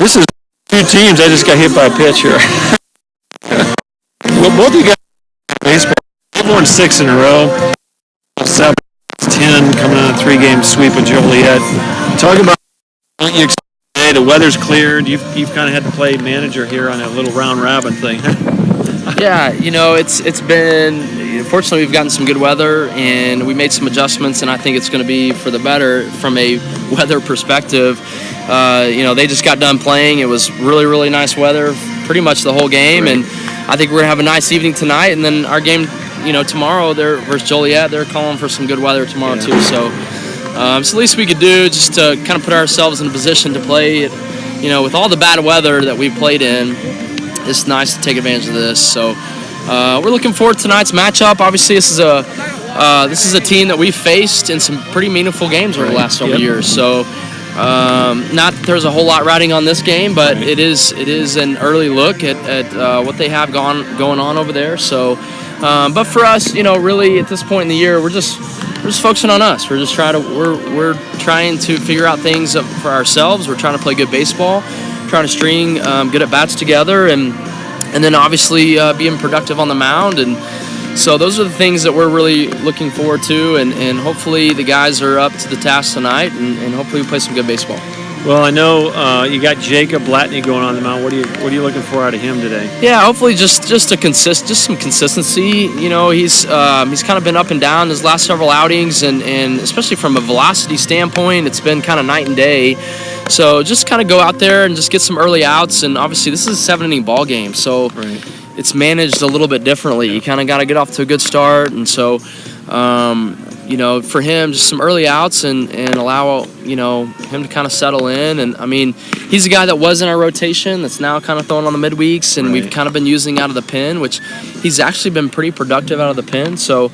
This is two teams. I just got hit by a pitch here. Well, both of you guys baseball. They've won 6 in a row. 7, 10 coming on a 3-game sweep with Joliet. Talk about what you expect today. The weather's cleared. You've kind of had to play manager here on that little round robin thing. Yeah, it's been, fortunately we've gotten some good weather and we made some adjustments, and I think it's going to be for the better from a weather perspective. They just got done playing. It was really, really nice weather pretty much the whole game, right. And I think we're going to have a nice evening tonight, and then our game, tomorrow versus Joliet, they're calling for some good weather tomorrow too. So it's the least we could do just to kind of put ourselves in a position to play. With all the bad weather that we've played in, it's nice to take advantage of this. So we're looking forward to tonight's matchup. Obviously, this is a team that we've faced in some pretty meaningful games over the last several years. So not that there's a whole lot riding on this game, but it is an early look at what they have going on over there. So, but for us, really at this point in the year, we're just focusing on us. We're trying to figure out things for ourselves. We're trying to play good baseball, trying to string good at bats together, and then obviously being productive on the mound. And so those are the things that we're really looking forward to, and hopefully the guys are up to the task tonight, and hopefully we play some good baseball. Well, I know you got Jacob Blatney going on the mound. What are you looking for out of him today? Yeah, hopefully just some consistency. He's kind of been up and down his last several outings, and especially from a velocity standpoint, it's been kind of night and day. So just kind of go out there and just get some early outs, and obviously this is a 7-inning ball game, so it's managed a little bit differently. You kind of got to get off to a good start, and so for him, just some early outs and allow him to kind of settle in. And I mean, he's a guy that was in our rotation that's now kind of throwing on the midweeks, and we've kind of been using out of the pen, which he's actually been pretty productive out of the pen. So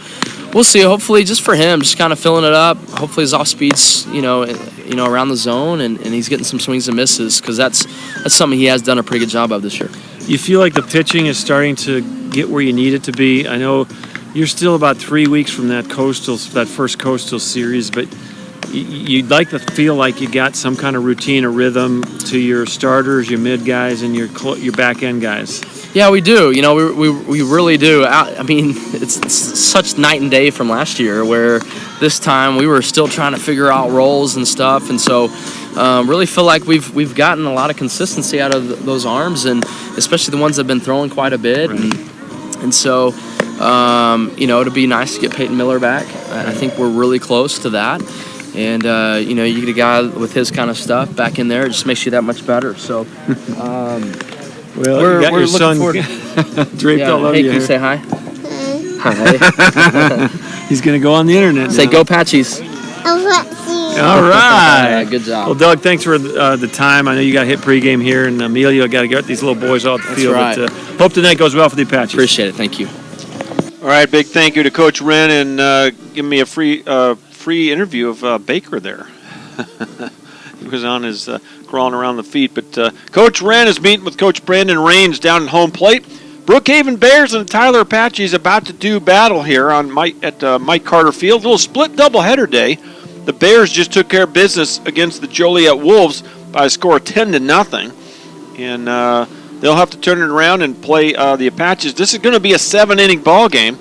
we'll see. Hopefully, just for him, just kind of filling it up. Hopefully, his off speed's around the zone, and he's getting some swings and misses, because that's something he has done a pretty good job of this year. You feel like the pitching is starting to get where you need it to be? I know you're still about 3 weeks from that first Coastal series, but you'd like to feel like you got some kind of routine or rhythm to your starters, your mid guys, and your back end guys. Yeah, we do. We really do. I mean, it's such night and day from last year, where this time we were still trying to figure out roles and stuff, and so really feel like we've gotten a lot of consistency out of those arms, and especially the ones that have been throwing quite a bit, and so. It'd be nice to get Peyton Miller back. I think we're really close to that. And, you get a guy with his kind of stuff back in there. It just makes you that much better. So, we're your son draped all over you. Hey, can you say hi? Hi. He's going to go on the internet Say, now. Go Patchies. All right. Good job. Well, Doug, thanks for the time. I know you got hit pregame here, and Emilio got to get these little boys off the field. Right. But, hope tonight goes well for the Apaches. Appreciate it. Thank you. All right, big thank you to Coach Wren, and giving me a free interview of Baker there. He was on his crawling around the feet. But Coach Wren is meeting with Coach Brandon Raines down at home plate. Brookhaven Bears and Tyler Apaches about to do battle here on Mike Carter Field. A little split doubleheader day. The Bears just took care of business against the Joliet Wolves by a score of 10-0, and they'll have to turn it around and play the Apaches. This is going to be a 7-inning ball game.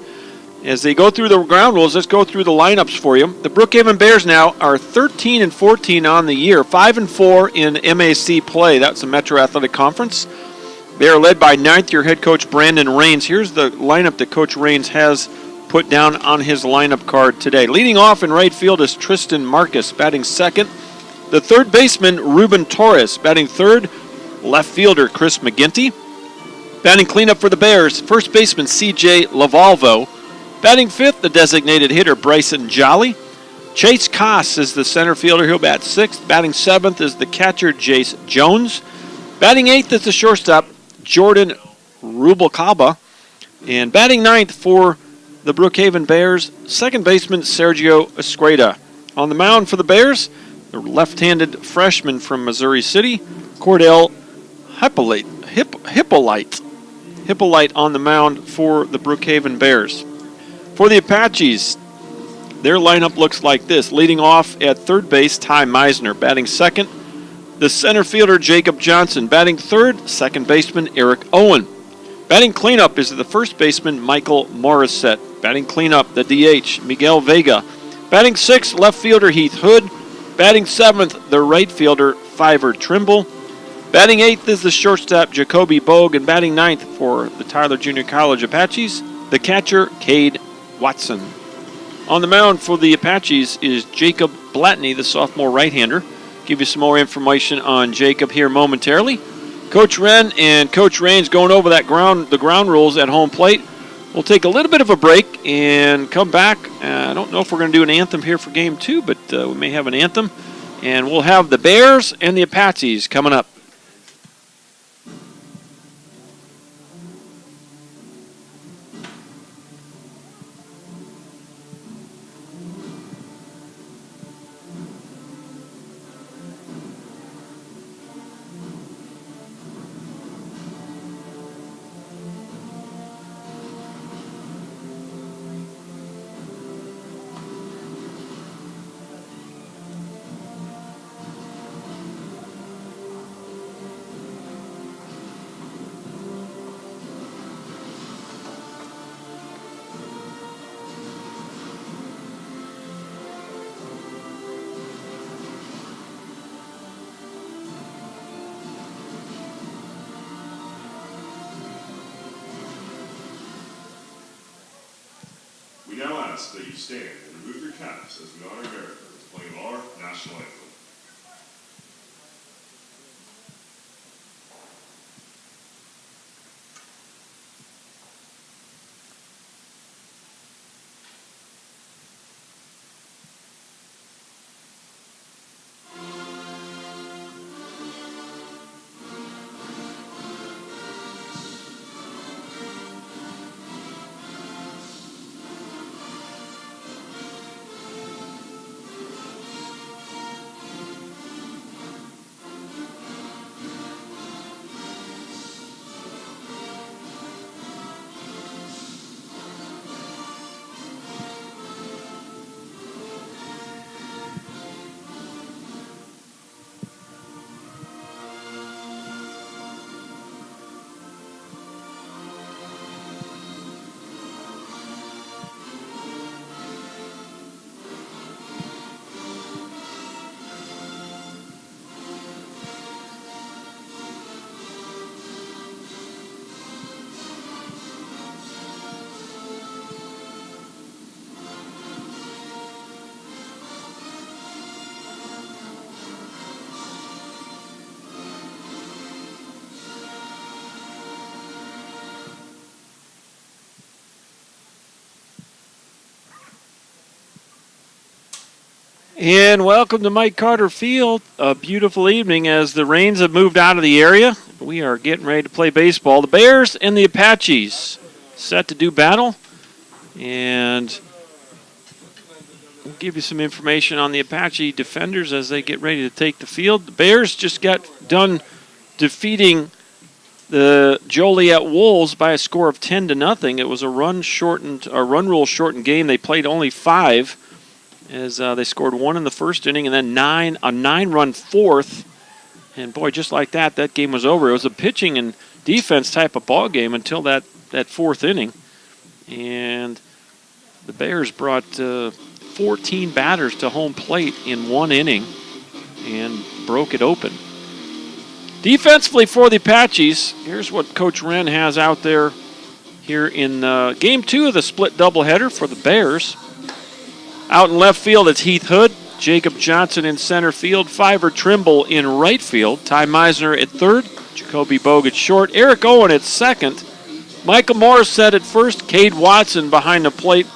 As they go through the ground rules, let's go through the lineups for you. The Brookhaven Bears now are 13-14 on the year, 5-4 in MAC play. That's the Metro Athletic Conference. They are led by 9th-year head coach Brandon Raines. Here's the lineup that Coach Raines has put down on his lineup card today. Leading off in right field is Tristan Marcus, batting second. The third baseman, Ruben Torres, batting third. Left fielder, Chris McGinty. Batting cleanup for the Bears, first baseman, C.J. Lavalvo. Batting fifth, the designated hitter, Bryson Jolly. Chase Koss is the center fielder. He'll bat sixth. Batting seventh is the catcher, Jace Jones. Batting eighth is the shortstop, Jordan Rubalcaba. And batting ninth for the Brookhaven Bears, second baseman, Sergio Escueda. On the mound for the Bears, the left-handed freshman from Missouri City, Cordell Hippolyte on the mound for the Brookhaven Bears. For the Apaches, their lineup looks like this. Leading off at third base, Ty Meisner. Batting second, the center fielder Jacob Johnson. Batting third, second baseman Eric Owen. Batting cleanup is the first baseman Michael Morissette. Batting cleanup, the DH Miguel Vega. Batting sixth, left fielder Heath Hood. Batting seventh, the right fielder Fiver Trimble. Batting eighth is the shortstop Jacoby Bogue, and batting ninth for the Tyler Junior College Apaches, the catcher Cade Watson. On the mound for the Apaches is Jacob Blatney, the sophomore right-hander. Give you some more information on Jacob here momentarily. Coach Wren and Coach Raines going over the ground rules at home plate. We'll take a little bit of a break and come back. I don't know if we're going to do an anthem here for Game 2, but we may have an anthem. And we'll have the Bears and the Apaches coming up. We now ask that you stand and remove your caps as we honor America with playing our national anthem. And welcome to Mike Carter Field. A beautiful evening as the rains have moved out of the area. We are getting ready to play baseball. The Bears and the Apaches set to do battle. And we'll give you some information on the Apache defenders as they get ready to take the field. The Bears just got done defeating the Joliet Wolves by a score of 10-0. It was a run rule shortened game. They played only 5. As they scored 1 in the first inning and then a 9-run fourth. And, boy, just like that game was over. It was a pitching and defense type of ball game until that fourth inning. And the Bears brought 14 batters to home plate in 1 inning and broke it open. Defensively for the Apaches, here's what Coach Wren has out there here in Game 2 of the split doubleheader for the Bears. Out in left field, it's Heath Hood, Jacob Johnson in center field, Fiver Trimble in right field, Ty Meisner at third, Jacoby Bogue at short, Eric Owen at second, Michael Morissette at first, Cade Watson behind the plate,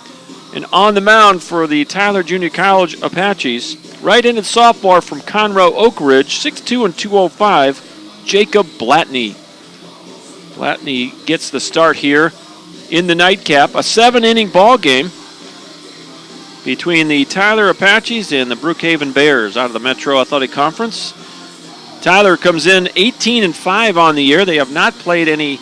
and on the mound for the Tyler Junior College Apaches, right-handed sophomore from Conroe Oak Ridge, 6'2" and 205, Jacob Blatney. Blatney gets the start here in the nightcap, a 7-inning ball game between the Tyler Apaches and the Brookhaven Bears out of the Metro Athletic Conference. Tyler comes in 18-5 on the year. They have not played any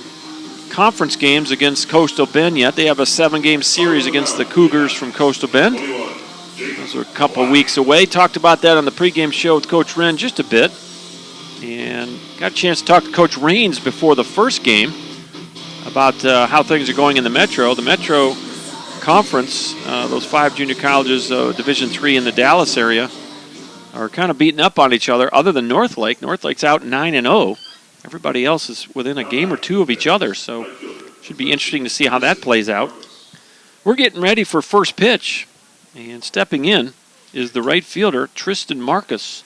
conference games against Coastal Bend yet. They have a 7-game series against the Cougars from Coastal Bend. Those are a couple weeks away. Talked about that on the pregame show with Coach Wren just a bit. and got a chance to talk to Coach Raines before the first game about how things are going in the Metro. The Metro Conference, those 5 junior colleges, Division III in the Dallas area, are kind of beating up on each other, other than Northlake. Northlake's out 9-0. Everybody else is within a game or 2 of each other, so should be interesting to see how that plays out. We're getting ready for first pitch, and stepping in is the right fielder, Tristan Marcus.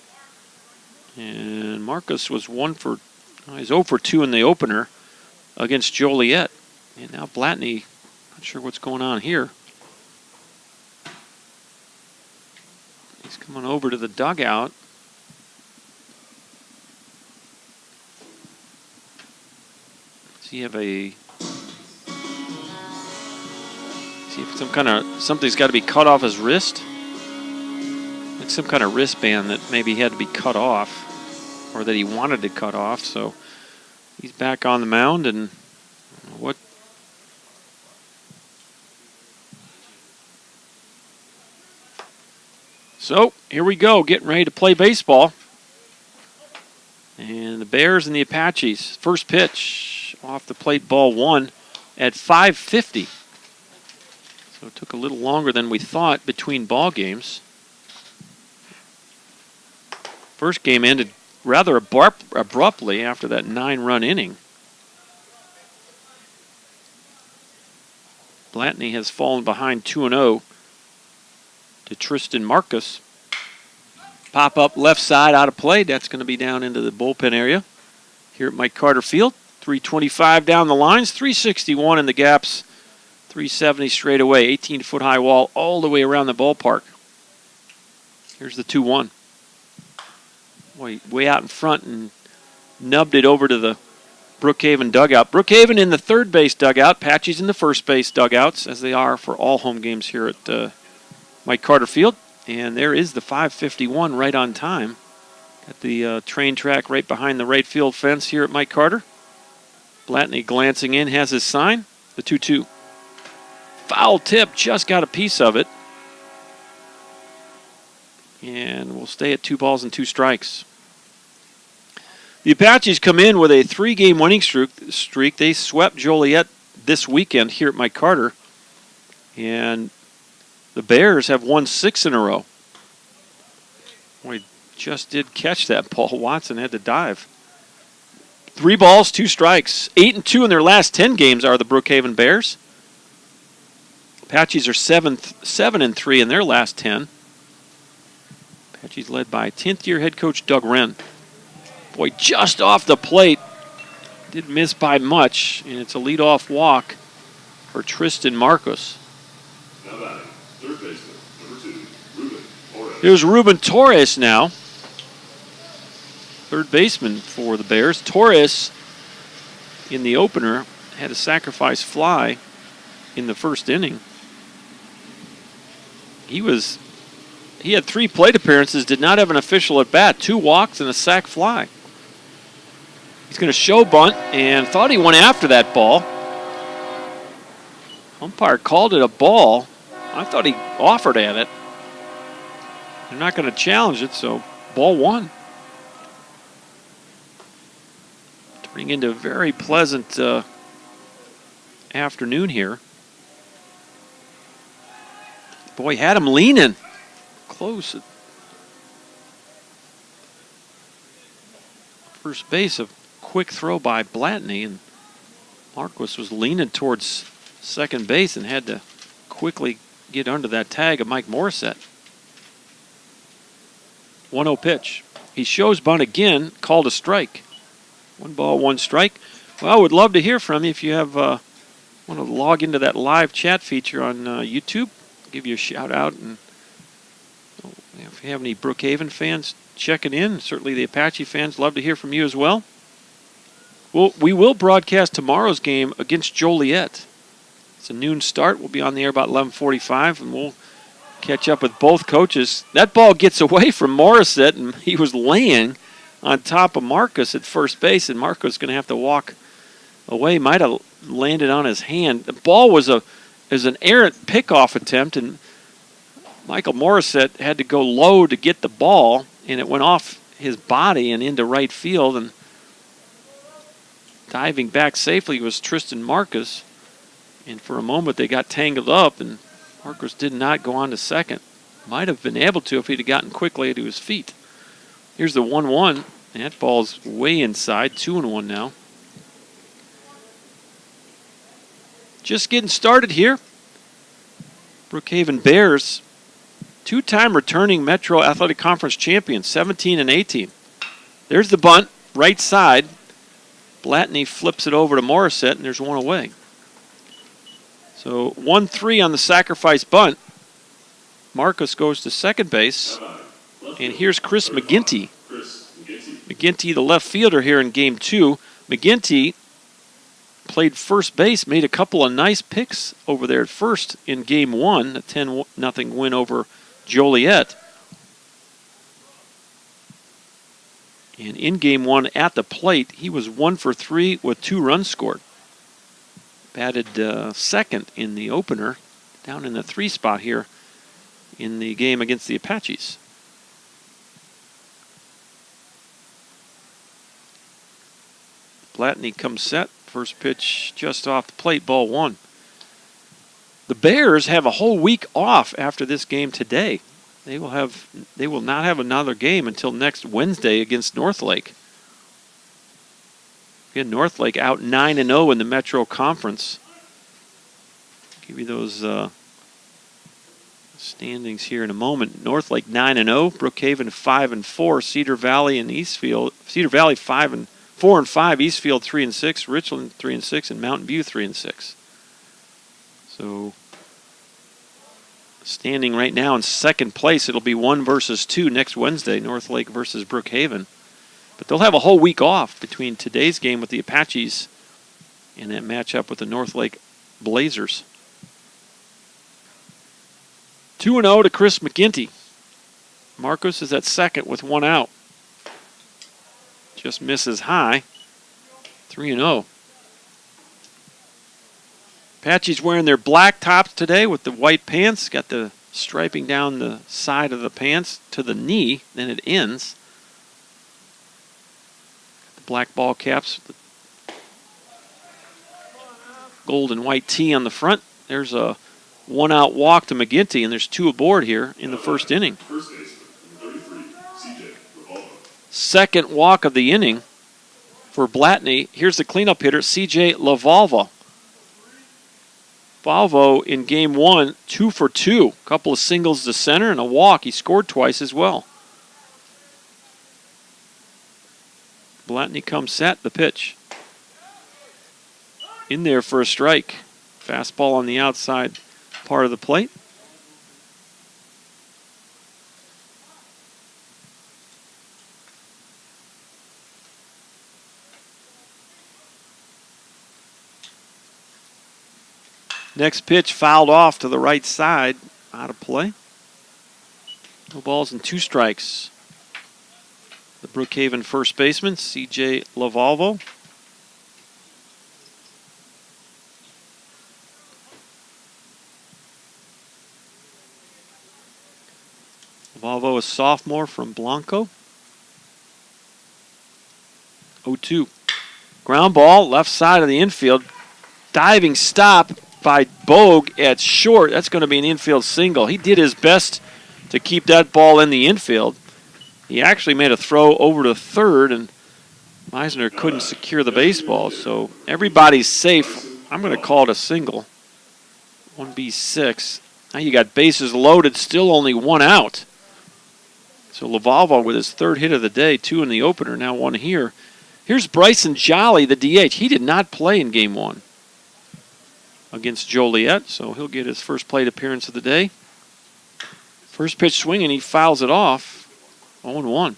And Marcus was he's 0 for 2 in the opener against Joliet. And now Blatney, not sure what's going on here. He's coming over to the dugout. Does he have something's got to be cut off his wrist? Like some kind of wristband that maybe had to be cut off, or that he wanted to cut off. So he's back on the mound, and what? So here we go, getting ready to play baseball. And the Bears and the Apaches. First pitch off the plate, ball 1 at 5:50. So it took a little longer than we thought between ball games. First game ended rather abruptly after that 9-run inning. Blatney has fallen behind 2-0 to Tristan Marcus. Pop up left side out of play. That's going to be down into the bullpen area here at Mike Carter Field. 325 down the lines, 361 in the gaps, 370 straight away, 18-foot high wall all the way around the ballpark. Here's the 2-1. Way out in front and nubbed it over to the Brookhaven dugout. Brookhaven in the third base dugout, Apaches in the first base dugouts, as they are for all home games here at Mike Carter Field. And there is the 5:51 right on time. Got the train track right behind the right field fence here at Mike Carter. Blatney glancing in, has his sign. The 2-2. Foul tip, just got a piece of it. And we'll stay at 2 balls and 2 strikes. The Apaches come in with a 3-game winning streak. They swept Joliet this weekend here at Mike Carter. And the Bears have won 6 in a row. We just did catch that ball. Watson had to dive. 3 balls, 2 strikes. 8-2 in their last 10 games are the Brookhaven Bears. Apaches are 7-3 in their last 10. Apaches led by 10th-year head coach Doug Wren. Boy, just off the plate. Did miss by much, and it's a leadoff walk for Tristan Marcus. Now batting, third baseman, number 2, Ruben Torres. Here's Ruben Torres now. Third baseman for the Bears. Torres, in the opener, had a sacrifice fly in the first inning. He had 3 plate appearances, did not have an official at bat, 2 walks and a sac fly. He's going to show bunt and thought he went after that ball. Umpire called it a ball. I thought he offered at it. They're not going to challenge it, so ball 1. Turning into a very pleasant afternoon here. Boy, had him leaning. Close. First base, a quick throw by Blatney, and Marquis was leaning towards second base and had to quickly get under that tag of Mike Morissette. 1-0 pitch. He shows bunt again, called a strike. 1 ball, 1 strike. Well, I would love to hear from you if you have want to log into that live chat feature on YouTube. Give you a shout out, and if you have any Brookhaven fans checking in, certainly the Apache fans, love to hear from you as well. Well, we will broadcast tomorrow's game against Joliet. It's a noon start. We'll be on the air about 11:45, and we'll catch up with both coaches. That ball gets away from Morissette, and he was laying on top of Marcus at first base, and Marcus is going to have to walk away. Might have landed on his hand. The ball was an errant pickoff attempt, and Michael Morissette had to go low to get the ball, and it went off his body and into right field, and diving back safely was Tristan Marcus. And for a moment they got tangled up, and Marcus did not go on to second. Might have been able to if he'd have gotten quickly to his feet. Here's the 1-1. That ball's way inside, 2-1 now. Just getting started here. Brookhaven Bears, two-time returning Metro Athletic Conference champions, 17 and 18. There's the bunt, right side. Blatney flips it over to Morissette, and there's one away. So 1-3 on the sacrifice bunt. Marcus goes to second base. And here's Chris McGinty. McGinty, the left fielder here in Game 2. McGinty played first base, made a couple of nice picks over there at first in Game 1, a 10-0 win over Joliet. And in Game 1 at the plate, he was 1 for 3 with 2 runs scored. Batted second in the opener, down in the 3 spot here in the game against the Apaches. Blatney comes set. First pitch just off the plate, ball 1. The Bears have a whole week off after this game today. They will not have another game until next Wednesday against Northlake. Again, Northlake out 9-0 in the Metro Conference. Give you those standings here in a moment. Northlake 9-0, Brookhaven 5-4, Cedar Valley and Eastfield. Cedar Valley 4-5, Eastfield 3-6, Richland 3-6, and Mountain View 3-6. So, standing right now in second place, it'll be 1 versus 2 next Wednesday, Northlake versus Brookhaven. But they'll have a whole week off between today's game with the Apaches and that matchup with the Northlake Blazers. 2-0 to Chris McGinty. Marcus is at second with 1 out. Just misses high. 3-0. Apaches wearing their black tops today with the white pants. Got the striping down the side of the pants to the knee. Then it ends. The black ball caps. The gold and white tee on the front. There's a 1-out walk to McGinty, and there's 2 aboard here in the first inning. Second walk of the inning for Blatney. Here's the cleanup hitter, CJ Lavalva. Valvo in Game 1, 2 for 2. A couple of singles to center and a walk. He scored twice as well. Blatney comes set, the pitch. In there for a strike. Fastball on the outside part of the plate. Next pitch fouled off to the right side, out of play. No balls and 2 strikes. The Brookhaven first baseman, C.J. Lavalvo. Lavalvo, a sophomore from Blanco. 0-2. Ground ball, left side of the infield. Diving stop by Bogue at short. That's going to be an infield single. He did his best to keep that ball in the infield. He actually made a throw over to third, and Meisner couldn't secure the baseball. So everybody's safe. I'm going to call it a single. 1B6. Now you got bases loaded, still only 1 out. So Lavalvo with his 3rd hit of the day, 2 in the opener, now 1 here. Here's Bryson Jolly, the DH. He did not play in Game 1 against Joliet, so he'll get his first plate appearance of the day. First pitch swing, and he fouls it off. 0-1.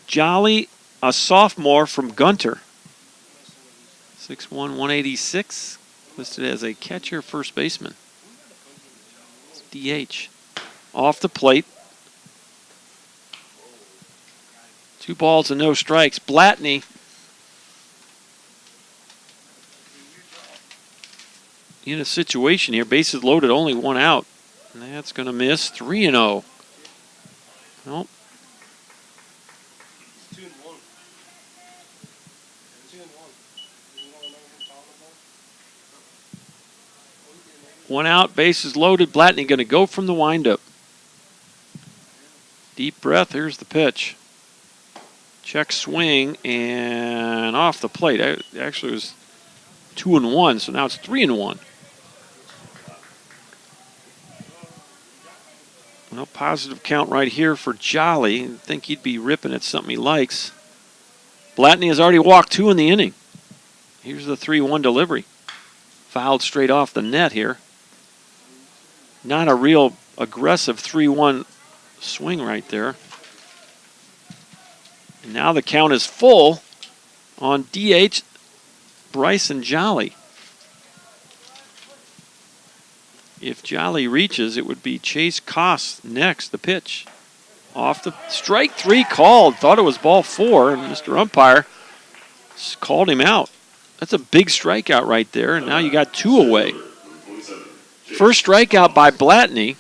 Jolly, a sophomore from Gunter. 6'1", 186. Listed as a catcher, first baseman. DH. Off the plate. 2 balls and no strikes. Blatney in a situation here, bases loaded, only 1 out. And that's going to miss. 3-0. Nope. One out, bases loaded. Blatney going to go from the windup. Deep breath. Here's the pitch. Check swing and off the plate. Actually, it was 2-1, so now it's 3-1. Well, positive count right here for Jolly. I think he'd be ripping at something he likes. Blatney has already walked 2 in the inning. Here's the 3-1 delivery. Fouled straight off the net here. Not a real aggressive 3-1 swing right there. And now the count is full on DH Bryson Jolly. If Jolly reaches, it would be Chase Koss next, the pitch. Off the strike 3 called. Thought it was ball 4, and Mr. Umpire called him out. That's a big strikeout right there, and now you got 2 away. First strikeout by Blatney.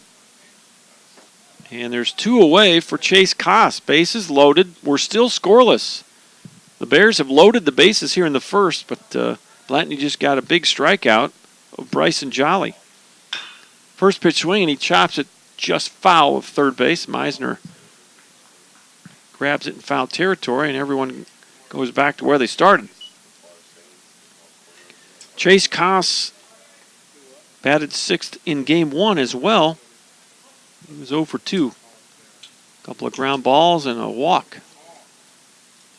And there's 2 away for Chase Koss. Bases loaded. We're still scoreless. The Bears have loaded the bases here in the first, but Blatney just got a big strikeout of Bryson Jolly. First pitch swing, and he chops it just foul of third base. Meisner grabs it in foul territory, and everyone goes back to where they started. Chase Koss batted 6th in game 1 as well. He was 0 for 2. A couple of ground balls and a walk.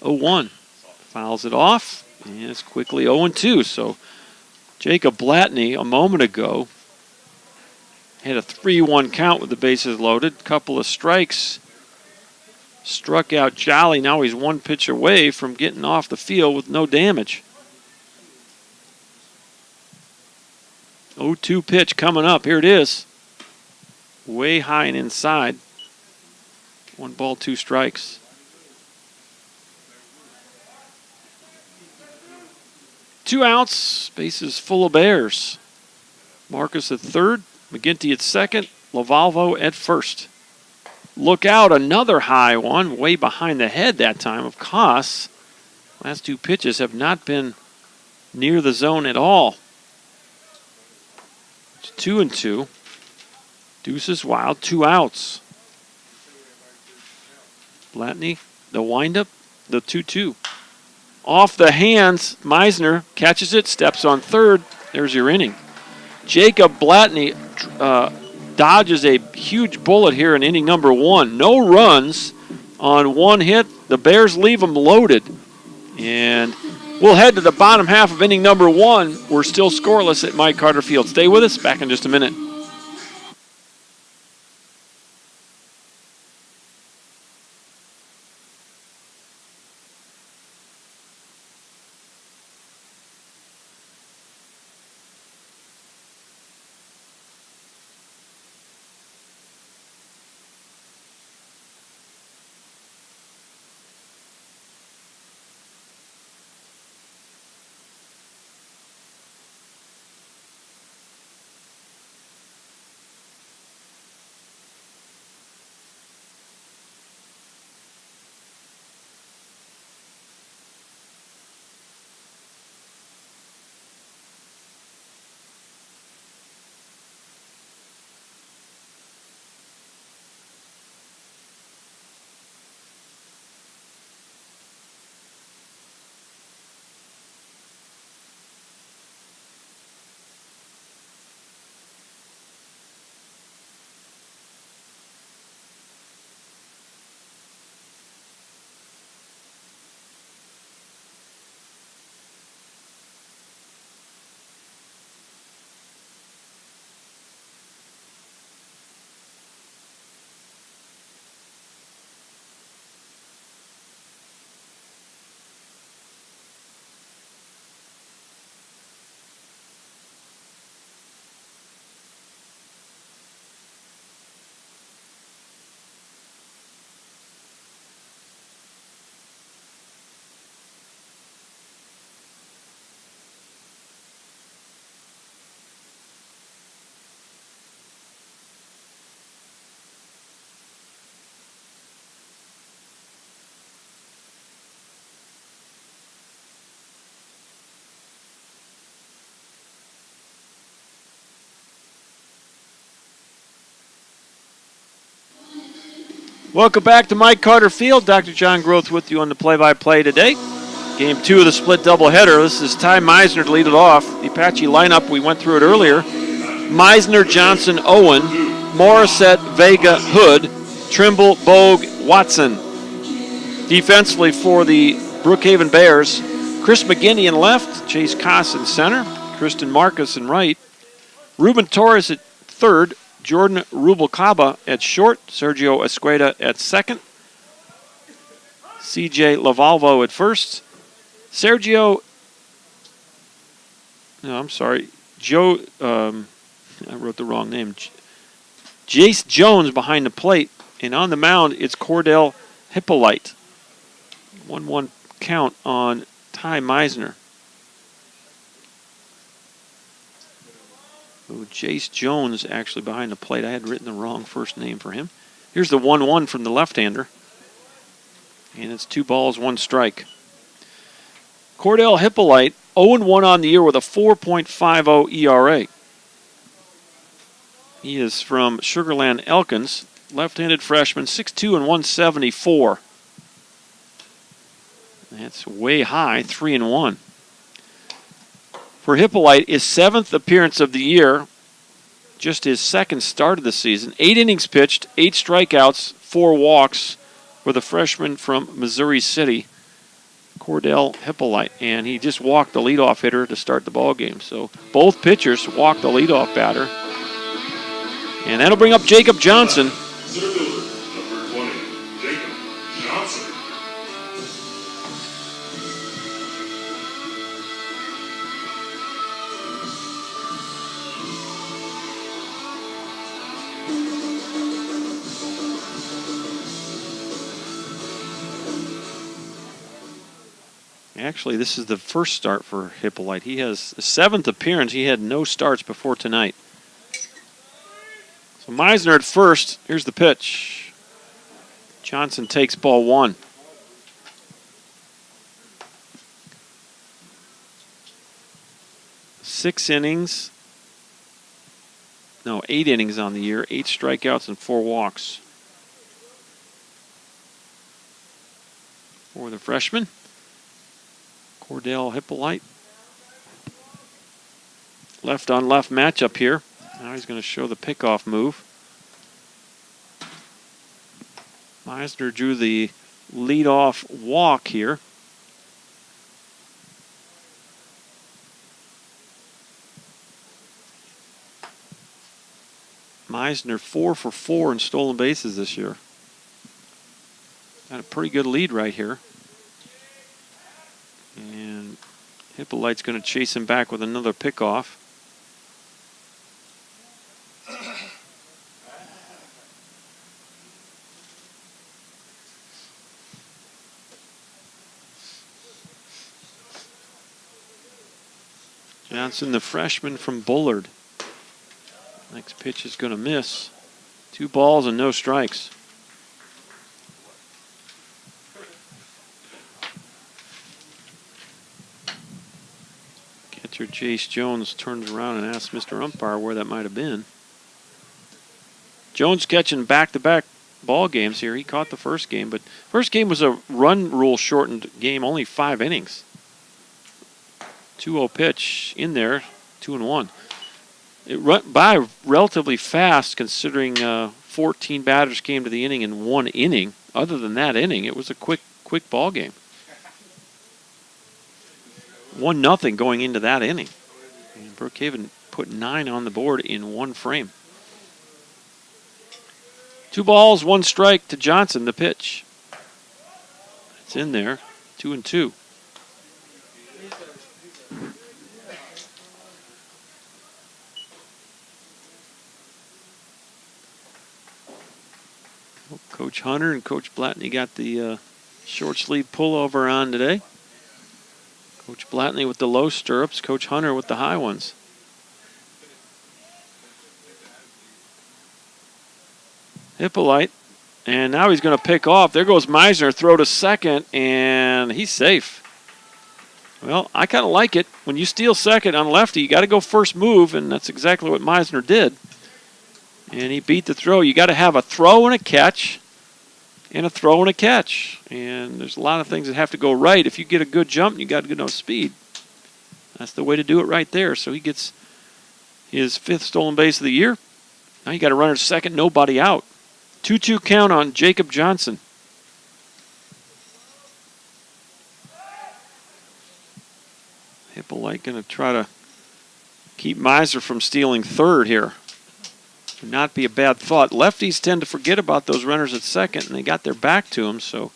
0-1. Fouls it off, and it's quickly 0-2. So Jacob Blatney a moment ago had a 3-1 count with the bases loaded. Couple of strikes. Struck out Jolly. Now he's 1 pitch away from getting off the field with no damage. 0-2 pitch coming up. Here it is. Way high and inside. 1 ball, 2 strikes. Two outs. Bases full of Bears. Marcus at third. McGinty at second. Lavalvo at first. Look out. Another high one. Way behind the head that time of Koss. Last 2 pitches have not been near the zone at all. It's 2-2. Deuces wild, 2 outs. Blatney, the windup, the 2-2. Off the hands, Meisner catches it, steps on third. There's your inning. Jacob Blatney dodges a huge bullet here in inning number 1. No runs on 1 hit. The Bears leave them loaded. And we'll head to the bottom half of inning number 1. We're still scoreless at Mike Carter Field. Stay with us. Back in just a minute. Welcome back to Mike Carter Field. Dr. John Groth with you on the play-by-play today. Game 2 of the split doubleheader. This is Ty Meisner to lead it off. The Apache lineup, we went through it earlier. Meisner, Johnson, Owen, Morissette, Vega, Hood, Trimble, Bogue, Watson. Defensively for the Brookhaven Bears, Chris McGinney in left, Chase Koss in center, Kristen Marcus in right, Ruben Torres at third, Jordan Rubalcaba at short, Sergio Escueda at second, CJ Lavalvo at first, Joe, I wrote the wrong name, Jace Jones behind the plate, and on the mound it's Cordell Hippolyte. 1-1 count on Ty Meisner. Oh, Jace Jones actually behind the plate. I had written the wrong first name for him. Here's the 1-1 from the left-hander. And it's 2 balls, 1 strike. Cordell Hippolyte, 0-1 on the year with a 4.50 ERA. He is from Sugarland Elkins. Left-handed freshman, 6'2" and 174. That's way high, 3-1. For Hippolyte, his 7th appearance of the year, just his 2nd start of the season. 8 innings pitched, 8 strikeouts, 4 walks for the freshman from Missouri City, Cordell Hippolyte. And he just walked the leadoff hitter to start the ball game. So both pitchers walked the leadoff batter. And that'll bring up Jacob Johnson. Center fielder, number 20, Jacob Johnson. Actually, this is the first start for Hippolyte. He has a 7th appearance. He had no starts before tonight. So Meisner at first. Here's the pitch. Johnson takes ball 1. Eight innings on the year, 8 strikeouts and 4 walks for the freshman, Cordell Hippolyte. Left on left matchup here. Now he's going to show the pickoff move. Meisner drew the leadoff walk here. Meisner 4 for 4 in stolen bases this year. Got a pretty good lead right here. And Hippolyte's going to chase him back with another pickoff. Johnson, the freshman from Bullard. Next pitch is going to miss. 2 balls and no strikes. Catcher Jace Jones turns around and asks Mr. Umpire where that might have been. Jones catching back-to-back ball games here. He caught the first game, but first game was a run rule shortened game, only 5 innings. 2-0 pitch in there, 2-1. It went by relatively fast considering 14 batters came to the inning in 1 inning. Other than that inning, it was a quick ball game. 1-0 going into that inning. And Brookhaven put 9 on the board in 1 frame. 2 balls, 1 strike to Johnson, the pitch. It's in there, 2-2. Coach Hunter and Coach Blatney got the short sleeve pullover on today. Coach Blatney with the low stirrups, Coach Hunter with the high ones. Hippolyte, and now he's going to pick off. There goes Meisner, throw to second, and he's safe. Well, I kind of like it. When you steal second on lefty, you got to go first move, and that's exactly what Meisner did. And he beat the throw. You got to have a throw and a catch. and a throw and a catch. And there's a lot of things that have to go right. If you get a good jump and you got good enough speed, that's the way to do it right there. So he gets his 5th stolen base of the year. Now you got a runner at second, nobody out. 2-2 count on Jacob Johnson. Hippolyte going to try to keep Miser from stealing third here. Would not be a bad thought. Lefties tend to forget about those runners at second, and they got their back to them, so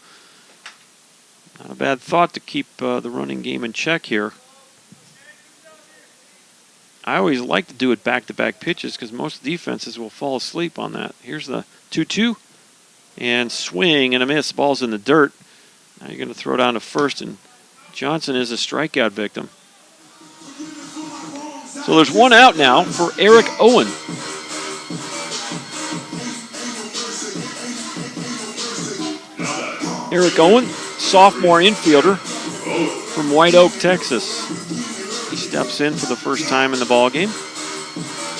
not a bad thought to keep the running game in check here. I always like to do it back-to-back pitches because most defenses will fall asleep on that. Here's the 2-2, and swing and a miss. Ball's in the dirt. Now you're going to throw down to first, and Johnson is a strikeout victim. So there's one out now for Eric Owen. Eric Owen, sophomore infielder from White Oak, Texas. He steps in for the first time in the ball game.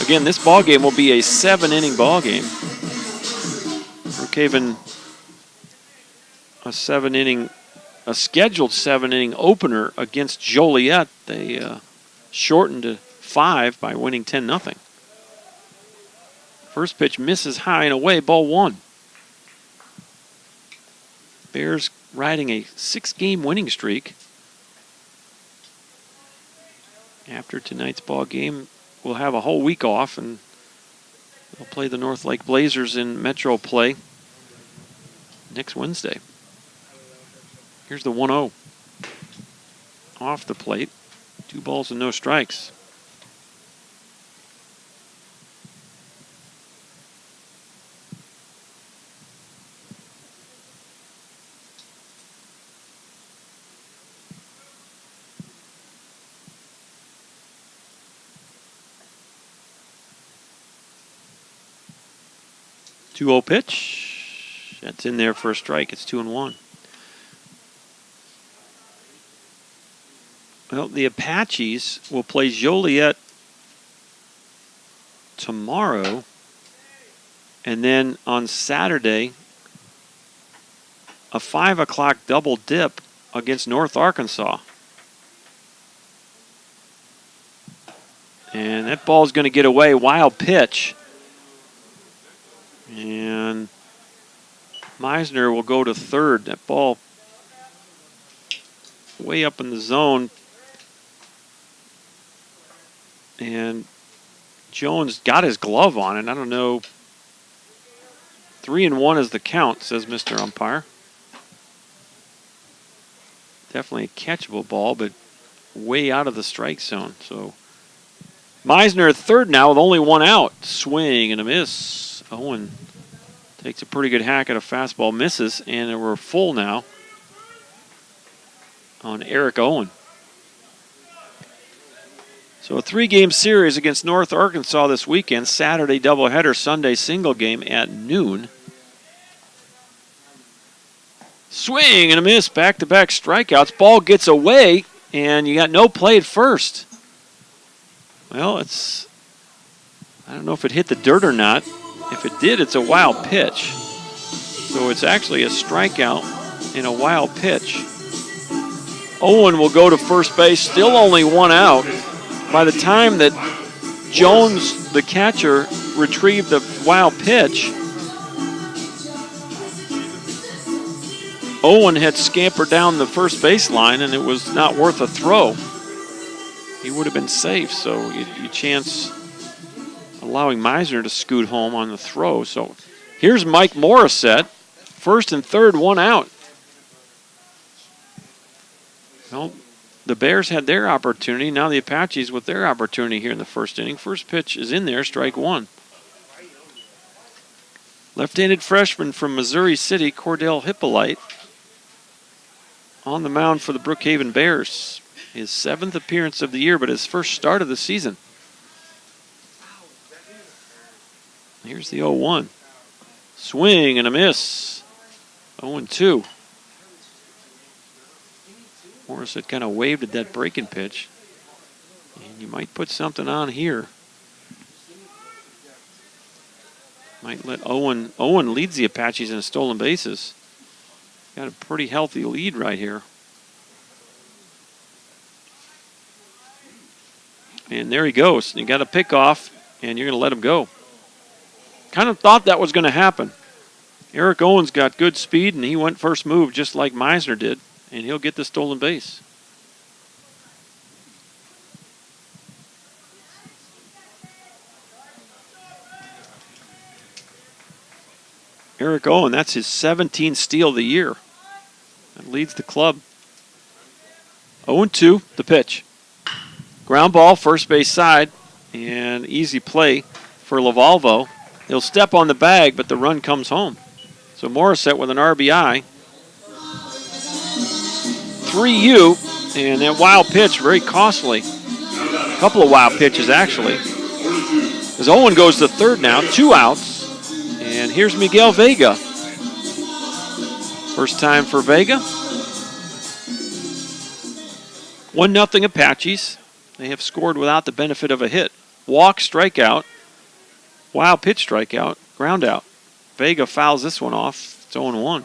Again, this ball game will be a 7-inning ball game. Brookhaven, a scheduled 7-inning opener against Joliet. They shortened to 5 by winning 10-0. First pitch misses high and away, ball 1. Bears riding a 6-game winning streak. After tonight's ball game, we'll have a whole week off, and they'll play the North Lake Blazers in Metro play next Wednesday. Here's the 1-0. Off the plate. 2 balls and no strikes. Two-0 pitch. That's in there for a strike. It's 2-1. Well, the Apaches will play Joliet tomorrow, and then on Saturday, a 5 o'clock double dip against North Arkansas. And that ball's going to get away. Wild pitch. And Meisner will go to third. That ball way up in the zone. And Jones got his glove on it. I don't know. 3-1 is the count, says Mr. Umpire. Definitely a catchable ball, but way out of the strike zone. So Meisner at third now with only 1 out. Swing and a miss. Owen takes a pretty good hack at a fastball, misses, and we're full now on Eric Owen. So a 3-game series against North Arkansas this weekend. Saturday doubleheader, Sunday single game at noon. Swing and a miss, back-to-back strikeouts. Ball gets away, and you got no play at first. Well, I don't know if it hit the dirt or not. If it did, it's a wild pitch. So it's actually a strikeout and a wild pitch. Owen will go to first base, still only 1 out. By the time that Jones, the catcher, retrieved the wild pitch, Owen had scampered down the first base line, and it was not worth a throw. He would have been safe, so you chance allowing Meisner to scoot home on the throw. So here's Mike Morissette, first and third, 1 out. Well, the Bears had their opportunity. Now the Apaches with their opportunity here in the first inning. First pitch is in there, strike 1. Left-handed freshman from Missouri City, Cordell Hippolyte, on the mound for the Brookhaven Bears. His 7th appearance of the year, but his first start of the season. Here's the 0-1. Swing and a miss. 0-2. Morris had kind of waved at that breaking pitch. And you might put something on here. Might let Owen leads the Apaches in stolen bases. Got a pretty healthy lead right here. And there he goes. You got a pick off, and you're going to let him go. Kind of thought that was going to happen. Eric Owens got good speed, and he went first move just like Meisner did, and he'll get the stolen base. Eric Owen, that's his 17th steal of the year. That leads the club. 0-2, the pitch. Ground ball, first base side, and easy play for Lavalvo. He'll step on the bag, but the run comes home. So Morissette with an RBI. 3U, and that wild pitch, very costly. A couple of wild pitches, actually. As Owen goes to third now, 2 outs. And here's Miguel Vega. First time for Vega. 1-0 Apaches. They have scored without the benefit of a hit. Walk, strikeout. Wild pitch, strikeout. Ground out. Vega fouls this one off. It's 0-1.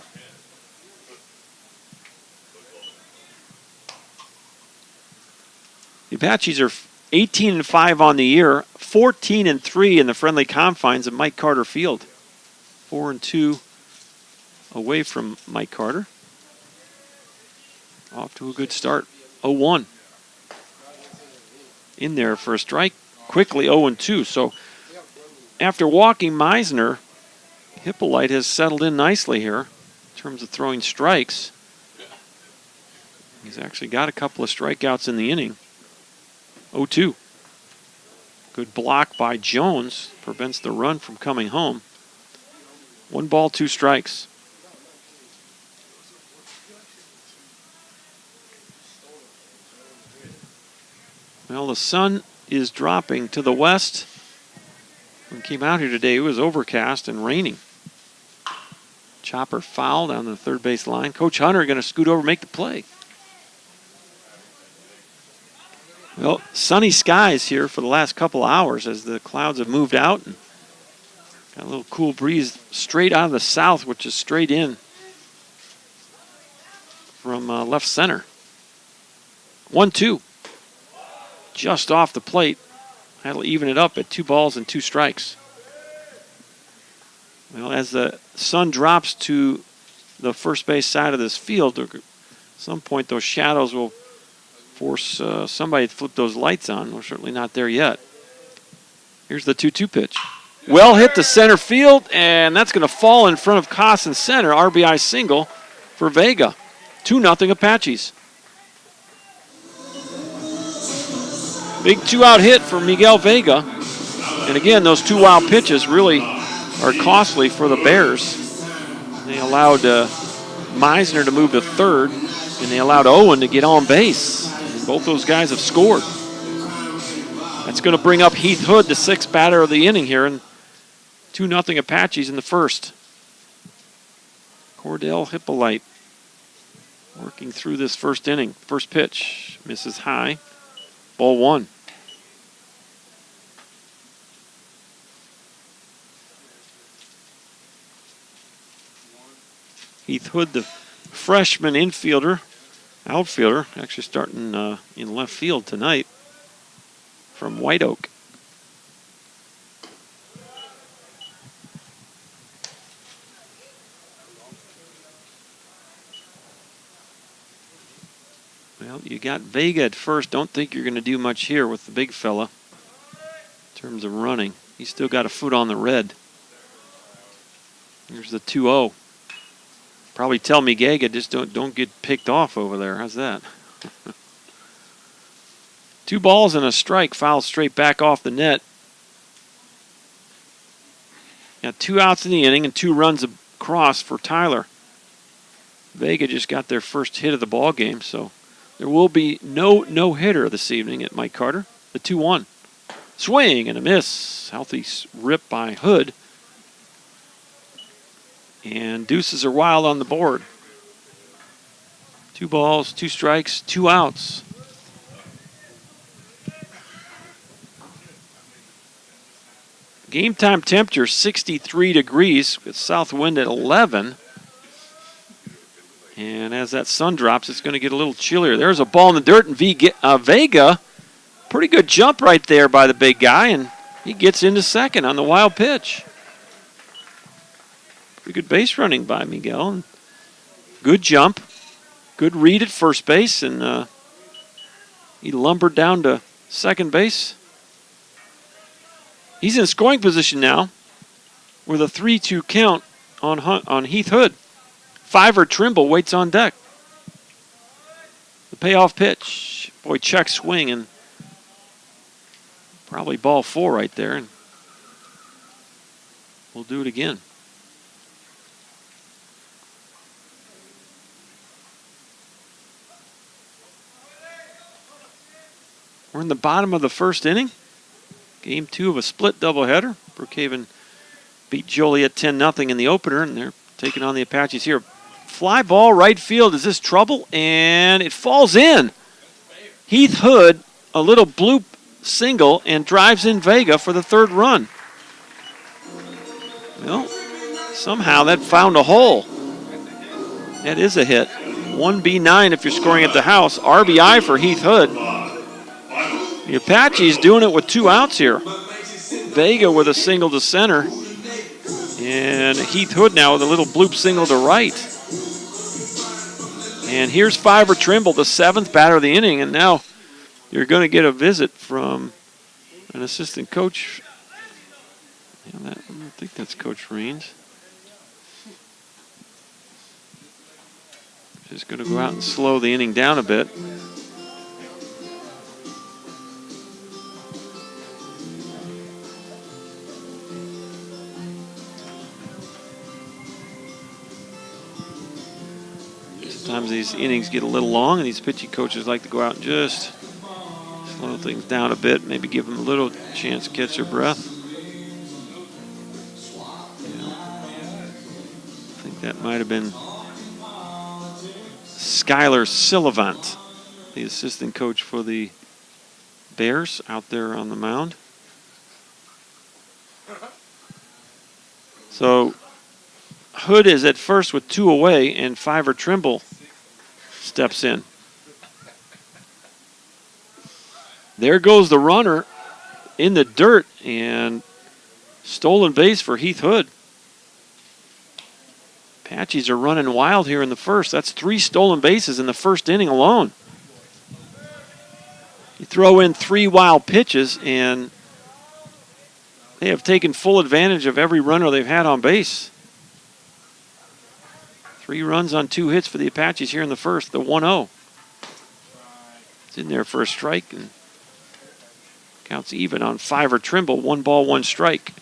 The Apaches are 18-5 on the year, 14-3 in the friendly confines of Mike Carter Field. 4-2 away from Mike Carter. Off to a good start. 0-1. In there for a strike. Quickly 0-2. So after walking Meisner, Hippolyte has settled in nicely here in terms of throwing strikes. He's actually got a couple of strikeouts in the inning. 0-2. Good block by Jones. Prevents the run from coming home. 1 ball, 2 strikes. Well, the sun is dropping to the west. When we came out here today, it was overcast and raining. Chopper foul down the third base line. Coach Hunter going to scoot over and make the play. Well, sunny skies here for the last couple hours as the clouds have moved out. And got a little cool breeze straight out of the south, which is straight in from left center. 1-2. Just off the plate. That'll even it up at 2 balls and 2 strikes. Well, as the sun drops to the first base side of this field, at some point those shadows will force somebody to flip those lights on. We're certainly not there yet. Here's the 2-2 pitch. Well hit to center field, and that's going to fall in front of Koss in center. RBI single for Vega. 2-0 Apaches. Big 2-out hit for Miguel Vega. And again, those 2 wild pitches really are costly for the Bears. They allowed Meisner to move to third, and they allowed Owen to get on base. And both those guys have scored. That's going to bring up Heath Hood, the 6th batter of the inning here, and 2-0 Apaches in the first. Cordell Hippolyte working through this first inning. First pitch misses high. Ball 1. Heath Hood, the freshman outfielder, actually starting in left field tonight from White Oak. Well, you got Vega at first. Don't think you're going to do much here with the big fella in terms of running. He's still got a foot on the red. Here's the 2-0. Probably tell me, Gaga, just don't get picked off over there. How's that? 2 balls and a strike. Foul straight back off the net. Got 2 outs in the inning and 2 runs across for Tyler. Vega just got their first hit of the ball game, so there will be no hitter this evening at Mike Carter. The 2-1. Swing and a miss. Healthy rip by Hood. And deuces are wild on the board. 2 balls, 2 strikes, 2 outs. Game time temperature 63 degrees with south wind at 11. And as that sun drops, it's going to get a little chillier. There's a ball in the dirt, and Vega, pretty good jump right there by the big guy, and he gets into second on the wild pitch. Pretty good base running by Miguel. And good jump, good read at first base, and he lumbered down to second base. He's in scoring position now with a 3-2 count on Heath Hood. Fiver Trimble waits on deck. The payoff pitch. Boy, check swing, and probably ball 4 right there. And we'll do it again. We're in the bottom of the first inning. Game 2 of a split doubleheader. Brookhaven beat Joliet 10-0 in the opener, and they're taking on the Apaches here. Fly ball, right field. Is this trouble? And it falls in. Heath Hood, a little bloop single, and drives in Vega for the third run. Well, somehow that found a hole. That is a hit. 1B9 if you're scoring at the house. RBI for Heath Hood. The Apaches doing it with 2 outs here. Vega with a single to center. And Heath Hood now with a little bloop single to right. And here's Fiver Trimble, the 7th batter of the inning. And now you're going to get a visit from an assistant coach. I don't think that's Coach Reins. Just going to go out and slow the inning down a bit. Sometimes these innings get a little long, and these pitching coaches like to go out and just slow things down a bit, maybe give them a little chance to catch their breath. I think that might have been Skylar Sillavant, the assistant coach for the Bears, out there on the mound. So Hood is at first with 2 away, and Fiver Trimble steps in. There goes the runner in the dirt, and stolen base for Heath Hood. Apaches are running wild here in the first. That's 3 stolen bases in the first inning alone. You throw in 3 wild pitches, and they have taken full advantage of every runner they've had on base. 3 runs on 2 hits for the Apaches here in the first, the 1-0. It's in there for a strike, and counts even on Fiver Trimble. 1 ball, 1 strike.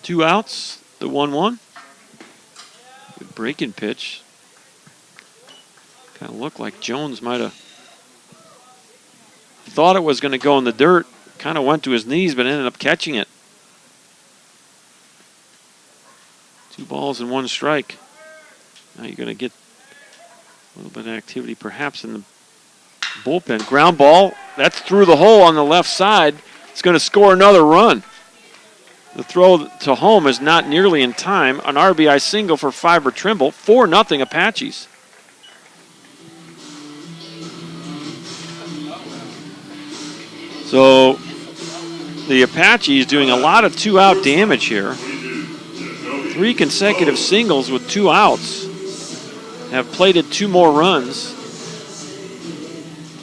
Two outs, the 1-1. Good breaking pitch. Kind of looked like Jones might have thought it was going to go in the dirt. Kind of went to his knees, but ended up catching it. 2 balls and 1 strike. Now you're going to get a little bit of activity perhaps in the bullpen. Ground ball, that's through the hole on the left side. It's going to score another run. The throw to home is not nearly in time. An RBI single for Fiver Trimble. 4-0 Apaches. So the Apaches doing a lot of 2-out damage here. 3 consecutive singles with 2 outs. Have plated 2 more runs.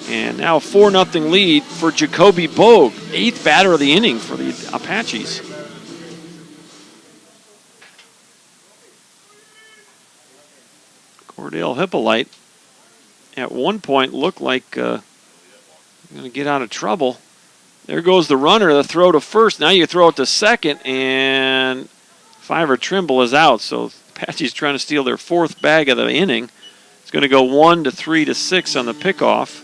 And now a 4-0 lead for Jacoby Bogue. 8th batter of the inning for the Apaches. Cordell Hippolyte at one point looked like going to get out of trouble. There goes the runner, the throw to first. Now you throw it to second, and Fiver Trimble is out. So Apaches trying to steal their 4th bag of the inning. It's going to go 1-3 to 6 on the pickoff.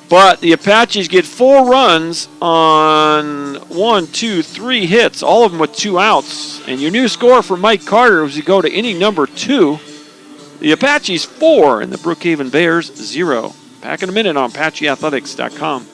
But the Apaches get 4 runs on 3 hits, all of them with 2 outs. And your new score for Mike Carter as we go to inning number 2. The Apaches 4 and the Brookhaven Bears 0. Back in a minute on ApacheAthletics.com.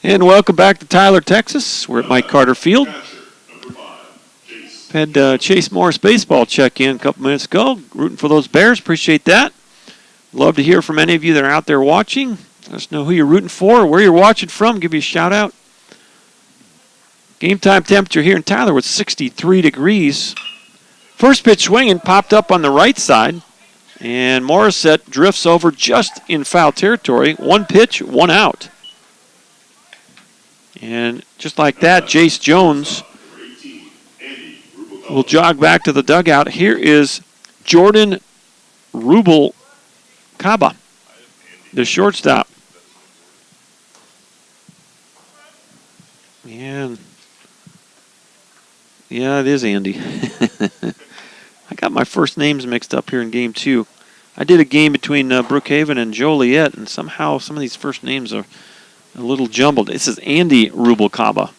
And welcome back to Tyler, Texas. We're at Mike Carter Field. Had Chase Morris baseball check in a couple minutes ago. Rooting for those Bears. Appreciate that. Love to hear from any of you that are out there watching. Let us know who you're rooting for, where you're watching from. Give you a shout out. Game time temperature here in Tyler was 63 degrees. First pitch swinging popped up on the right side. And Morissette drifts over just in foul territory. One pitch, one out. And just like that, Jace Jones will jog back to the dugout. Here is Jordan Rubel-Caba, the shortstop. And yeah, it is Andy. I got my first names mixed up here in game 2. I did a game between Brookhaven and Joliet, and somehow some of these first names are a little jumbled. This is Andy Rubel-Caba.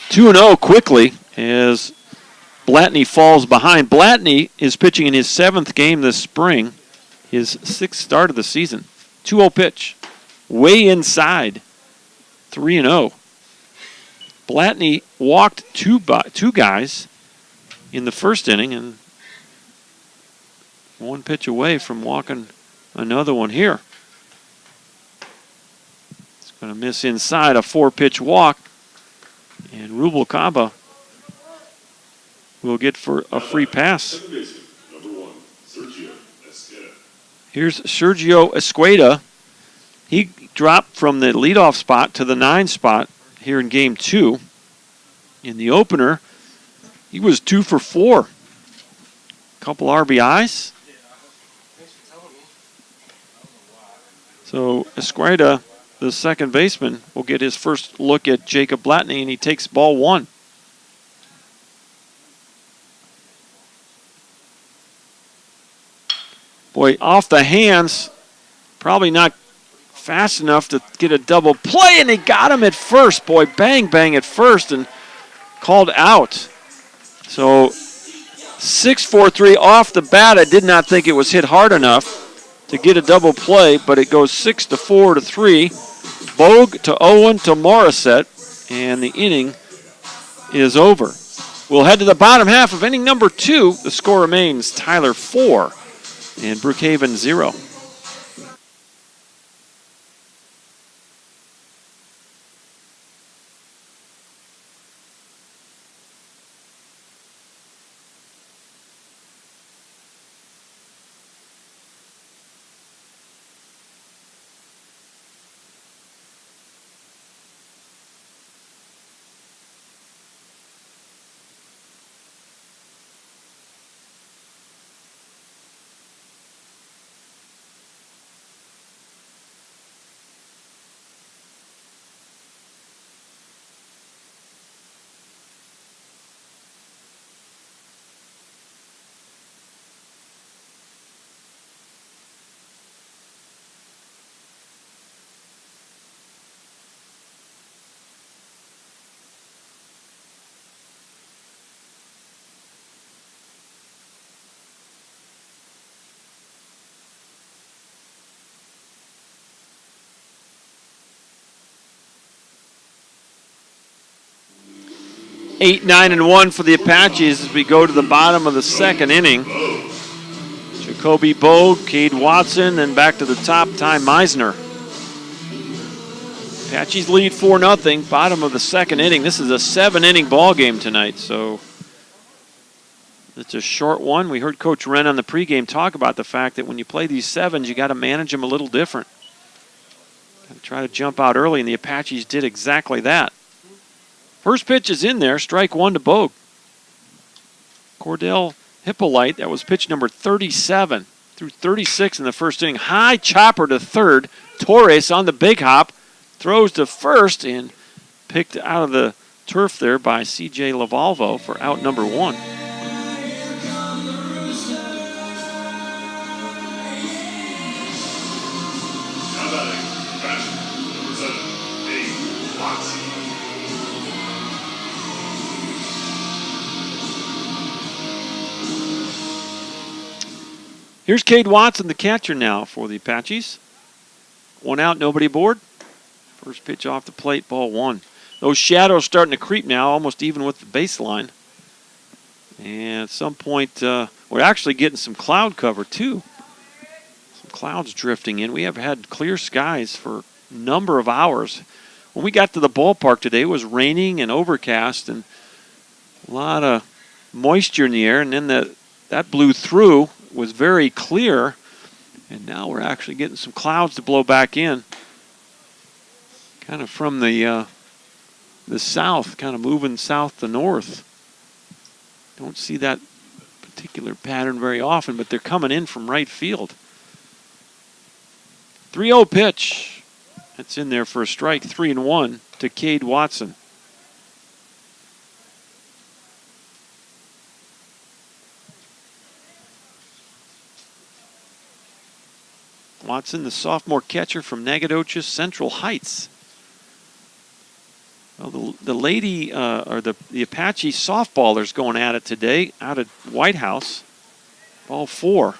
2-0 quickly as Blatney falls behind. Blatney is pitching in his 7th game this spring, his 6th start of the season. 2-0 pitch, way inside, 3-0. Blatney walked two guys in the first inning and one pitch away from walking another one here. It's going to miss inside, a 4-pitch walk. And Rubel-Caba will get for a free pass. Here's Sergio Escueda. He dropped from the leadoff spot to the 9 spot here in game 2. In the opener, he was 2 for 4. Couple RBIs. So Escueda, the second baseman, will get his first look at Jacob Blatney, and he takes ball 1. Boy, off the hands, probably not fast enough to get a double play, and they got him at first. Boy, bang, bang at first, and called out. So 6-4-3 off the bat. I did not think it was hit hard enough to get a double play, but it goes 6-4-3. Bogue to Owen to Morissette, and the inning is over. We'll head to the bottom half of inning number 2. The score remains Tyler 4 and Brookhaven 0. Eight, 9, and 1 for the Apaches as we go to the bottom of the second inning. Jacoby Bogue, Cade Watson, and back to the top, Ty Meisner. Apaches lead 4-0, bottom of the second inning. This is a 7-inning ball game tonight, so it's a short one. We heard Coach Wren on the pregame talk about the fact that when you play these 7s, you got to manage them a little different. Got to try to jump out early, and the Apaches did exactly that. First pitch is in there, strike 1 to Bogue. Cordell Hippolyte, that was pitch number 37, threw 36 in the first inning. High chopper to third. Torres on the big hop, throws to first, and picked out of the turf there by C.J. Lavalvo for out number 1. Here's Cade Watson, the catcher now for the Apaches. 1 out, nobody aboard. First pitch off the plate, ball 1. Those shadows starting to creep now, almost even with the baseline. And at some point, we're actually getting some cloud cover too. Some clouds drifting in. We have had clear skies for a number of hours. When we got to the ballpark today, it was raining and overcast and a lot of moisture in the air. And then that blew through, was very clear. And now we're actually getting some clouds to blow back in. Kind of from the south, kind of moving south to north. Don't see that particular pattern very often, but they're coming in from right field. 3-0 pitch. That's in there for a strike. 3-1 to Cade Watson. Watson, the sophomore catcher from Nacogdoches Central Heights. Well, the lady, or the Apache softballers going at it today out at White House. Ball 4.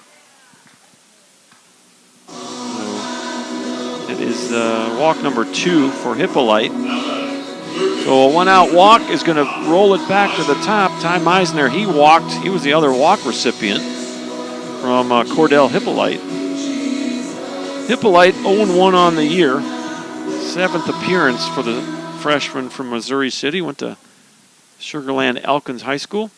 It is walk number 2 for Hippolyte. So a 1-out walk is going to roll it back to the top. Ty Meisner, he walked. He was the other walk recipient from Cordell Hippolyte. Hippolyte 0-1 on the year. 7th appearance for the freshman from Missouri City. Went to Sugarland Elkins High School.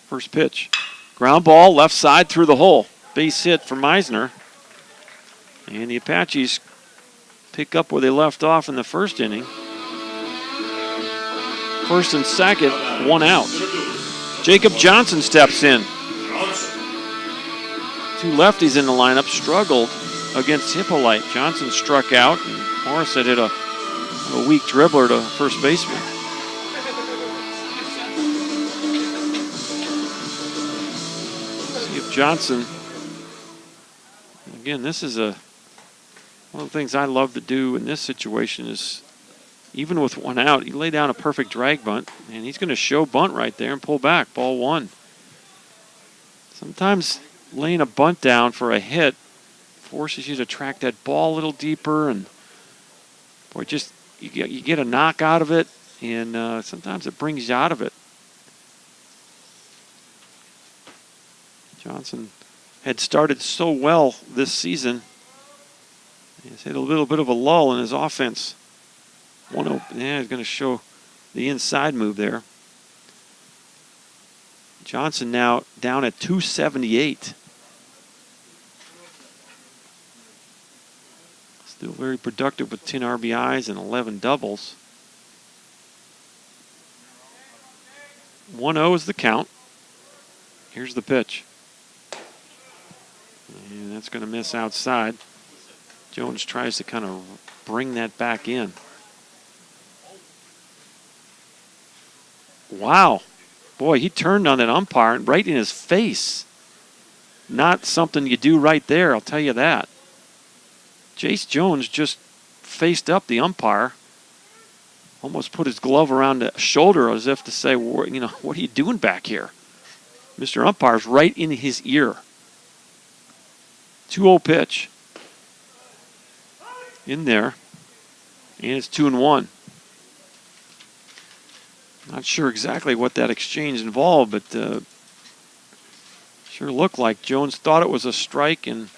First pitch. Ground ball, left side through the hole. Base hit for Meisner. And the Apaches pick up where they left off in the first inning. First and second, 1 out. Jacob Johnson steps in. 2 lefties in the lineup struggled against Hippolyte. Johnson struck out, and Morris had hit a weak dribbler to first baseman. Johnson, again, this is one of the things I love to do in this situation is, even with 1 out, you lay down a perfect drag bunt, and he's going to show bunt right there and pull back, ball 1. Sometimes laying a bunt down for a hit forces you to track that ball a little deeper, and boy, just you get a knock out of it, and sometimes it brings you out of it. Johnson had started so well this season. He's had a little bit of a lull in his offense. 1-0, yeah, he's going to show the inside move there. Johnson now down at 278. Still very productive with 10 RBIs and 11 doubles. 1-0 is the count. Here's the pitch. And that's going to miss outside. Jones tries to kind of bring that back in. Wow. Boy, he turned on that umpire right in his face. Not something you do right there, I'll tell you that. Jace Jones just faced up the umpire. Almost put his glove around the shoulder as if to say, what are you doing back here? Mr. Umpire's right in his ear. 2-0 pitch. In there. And it's 2-1. Not sure exactly what that exchange involved, but sure looked like Jones thought it was a strike and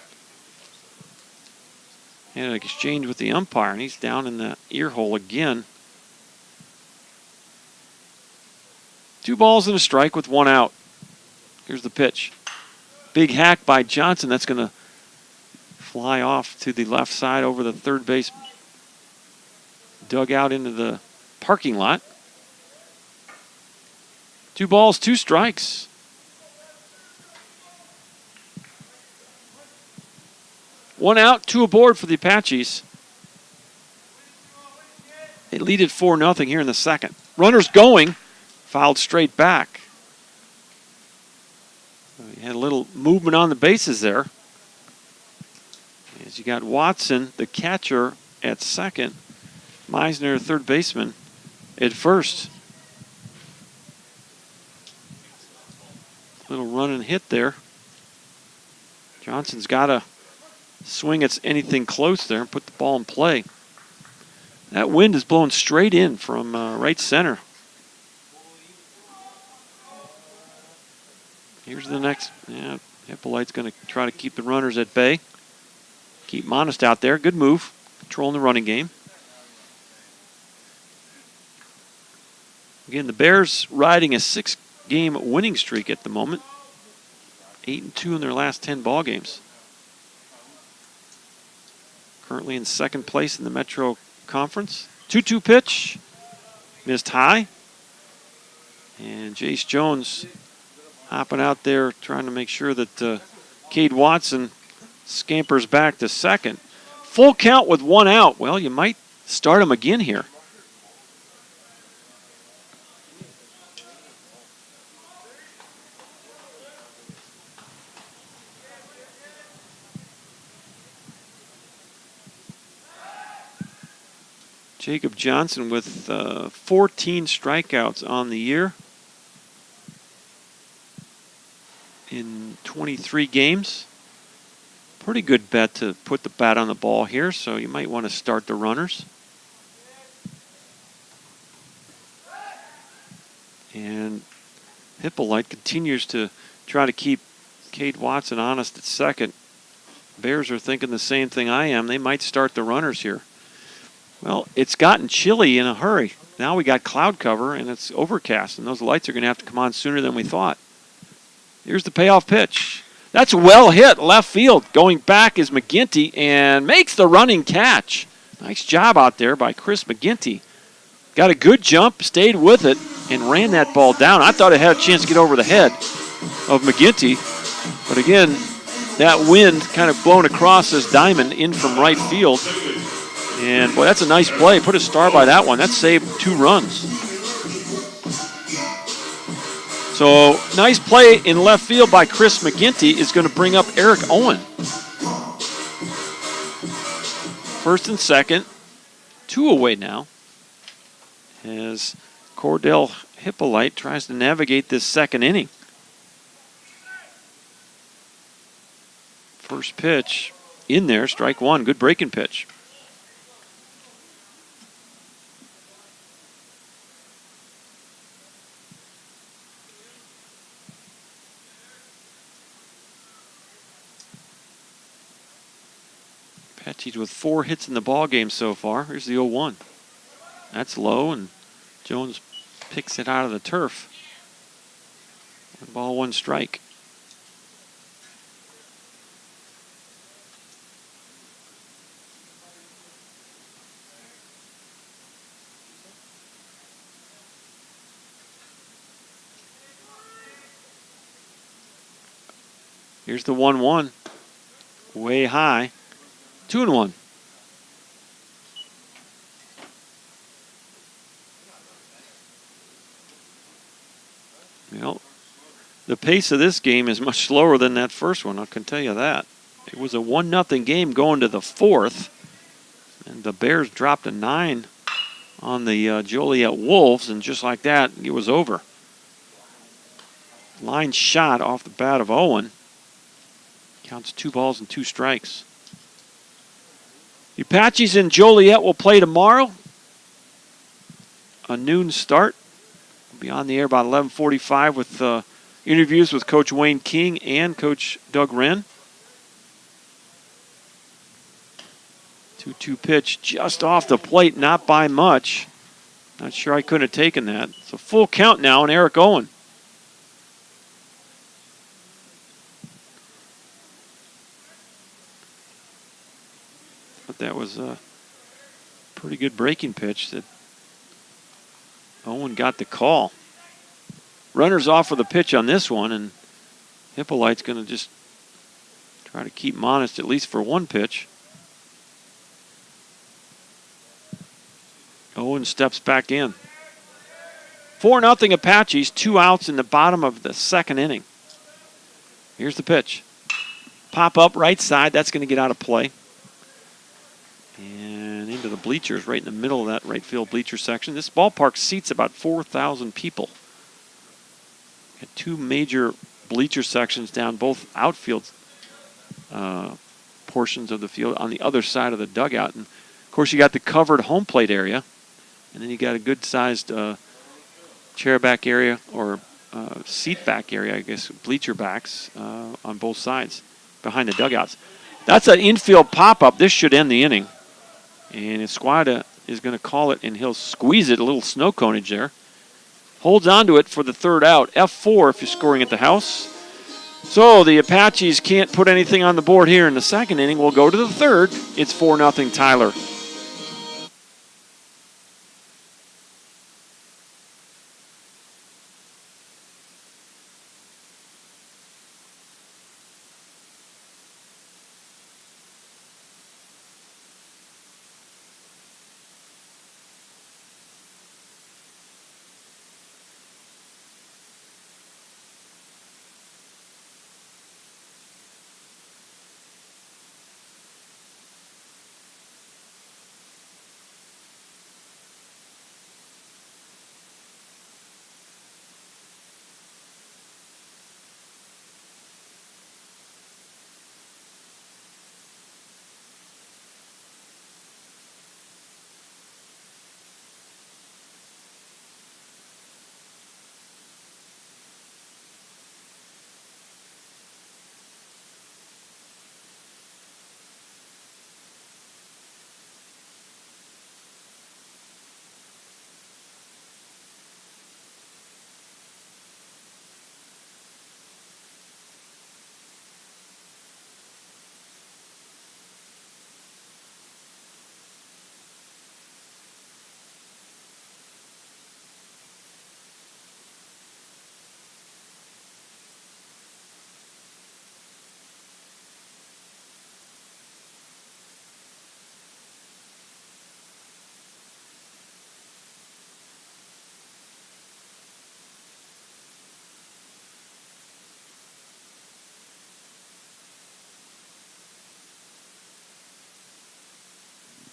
had an exchange with the umpire, and he's down in the ear hole again. 2 balls and a strike with 1 out. Here's the pitch. Big hack by Johnson. That's going to fly off to the left side over the third base dugout into the parking lot. 2 balls, 2 strikes. One out, 2 aboard for the Apaches. They lead it 4-0 here in the second. Runners going, fouled straight back. You had a little movement on the bases there. As you got Watson, the catcher, at second. Meisner, third baseman, at first. Little run and hit there. Johnson's got to swing at anything close there and put the ball in play. That wind is blowing straight in from right center. Here's the next. Yeah, Hippolyte's going to try to keep the runners at bay. Keep Monist out there. Good move. Controlling the running game. Again, the Bears riding a 6-game winning streak at the moment. 8-2 in their last 10 ball games. Currently in second place in the Metro Conference. 2-2 pitch. Missed high. And Jace Jones hopping out there trying to make sure that Cade Watson scampers back to second. Full count with 1 out. Well, you might start him again here. Jacob Johnson with 14 strikeouts on the year in 23 games. Pretty good bet to put the bat on the ball here, so you might want to start the runners. And Hippolyte continues to try to keep Cade Watson honest at second. Bears are thinking the same thing I am. They might start the runners here. Well, it's gotten chilly in a hurry. Now we got cloud cover and it's overcast, and those lights are going to have to come on sooner than we thought. Here's the payoff pitch. That's well hit left field. Going back is McGinty and makes the running catch. Nice job out there by Chris McGinty. Got a good jump, stayed with it, and ran that ball down. I thought it had a chance to get over the head of McGinty. But again, that wind kind of blown across this diamond in from right field. And, boy, that's a nice play. Put a star by that one. That saved 2 runs. So, nice play in left field by Chris McGinty is going to bring up Eric Owen. First and second. 2 away now. As Cordell Hippolyte tries to navigate this second inning. First pitch in there, strike 1. Good breaking pitch. Apache's with 4 hits in the ball game so far. Here's the 0-1. That's low, and Jones picks it out of the turf. 1 ball, 1 strike. Here's the 1-1. Way high. 2-1. Well, the pace of this game is much slower than that first one, I can tell you that. It was a 1-0 game going to the 4th, and the Bears dropped a 9 on the Joliet Wolves, and just like that, it was over. Line shot off the bat of Owen. Counts 2 balls and 2 strikes. The Apaches in Joliet will play tomorrow. A noon start. We'll be on the air about 11:45 with interviews with Coach Wayne King and Coach Doug Wren. 2-2 pitch just off the plate, not by much. Not sure I couldn't have taken that. It's a full count now on Eric Owen. But that was a pretty good breaking pitch that Owen got the call. Runners off with a pitch on this one, and Hippolyte's going to just try to keep him honest at least for 1 pitch. Owen steps back in. 4-0 Apaches, 2 outs in the bottom of the second inning. Here's the pitch. Pop up right side, that's going to get out of play. And into the bleachers, right in the middle of that right field bleacher section. This ballpark seats about 4,000 people. Got 2 major bleacher sections down both outfield portions of the field on the other side of the dugout. And of course, you got the covered home plate area, and then you got a good-sized chair back area or seat back area, I guess, bleacher backs on both sides behind the dugouts. That's an infield pop-up. This should end the inning. And Esquada is going to call it, and he'll squeeze it, a little snow conage there. Holds on to it for the third out. F4 if you're scoring at the house. So the Apaches can't put anything on the board here in the second inning. We'll go to the third. It's 4-0 Tyler.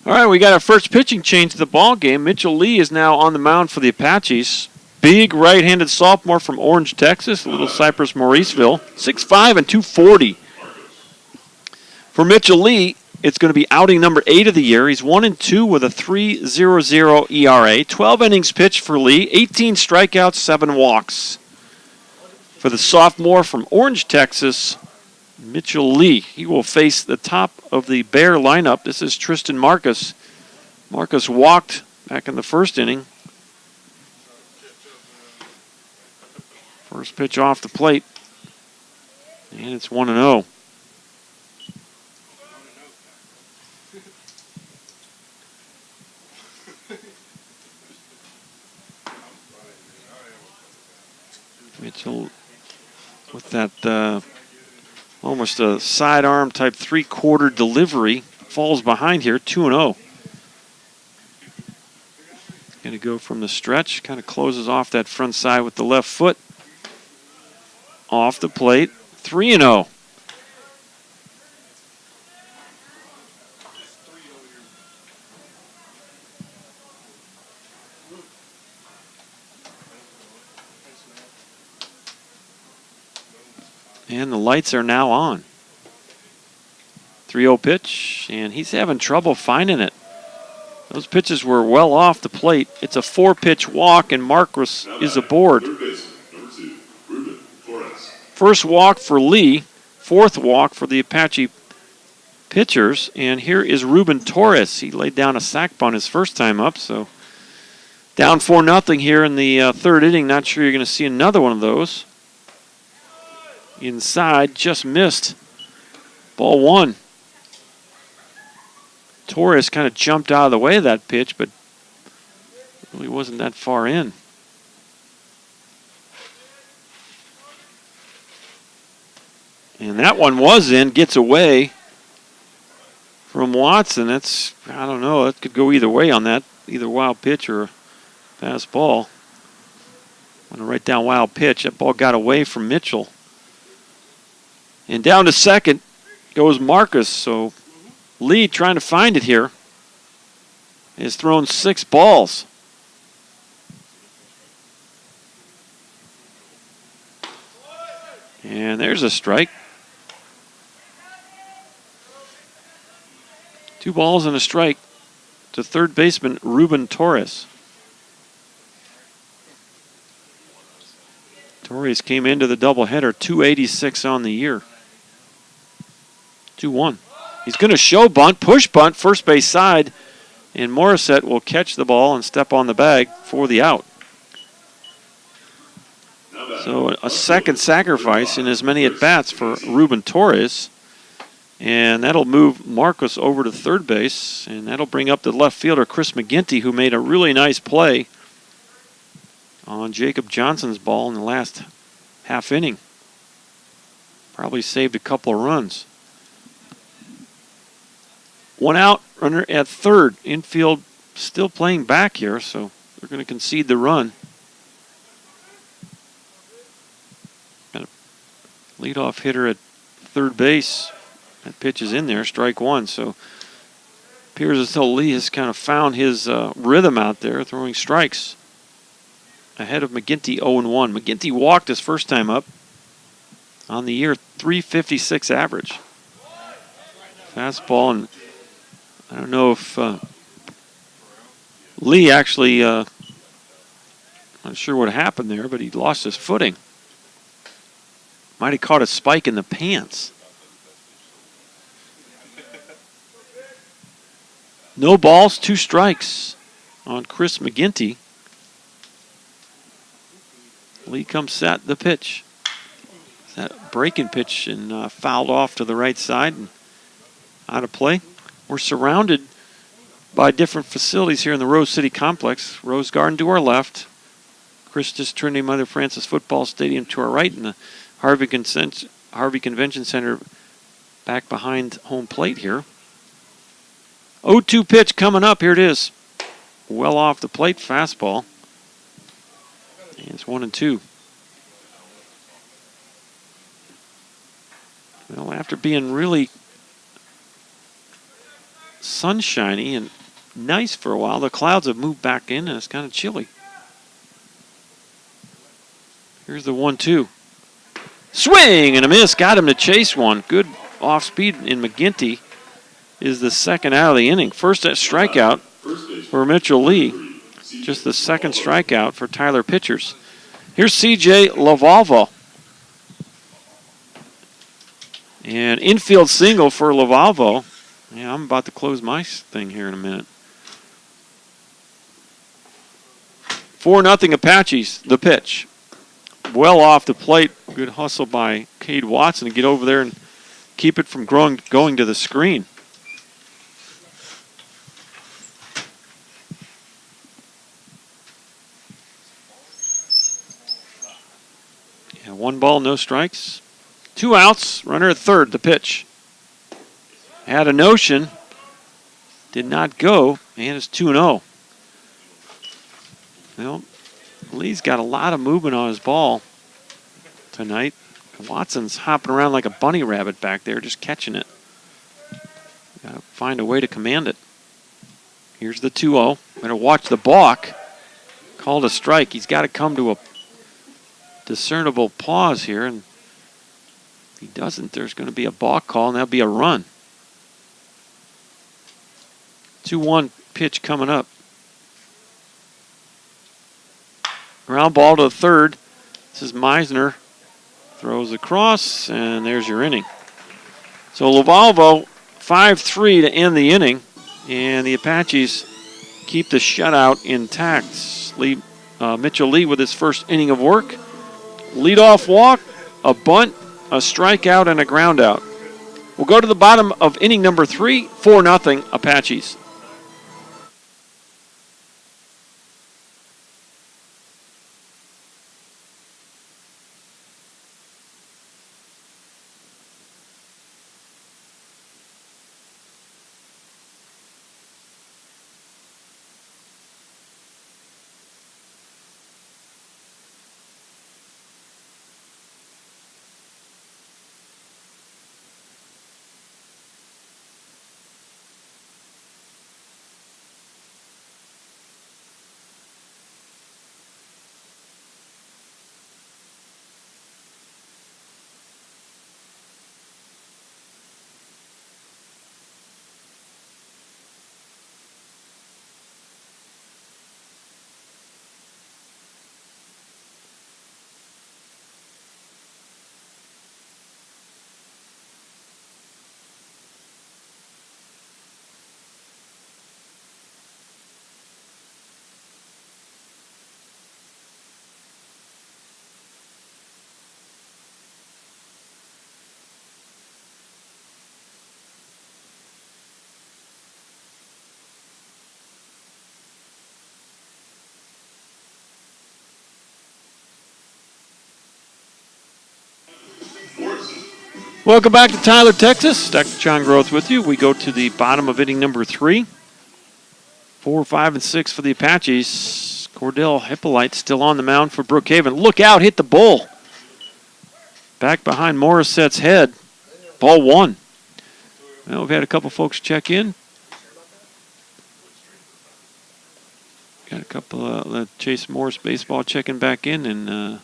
All right, we got our first pitching change to the ball game. Mitchell Lee is now on the mound for the Apaches. Big right-handed sophomore from Orange, Texas, Little Cypress, Mauriceville. 6'5" and 240. For Mitchell Lee, it's going to be outing number 8 of the year. He's 1-2 with a 3.00 ERA. 12 innings pitched for Lee. 18 strikeouts, 7 walks. For the sophomore from Orange, Texas, Mitchell Lee. He will face the top of the Bear lineup. This is Tristan Marcus. Marcus walked back in the first inning. First pitch off the plate. And it's 1-0. Mitchell with that almost a sidearm type 3/4 delivery. Falls behind here, 2-0. Going to go from the stretch. Kind of closes off that front side with the left foot. Off the plate, 3-0. And the lights are now on. 3-0 pitch, and he's having trouble finding it. Those pitches were well off the plate. It's a 4-pitch walk, and Marcus is aboard. First walk for Lee, 4th walk for the Apache pitchers, and here is Ruben Torres. He laid down a sac bunt his first time up, so down 4-0 here in the third inning. Not sure you're going to see another one of those. Inside, just missed. Ball 1. Torres kind of jumped out of the way of that pitch, but really wasn't that far in. And that one was in, gets away from Watson. That's, I don't know, that could go either way on that, either wild pitch or fast ball. I'm going to write down wild pitch. That ball got away from Mitchell. And down to second goes Marcus. So Lee trying to find it here. Has thrown 6 balls. And there's a strike. 2 balls and a strike to third baseman Ruben Torres. Torres came into the doubleheader, 286 on the year. 2-1. He's going to show bunt, push bunt, first base side, and Morissette will catch the ball and step on the bag for the out. So a second sacrifice in as many at-bats for Ruben Torres. And that'll move Marcos over to third base, and that'll bring up the left fielder, Chris McGinty, who made a really nice play on Jacob Johnson's ball in the last half inning. Probably saved a couple of runs. 1 out, runner at third. Infield still playing back here, so they're going to concede the run. Got a leadoff hitter at third base. That pitch is in there, strike 1. So appears as though Lee has kind of found his rhythm out there, throwing strikes ahead of McGinty 0-1. McGinty walked his first time up on the year, 356 average. Fastball, and I don't know if Lee actually, not sure what happened there, but he lost his footing. Might have caught a spike in the pants. No balls, 2 strikes on Chris McGinty. Lee comes set the pitch. That breaking pitch and fouled off to the right side and out of play. We're surrounded by different facilities here in the Rose City Complex. Rose Garden to our left. Christus Trinity Mother Francis Football Stadium to our right, and the Harvey Convention Center back behind home plate here. 0-2 pitch coming up. Here it is. Well off the plate, fastball. And it's 1-2. Well, after being really sunshiny and nice for a while, the clouds have moved back in and it's kind of chilly. Here's the 1-2. Swing and a miss. Got him to chase one. Good off speed in McGinty. Is the second out of the inning. First strikeout for Mitchell Lee. Just the second strikeout for Tyler Pitchers. Here's C.J. Lavalvo. And infield single for Lavalvo. Yeah, I'm about to close my thing here in a minute. 4-0 Apaches, the pitch. Well off the plate. Good hustle by Cade Watson to get over there and keep it from going to the screen. Yeah, 1 ball, no strikes. 2 outs, runner at third, the pitch. Had a notion, did not go, and it's 2-0. Well, Lee's got a lot of movement on his ball tonight. Watson's hopping around like a bunny rabbit back there, just catching it. Got to find a way to command it. Here's the 2-0. Better watch the balk. Called a strike. He's got to come to a discernible pause here, and if he doesn't, there's going to be a balk call, and that'll be a run. 2-1 pitch coming up. Ground ball to third. This is Meisner. Throws across, and there's your inning. So Lavalvo, 5-3 to end the inning, and the Apaches keep the shutout intact. Mitchell Lee with his first inning of work. Leadoff walk, a bunt, a strikeout, and a ground out. We'll go to the bottom of inning number 3, 4-0 Apaches. Welcome back to Tyler, Texas. Dr. John Groth with you. We go to the bottom of inning number 3. 4, 5, and 6 for the Apaches. Cordell Hippolyte still on the mound for Brookhaven. Look out, hit the bull. Back behind Morissette's head. Ball 1. Well, we've had a couple folks check in. Got a couple Chase Morris baseball checking back in, and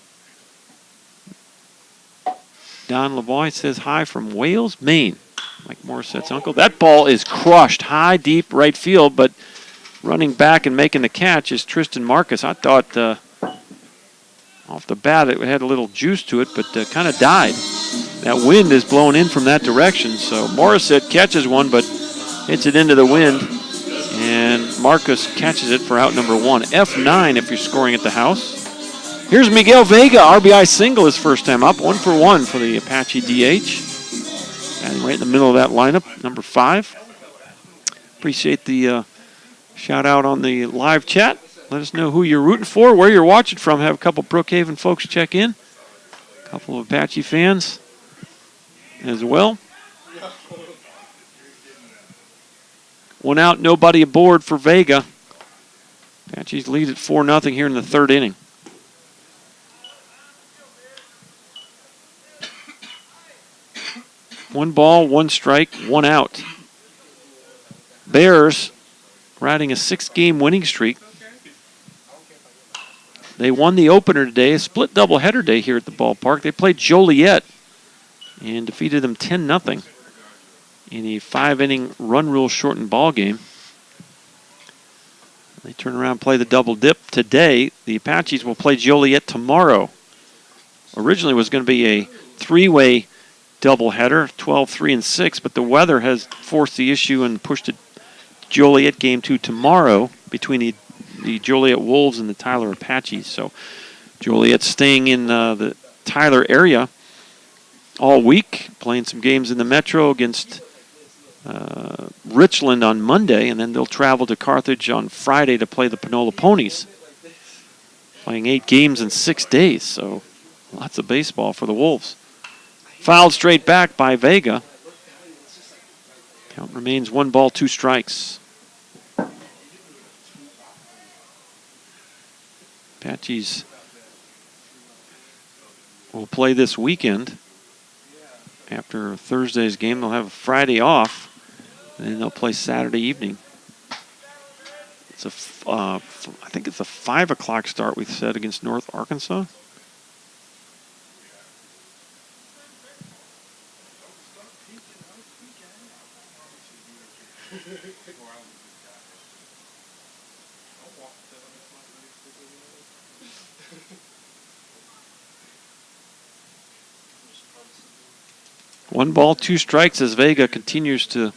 Don LeBoy says hi from Wales, Maine. Mike Morissette's uncle. That ball is crushed high, deep right field, but running back and making the catch is Tristan Marcus. I thought off the bat it had a little juice to it, but kind of died. That wind is blowing in from that direction, so Morissette catches one, but hits it into the wind, and Marcus catches it for out number 1. F9 if you're scoring at the house. Here's Miguel Vega, RBI single his first time up, 1 for 1 for the Apache DH. And right in the middle of that lineup, number 5. Appreciate the shout out on the live chat. Let us know who you're rooting for, where you're watching from. Have a couple Brookhaven folks check in. A couple of Apache fans as well. 1 out, nobody aboard for Vega. Apaches lead at 4-0 here in the 3rd inning. One ball, 1 strike, 1 out. Bears riding a 6-game winning streak. They won the opener today, a split doubleheader day here at the ballpark. They played Joliet and defeated them 10-0 in a 5-inning run rule shortened ball game. They turn around and play the double dip today. The Apaches will play Joliet tomorrow. Originally it was going to be a 3-way doubleheader, 12, 3, and 6, but the weather has forced the issue and pushed the Joliet game to tomorrow between the Joliet Wolves and the Tyler Apaches. So Joliet staying in the Tyler area all week, playing some games in the Metro against Richland on Monday, and then they'll travel to Carthage on Friday to play the Panola Ponies. Playing 8 games in 6 days, so lots of baseball for the Wolves. Fouled straight back by Vega. Count remains 1 ball, 2 strikes. Apaches will play this weekend. After Thursday's game, they'll have a Friday off, and then they'll play Saturday evening. It's I think it's a 5 o'clock start, we said, against North Arkansas. One ball, 2 strikes as Vega continues to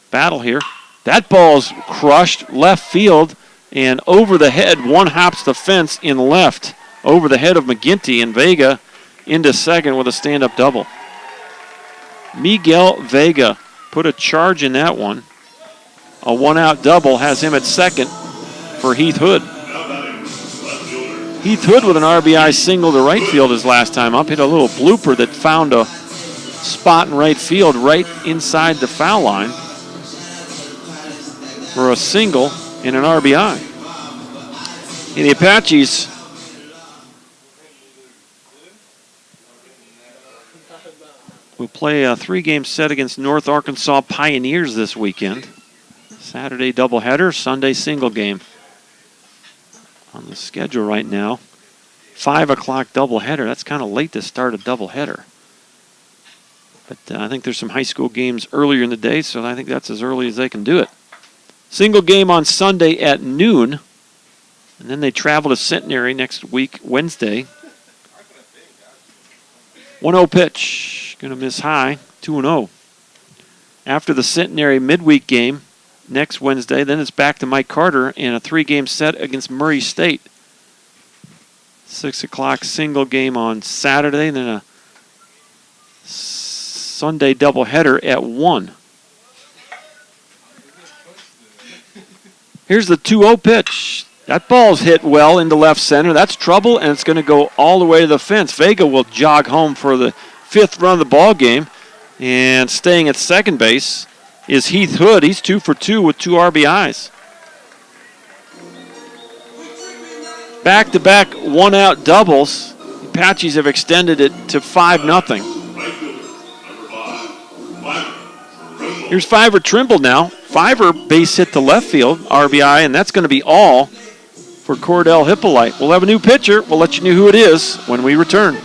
battle here. That ball's crushed left field and over the head. One hops the fence in left over the head of McGinty, and Vega into second with a stand-up double. Miguel Vega put a charge in that one. A 1-out double has him at second for Heath Hood. Heath Hood with an RBI single to right field his last time up. Hit a little blooper that found a spot in right field right inside the foul line for a single and an RBI. And the Apaches will play a 3-game set against North Arkansas Pioneers this weekend. Saturday doubleheader, Sunday single game. On the schedule right now, 5 o'clock doubleheader. That's kind of late to start a doubleheader. But I think there's some high school games earlier in the day, so I think that's as early as they can do it. Single game on Sunday at noon, and then they travel to Centenary next week, Wednesday. 1-0 pitch, going to miss high, 2-0. After the Centenary midweek game next Wednesday, then it's back to Mike Carter in a 3-game set against Murray State. 6 o'clock single game on Saturday, and then a Sunday doubleheader at 1. Here's the 2-0 pitch. That ball's hit well into left center. That's trouble, and it's going to go all the way to the fence. Vega will jog home for the 5th run of the ball game. And staying at second base is Heath Hood. He's 2 for 2 with 2 RBIs. Back-to-back one-out doubles. The Apaches have extended it to 5-0. Here's Fiver Trimble now. Fiver base hit to left field, RBI, and that's going to be all for Cordell Hippolyte. We'll have a new pitcher. We'll let you know who it is when we return.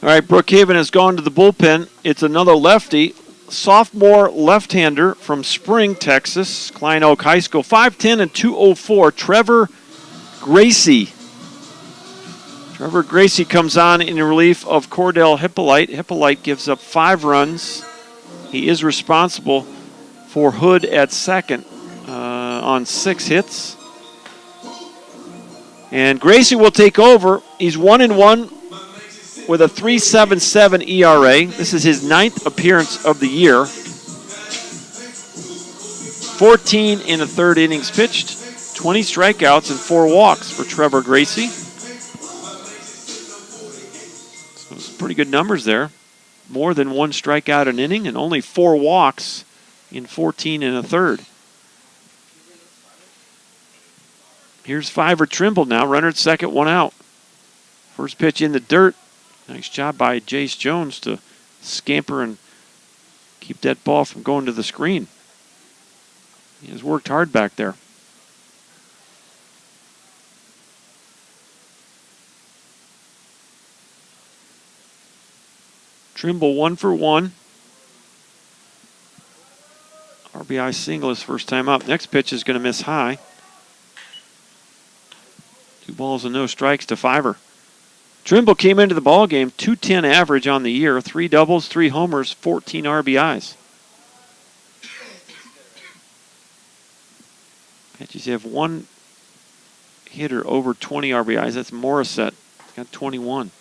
All right, Brookhaven has gone to the bullpen. It's another lefty, sophomore left-hander from Spring, Texas, Klein Oak High School, 5'10 and 204, Trevor Gracie. Trevor Gracie comes on in relief of Cordell Hippolyte. Hippolyte gives up 5 runs. He is responsible for Hood at second on 6 hits. And Gracie will take over. He's 1-1 with a 3.77 ERA. This is his 9th appearance of the year. 14 in the 3rd innings pitched, 20 strikeouts and 4 walks for Trevor Gracie. So some pretty good numbers there. More than 1 strikeout an inning and only 4 walks in 14 and a 3rd. Here's Fiver Trimble now, runner at second, 1 out. First pitch in the dirt. Nice job by Jace Jones to scamper and keep that ball from going to the screen. He has worked hard back there. Trimble 1 for 1. RBI single his first time up. Next pitch is going to miss high. 2 balls and no strikes to Fiver. Trimble came into the ballgame, .210 average on the year, 3 doubles, 3 homers, 14 RBIs. Apaches have 1 hitter over 20 RBIs. That's Morissette. Got 21.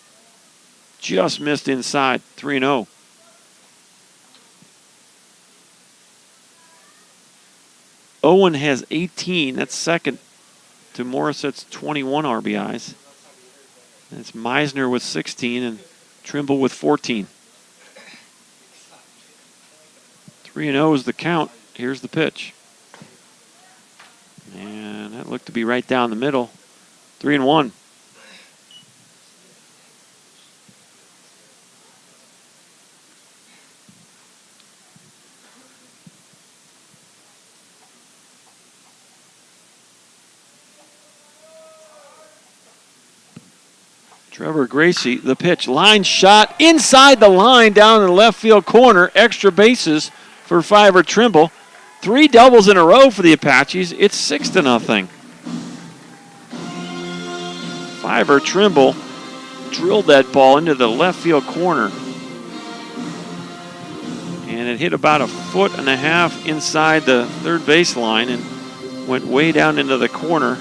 Just missed inside, 3-0. Owen has 18. That's second to Morissette's 21 RBIs. And it's Meisner with 16 and Trimble with 14. 3-0 is the count. Here's the pitch. And that looked to be right down the middle. 3-1. Trevor Gracie, the pitch. Line shot inside the line down in the left field corner. Extra bases for Fiver Trimble. 3 doubles in a row for the Apaches. It's 6-0. Fiver Trimble drilled that ball into the left field corner. And it hit about 1.5 feet inside the third base line and went way down into the corner.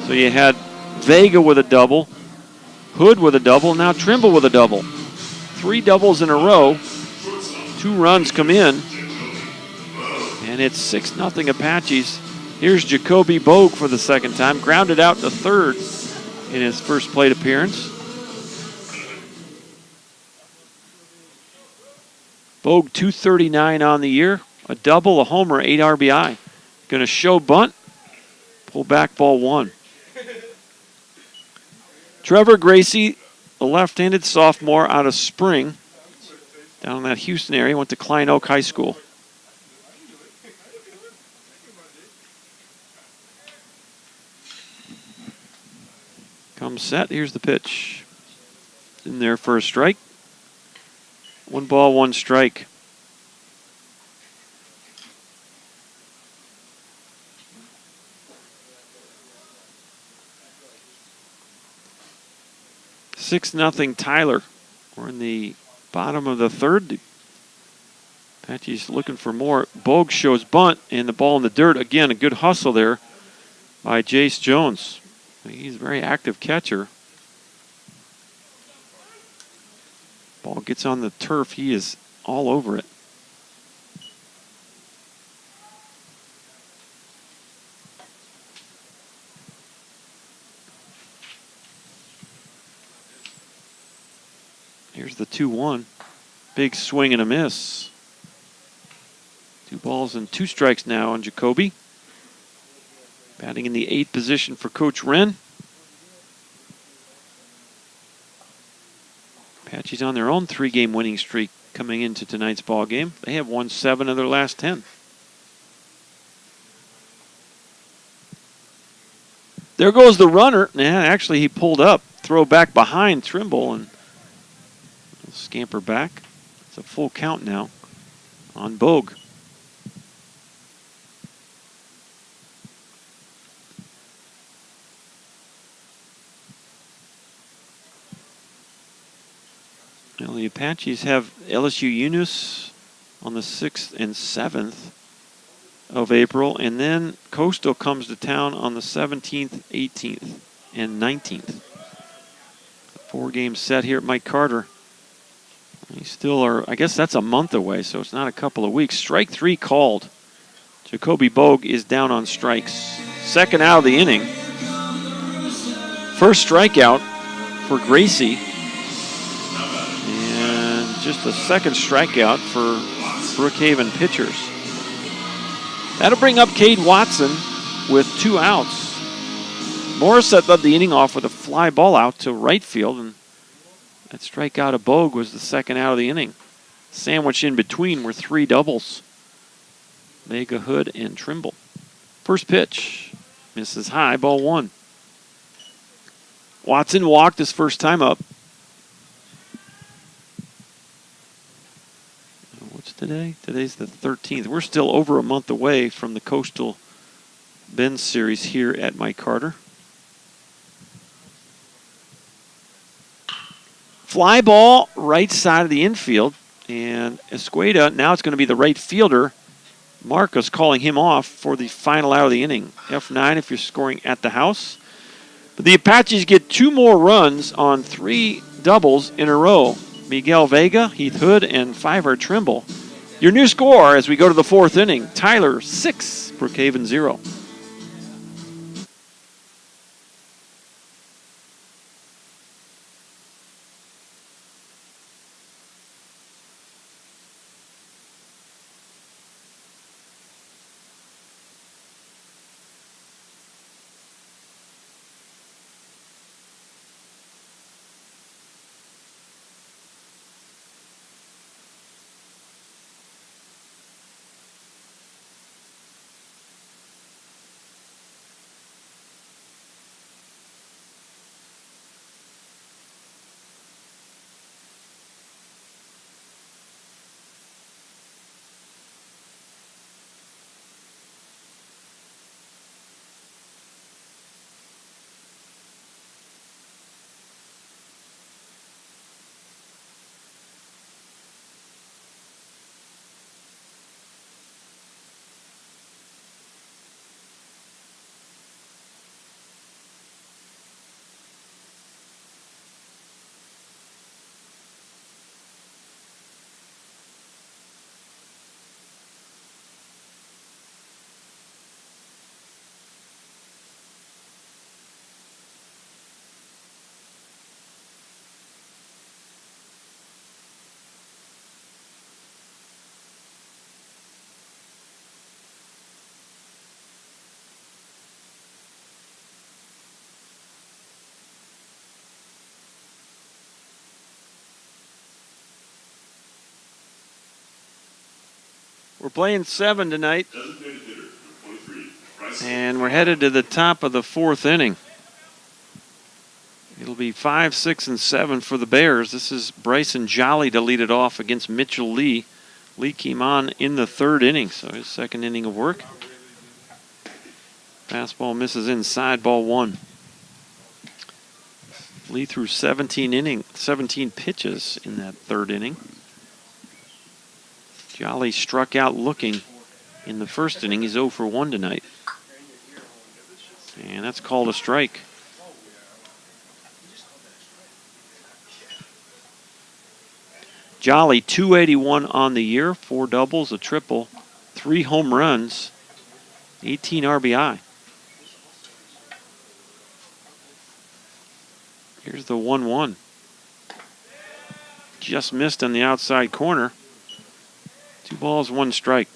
So you had Vega with a double, Hood with a double, now Trimble with a double. 3 doubles in a row. 2 runs come in. And it's 6-0 Apaches. Here's Jacoby Bogue for the second time. Grounded out to third in his first plate appearance. Bogue 239 on the year. A double, a homer, 8 RBI. Going to show bunt. Pull back, ball 1. Trevor Gracie, a left-handed sophomore out of Spring, down in that Houston area, went to Klein Oak High School. Comes set, here's the pitch. In there for a strike. 1 ball, 1 strike. Six-0 Tyler. We're in the bottom of the third. Apache's looking for more. Bogue shows bunt and the ball in the dirt. Again, a good hustle there by Jace Jones. He's a very active catcher. Ball gets on the turf. He is all over it. Here's the 2-1. Big swing and a miss. 2 balls and 2 strikes now on Jacoby. Batting in the 8th position for Coach Wren. Apache's on their own 3-game winning streak coming into tonight's ball game. They have won 7 of their last 10. There goes the runner. Yeah, actually he pulled up. Throw back behind Trimble and scamper back. It's a full count now on Bogue. Well, the Apaches have LSU Eunice on the 6th and 7th of April, and then Coastal comes to town on the 17th, 18th, and 19th. 4-game set here at Mike Carter. They still are, I guess that's a month away, so it's not a couple of weeks. Strike 3 called. Jacoby Bogue is down on strikes. Second out of the inning. First strikeout for Gracie. And just a second strikeout for Brookhaven pitchers. That'll bring up Cade Watson with 2 outs. Morissette led the inning off with a fly ball out to right field, and that strikeout of Bogue was the second out of the inning. Sandwiched in between were 3 doubles. Vega, Hood, and Trimble. First pitch. Misses high, ball 1. Watson walked his first time up. What's today? Today's the 13th. We're still over a month away from the Coastal Bend series here at Mike Carter. Fly ball right side of the infield, and Escueda, now it's going to be the right fielder. Marcos calling him off for the final out of the inning. F9 if you're scoring at the house. But the Apaches get 2 more runs on 3 doubles in a row. Miguel Vega, Heath Hood, and Fiver Trimble. Your new score as we go to the 4th inning. Tyler 6, Brookhaven 0. We're playing 7 tonight, Designated hitter, number 23, Bryson. and we're headed to the top of the 4th inning. It'll be 5, 6, and 7 for the Bears. This is Bryson Jolly to lead it off against Mitchell Lee. Lee came on in the 3rd inning, so his 2nd inning of work. Fastball misses inside, ball 1. Lee threw 17 pitches in that 3rd inning. Jolly struck out looking in the 1st inning. He's 0 for 1 tonight. And that's called a strike. Jolly, 281 on the year, 4 doubles, a triple, 3 home runs, 18 RBI. Here's the 1-1. Just missed on the outside corner. 2 balls, 1 strike.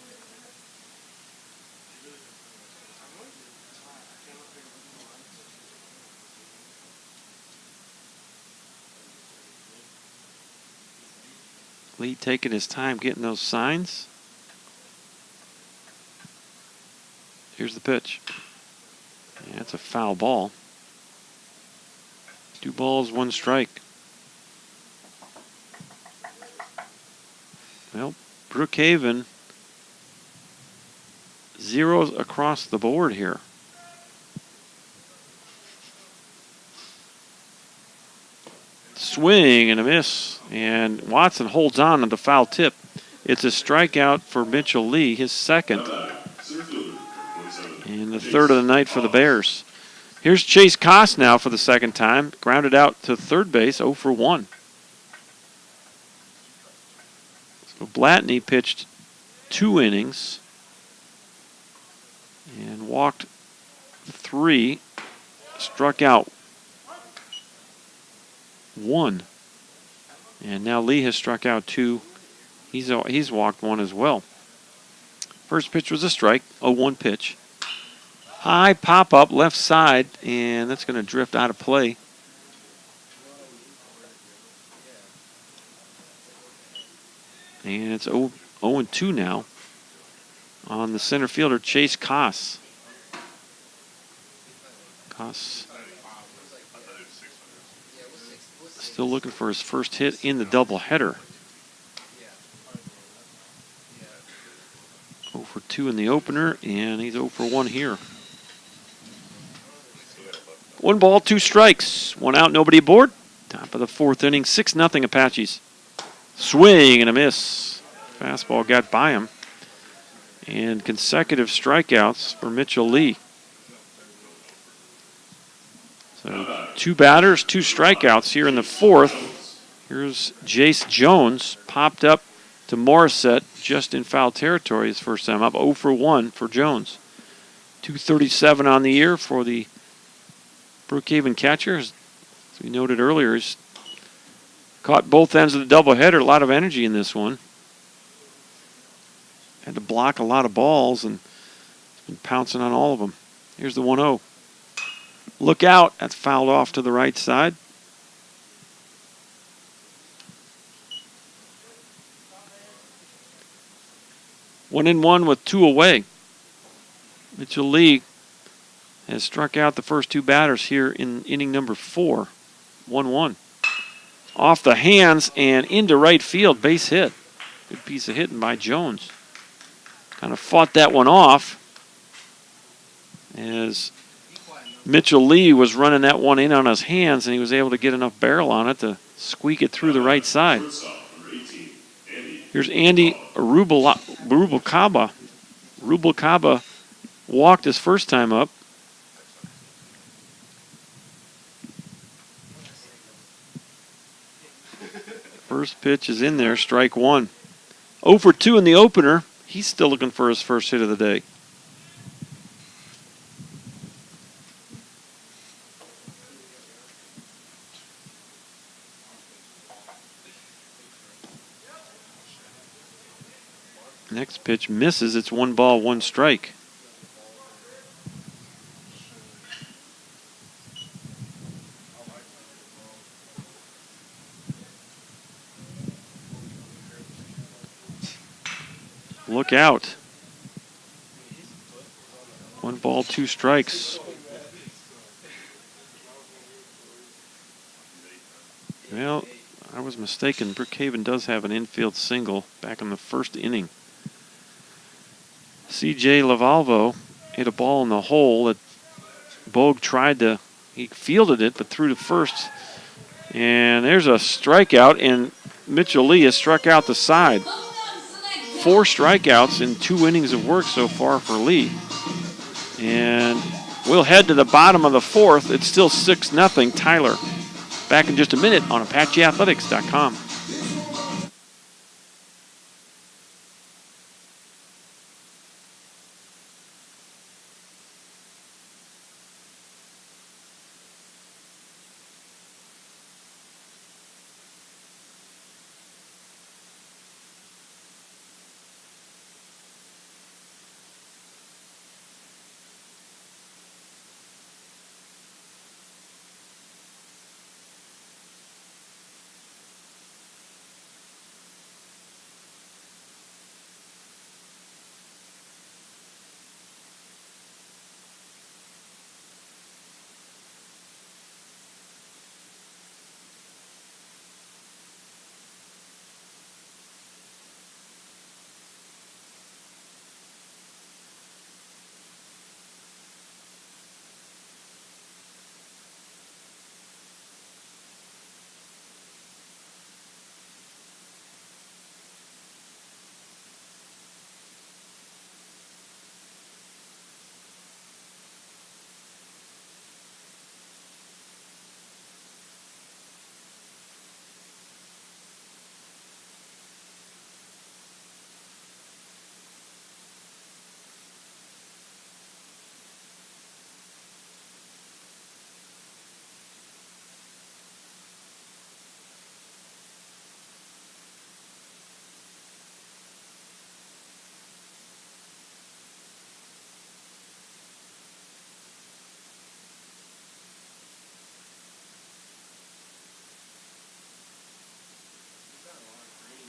Lee taking his time getting those signs. Here's the pitch. Yeah, that's a foul ball. 2 balls, 1 strike. Well, Brookhaven zeros across the board here. Swing and a miss, and Watson holds on to the foul tip. It's a strikeout for Mitchell Lee, his 2nd, Center fielder, number 27, and the 3rd of the night for the Bears. Here's Chase Koss now for the 2nd time, grounded out to 3rd base, 0 for 1. So Blatney pitched 2 innings and walked 3, struck out 1. And now Lee has struck out 2. He's walked 1 as well. First pitch was a strike, 0-1 pitch. High pop-up left side, and that's going to drift out of play. And it's 0-2 now on the center fielder, Chase Koss. Koss still looking for his first hit in the doubleheader. 0 for 2 in the opener, and he's 0 for 1 here. 1 ball, 2 strikes. 1 out, nobody aboard. Top of the 4th inning, 6-0 Apaches. Swing and a miss. Fastball got by him. And consecutive strikeouts for Mitchell Lee. So 2 batters, 2 strikeouts here in the 4th. Here's Jace Jones, popped up to Morissette just in foul territory his first time up. 0 for 1 for Jones. 237 on the year for the Brookhaven catcher. As we noted earlier, he's caught both ends of the doubleheader. A lot of energy in this one. Had to block a lot of balls and been pouncing on all of them. Here's the 1-0. Look out. That's fouled off to the right side. One in one with 2 away. Mitchell Lee has struck out the first 2 batters here in inning number 4. 1-1. Off the hands and into right field. Base hit. Good piece of hitting by Jones. Kind of fought that one off as Mitchell Lee was running that one in on his hands, and he was able to get enough barrel on it to squeak it through the right side. Here's Andy Rubalcaba. Rubalcaba walked his first time up. First pitch is in there, strike 1. 0 for 2 in the opener. He's still looking for his first hit of the day. Next pitch misses. It's 1 ball, 1 strike. Look out. 1 ball, 2 strikes. Well, I was mistaken. Brookhaven does have an infield single back in the first inning. C.J. Lavalvo hit a ball in the hole that Bogue he fielded it, but threw to first. And there's a strikeout, and Mitchell Lee has struck out the side. 4 strikeouts in 2 innings of work so far for Lee. And we'll head to the bottom of the 4th. It's still 6-0 Tyler. Back in just a minute on ApacheAthletics.com.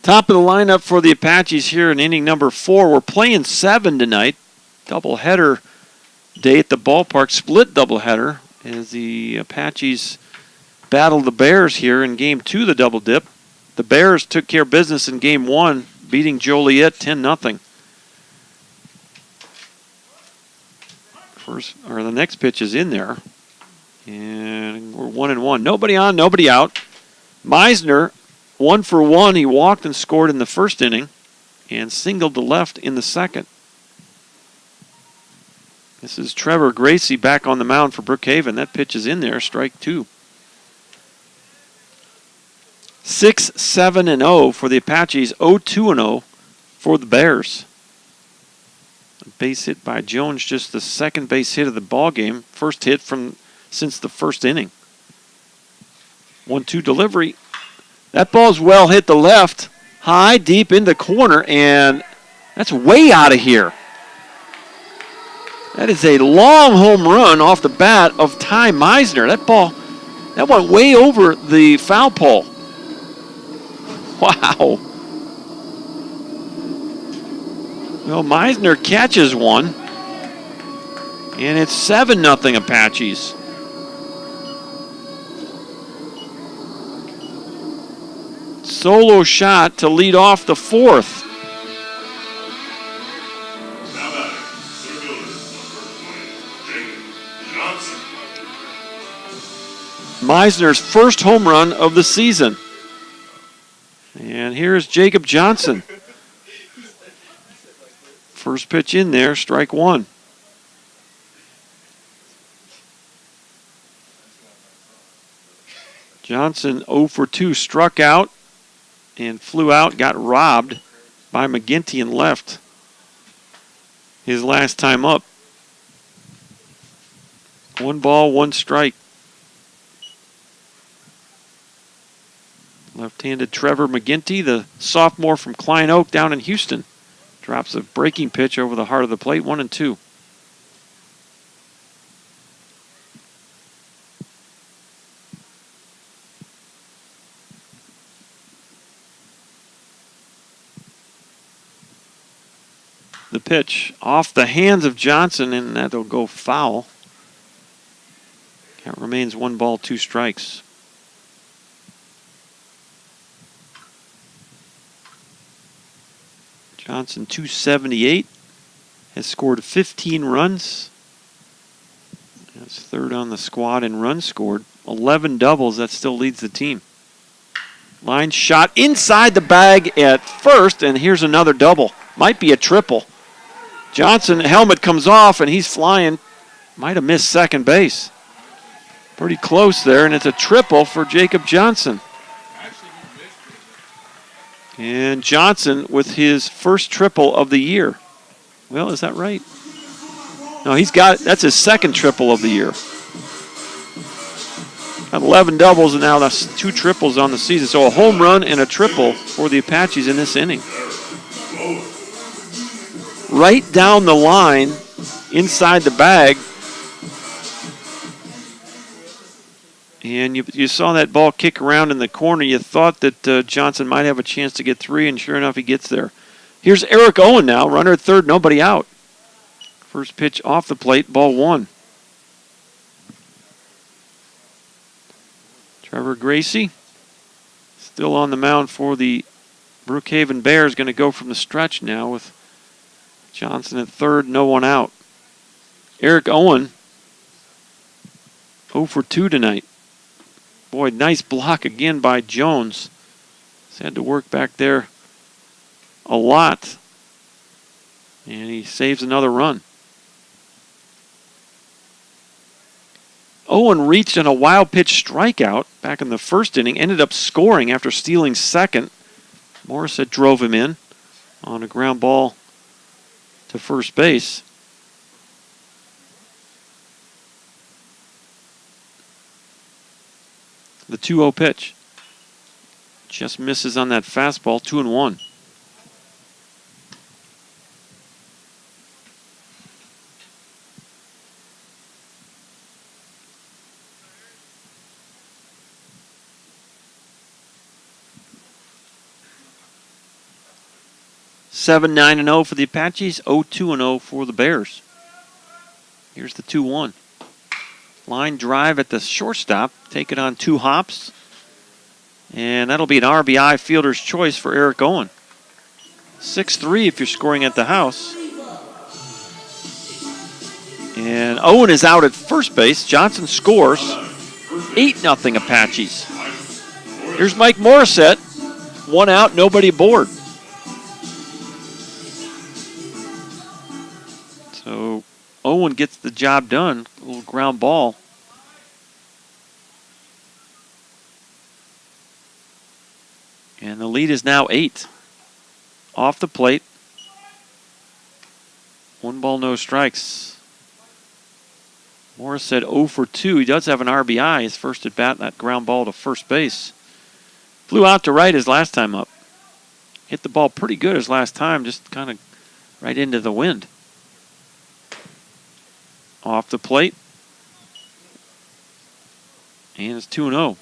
Top of the lineup for the Apaches here in inning number 4. We're playing 7 tonight. Doubleheader day at the ballpark. Split doubleheader as the Apaches battle the Bears here in Game 2 of the double dip. The Bears took care of business in Game 1, beating Joliet 10-0. The next pitch is in there. And we're 1-1. Nobody on, nobody out. Meisner, 1 for 1. He walked and scored in the first inning and singled to left in the second. This is Trevor Gracie back on the mound for Brookhaven. That pitch is in there, strike 2. 6-7-0 for the Apaches, 0-2-0 for the Bears. A base hit by Jones, just the second base hit of the ball game. First hit since the first inning. 1-2 delivery. That ball's well hit to left, high, deep in the corner, and that's way out of here. That is a long home run off the bat of Ty Meisner. That went way over the foul pole. Wow. Well, Meisner catches one, and it's 7-0 Apaches. Solo shot to lead off the 4th. Now batting, center fielder, number 20, Jacob Johnson. Meisner's first home run of the season. And here's Jacob Johnson. First pitch in there, strike 1. Johnson 0 for 2, struck out and flew out, got robbed by McGinty and left his last time up. 1 ball, 1 strike. Left-handed Trevor McGinty, the sophomore from Klein Oak down in Houston, drops a breaking pitch over the heart of the plate, 1-2. pitch off the hands of Johnson, and that'll go foul. Count remains 1 ball, 2 strikes. Johnson, 278, has scored 15 runs. That's third on the squad in runs scored. 11 doubles, that still leads the team. Line shot inside the bag at first, and here's another double. Might be a triple. Johnson, helmet comes off, and he's flying. Might have missed second base. Pretty close there, and it's a triple for Jacob Johnson. And Johnson with his first triple of the year. Well, is that right? No, that's his second triple of the year. 11 doubles, and now that's 2 triples on the season. So a home run and a triple for the Apaches in this inning. Right down the line, inside the bag. And you saw that ball kick around in the corner. You thought that Johnson might have a chance to get 3, and sure enough, he gets there. Here's Eric Owen now, runner at third, nobody out. First pitch off the plate, ball 1. Trevor Gracie, still on the mound for the Brookhaven Bears, going to go from the stretch now with Johnson at third, no one out. Eric Owen, 0 for 2 tonight. Boy, nice block again by Jones. He's had to work back there a lot. And he saves another run. Owen reached on a wild pitch strikeout back in the first inning, ended up scoring after stealing second. Morissette drove him in on a ground ball to first base. The 2-0 pitch. Just misses on that fastball, 2-1. Seven, 9-0 for the Apaches, 0-2-0 for the Bears. Here's the 2-1. Line drive at the shortstop. Take it on 2 hops. And that'll be an RBI fielder's choice for Eric Owen. 6-3 if you're scoring at the house. And Owen is out at first base. Johnson scores. 8-0 Apaches. Here's Mike Morissette. 1 out, nobody aboard. So Owen gets the job done. A little ground ball. And the lead is now 8. Off the plate. 1 ball, no strikes. Morissette 0 for 2. He does have an RBI. His first at bat, that ground ball to first base. Flew out to right his last time up. Hit the ball pretty good his last time, just kind of right into the wind. Off the plate. And it's 2-0.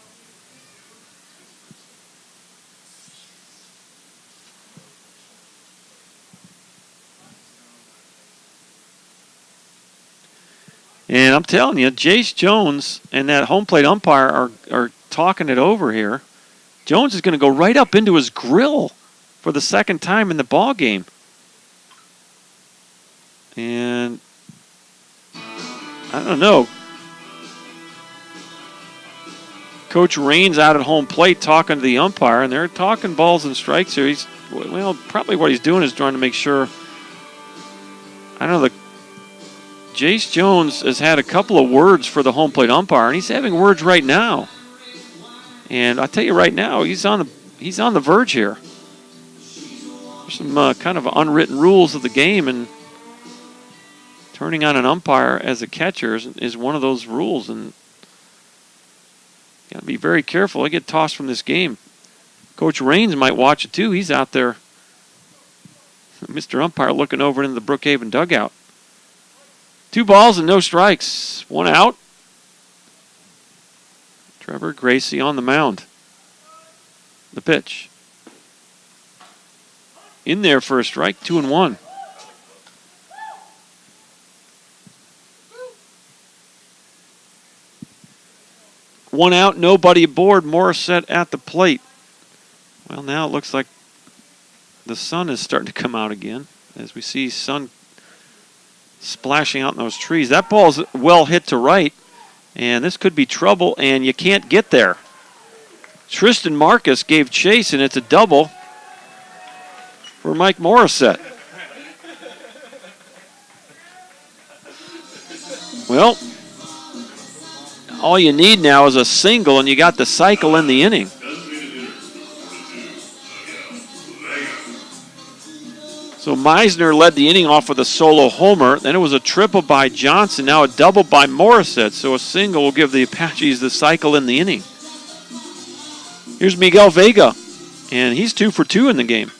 And I'm telling you, Jace Jones and that home plate umpire are talking it over here. Jones is going to go right up into his grill for the second time in the ball game. And I don't know. Coach Raines out at home plate talking to the umpire, and they're talking balls and strikes here. Probably what he's doing is trying to make sure. I don't know, Jace Jones has had a couple of words for the home plate umpire, and he's having words right now. And I tell you right now, he's on the verge here. There's some kind of unwritten rules of the game, and turning on an umpire as a catcher is one of those rules, and got to be very careful. I get tossed from this game. Coach Raines might watch it too. He's out there, Mr. Umpire, looking over into the Brookhaven dugout. 2 balls and no strikes. 1 out. Trevor Gracie on the mound. The pitch. In there for a strike, 2-1. 1 out, nobody aboard. Morissette at the plate. Well, now it looks like the sun is starting to come out again as we see sun splashing out in those trees. That ball's well hit to right, and this could be trouble, and you can't get there. Tristan Marcus gave chase, and it's a double for Mike Morissette. Well, all you need now is a single, and you got the cycle in the inning. So Meisner led the inning off with a solo homer. Then it was a triple by Johnson, now a double by Morissette. So a single will give the Apaches the cycle in the inning. Here's Miguel Vega, and he's 2 for 2 in the game.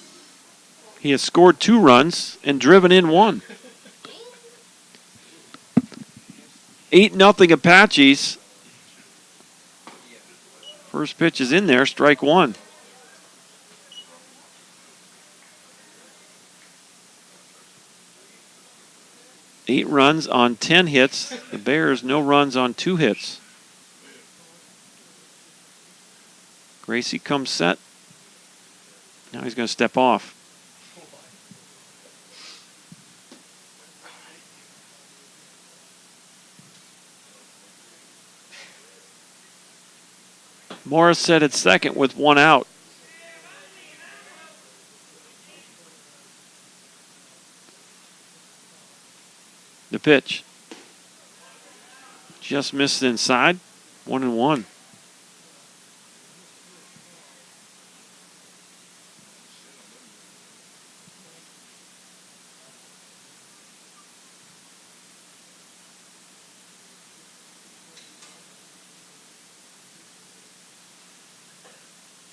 He has scored 2 runs and driven in 1. 8-0 Apaches. First pitch is in there, strike 1. Eight runs on 10 hits. The Bears, no runs on 2 hits. Gracie comes set. Now he's going to step off. Morissette at second with 1 out. The pitch. Just missed inside. 1-1.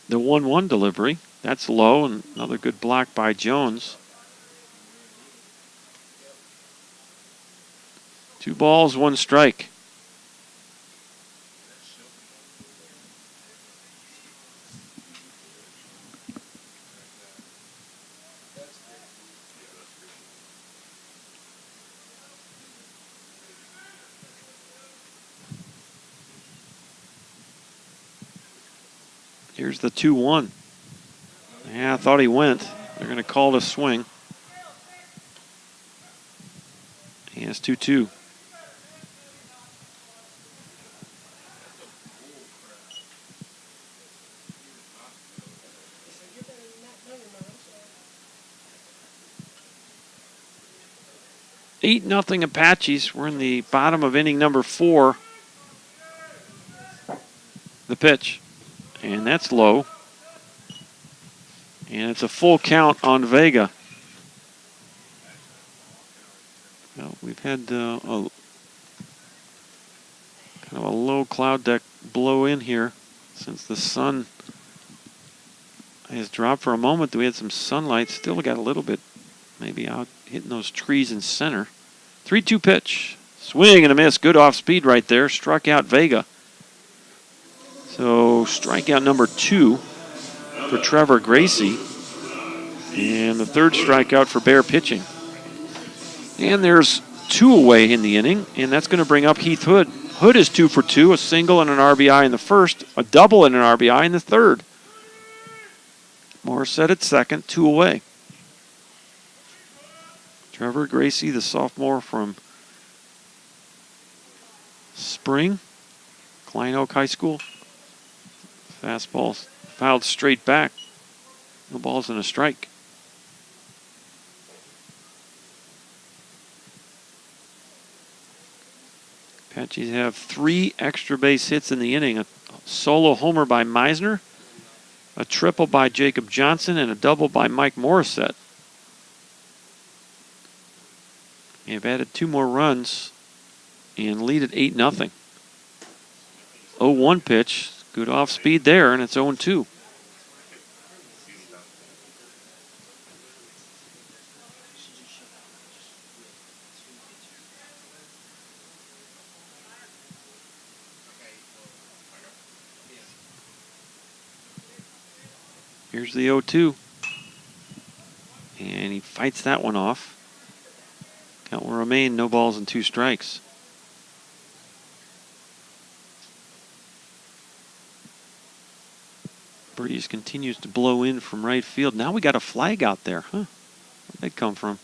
The 1-1 delivery. That's low, and another good block by Jones. 2 balls, 1 strike. Here's the 2-1. Yeah, I thought he went. They're going to call the swing. He has 2-2. Eight nothing Apaches. We're in the bottom of inning number 4. The pitch. And that's low. And it's a full count on Vega. Well, we've had kind of a low cloud deck blow in here since the sun has dropped for a moment. We had some sunlight. Still got a little bit maybe out hitting those trees in center. 3-2 pitch. Swing and a miss. Good off speed right there. Struck out Vega. So strikeout number 2 for Trevor Gracie. And the third strikeout for Bear pitching. And there's 2 away in the inning, and that's going to bring up Heath Hood. Hood is 2 for 2, a single and an RBI in the first, a double and an RBI in the third. Morissette at second, 2 away. Trevor Gracie, the sophomore from Spring, Klein Oak High School. Fastball fouled straight back. No balls and a strike. Apaches have 3 extra base hits in the inning. A solo homer by Meisner, a triple by Jacob Johnson, and a double by Mike Morissette. They've added 2 more runs and lead at 8-0. 0-1 pitch. Good off speed there, and it's 0-2. Here's the 0-2. And he fights that one off. Count will remain, no balls and 2 strikes. breeze continues to blow in from right field. Now we got a flag out there, huh? Where'd that come from?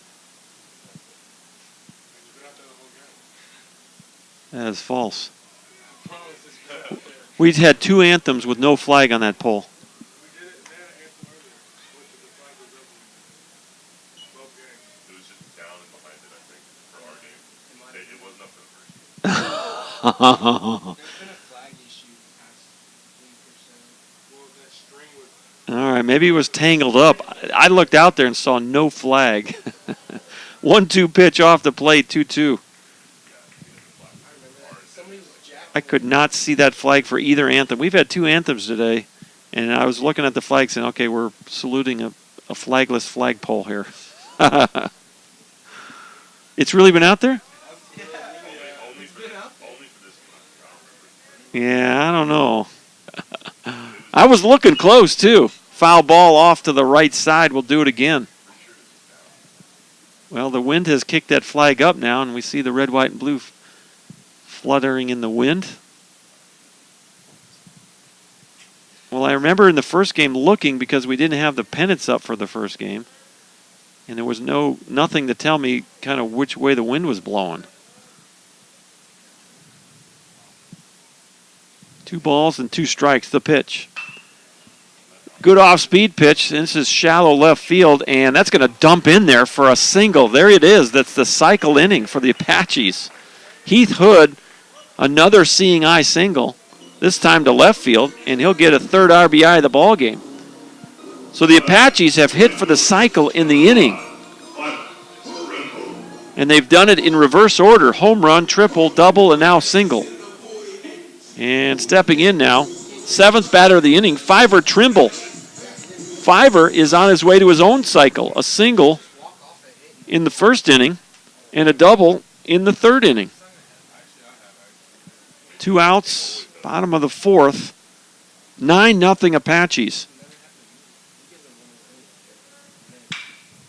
That is false. We had 2 anthems with no flag on that pole. It was just down and behind it, I think, for our game. It wasn't up for the first game. All right, maybe it was tangled up. I looked out there and saw no flag. 1-2 pitch off the plate, 2-2. I could not see that flag for either anthem. We've had 2 anthems today, and I was looking at the flag saying, okay, we're saluting a flagless flagpole here. It's really been out there? Yeah, I don't know. I was looking close, too. Foul ball off to the right side. We'll do it again. Well, the wind has kicked that flag up now, and we see the red, white, and blue fluttering in the wind. Well, I remember in the first game looking because we didn't have the pennants up for the first game. And there was nothing to tell me kind of which way the wind was blowing. 2 balls and 2 strikes, the pitch. Good off-speed pitch. This is shallow left field, and that's going to dump in there for a single. There it is. That's the cycle inning for the Apaches. Heath Hood, another seeing eye single, this time to left field, and he'll get a 3rd RBI of the ball game. So the Apaches have hit for the cycle in the inning. And they've done it in reverse order. Home run, triple, double, and now single. And stepping in now, 7th batter of the inning, Fiver Trimble. Fiver is on his way to his own cycle. A single in the 1st inning and a double in the 3rd inning. 2 outs, bottom of the 4th. 9-0 Apaches.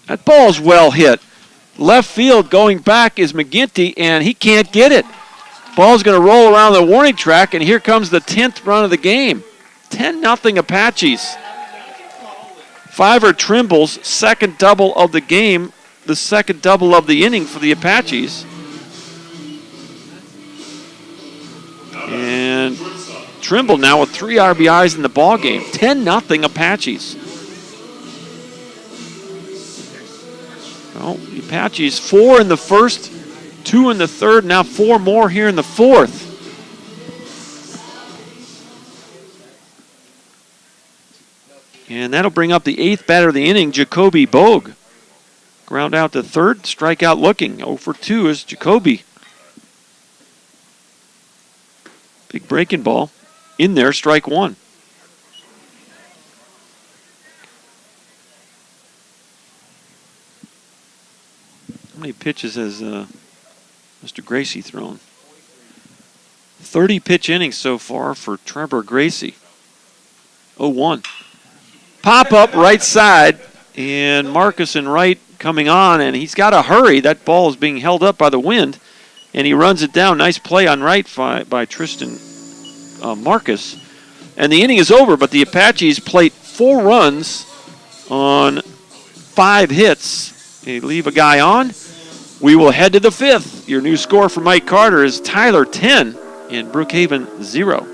That ball's well hit. Left field going back is McGinty, and he can't get it. Ball's going to roll around the warning track, and here comes the 10th run of the game. 10-0 Apaches. Fiver Trimble's 2nd double of the game, the 2nd double of the inning for the Apaches. And Trimble now with 3 RBIs in the ball game. 10-0 Apaches. Well, the Apaches 4 in the 1st, 2 in the 3rd, now 4 more here in the 4th. And that'll bring up the 8th batter of the inning, Jacoby Bogue. Ground out to 3rd, strikeout looking. 0 for 2 is Jacoby. Big breaking ball. In there, strike 1. How many pitches has Mr. Gracie thrown? 30 pitch innings so far for Trevor Gracie. 0-1. Pop up right side, and Marcus in right coming on, and he's got to hurry. That ball is being held up by the wind, and he runs it down. Nice play on right by Tristan Marcus. And the inning is over, but the Apaches plate 4 runs on 5 hits. They leave a guy on. We will head to the 5th. Your new score for Mike Carter is Tyler 10 and Brookhaven 0.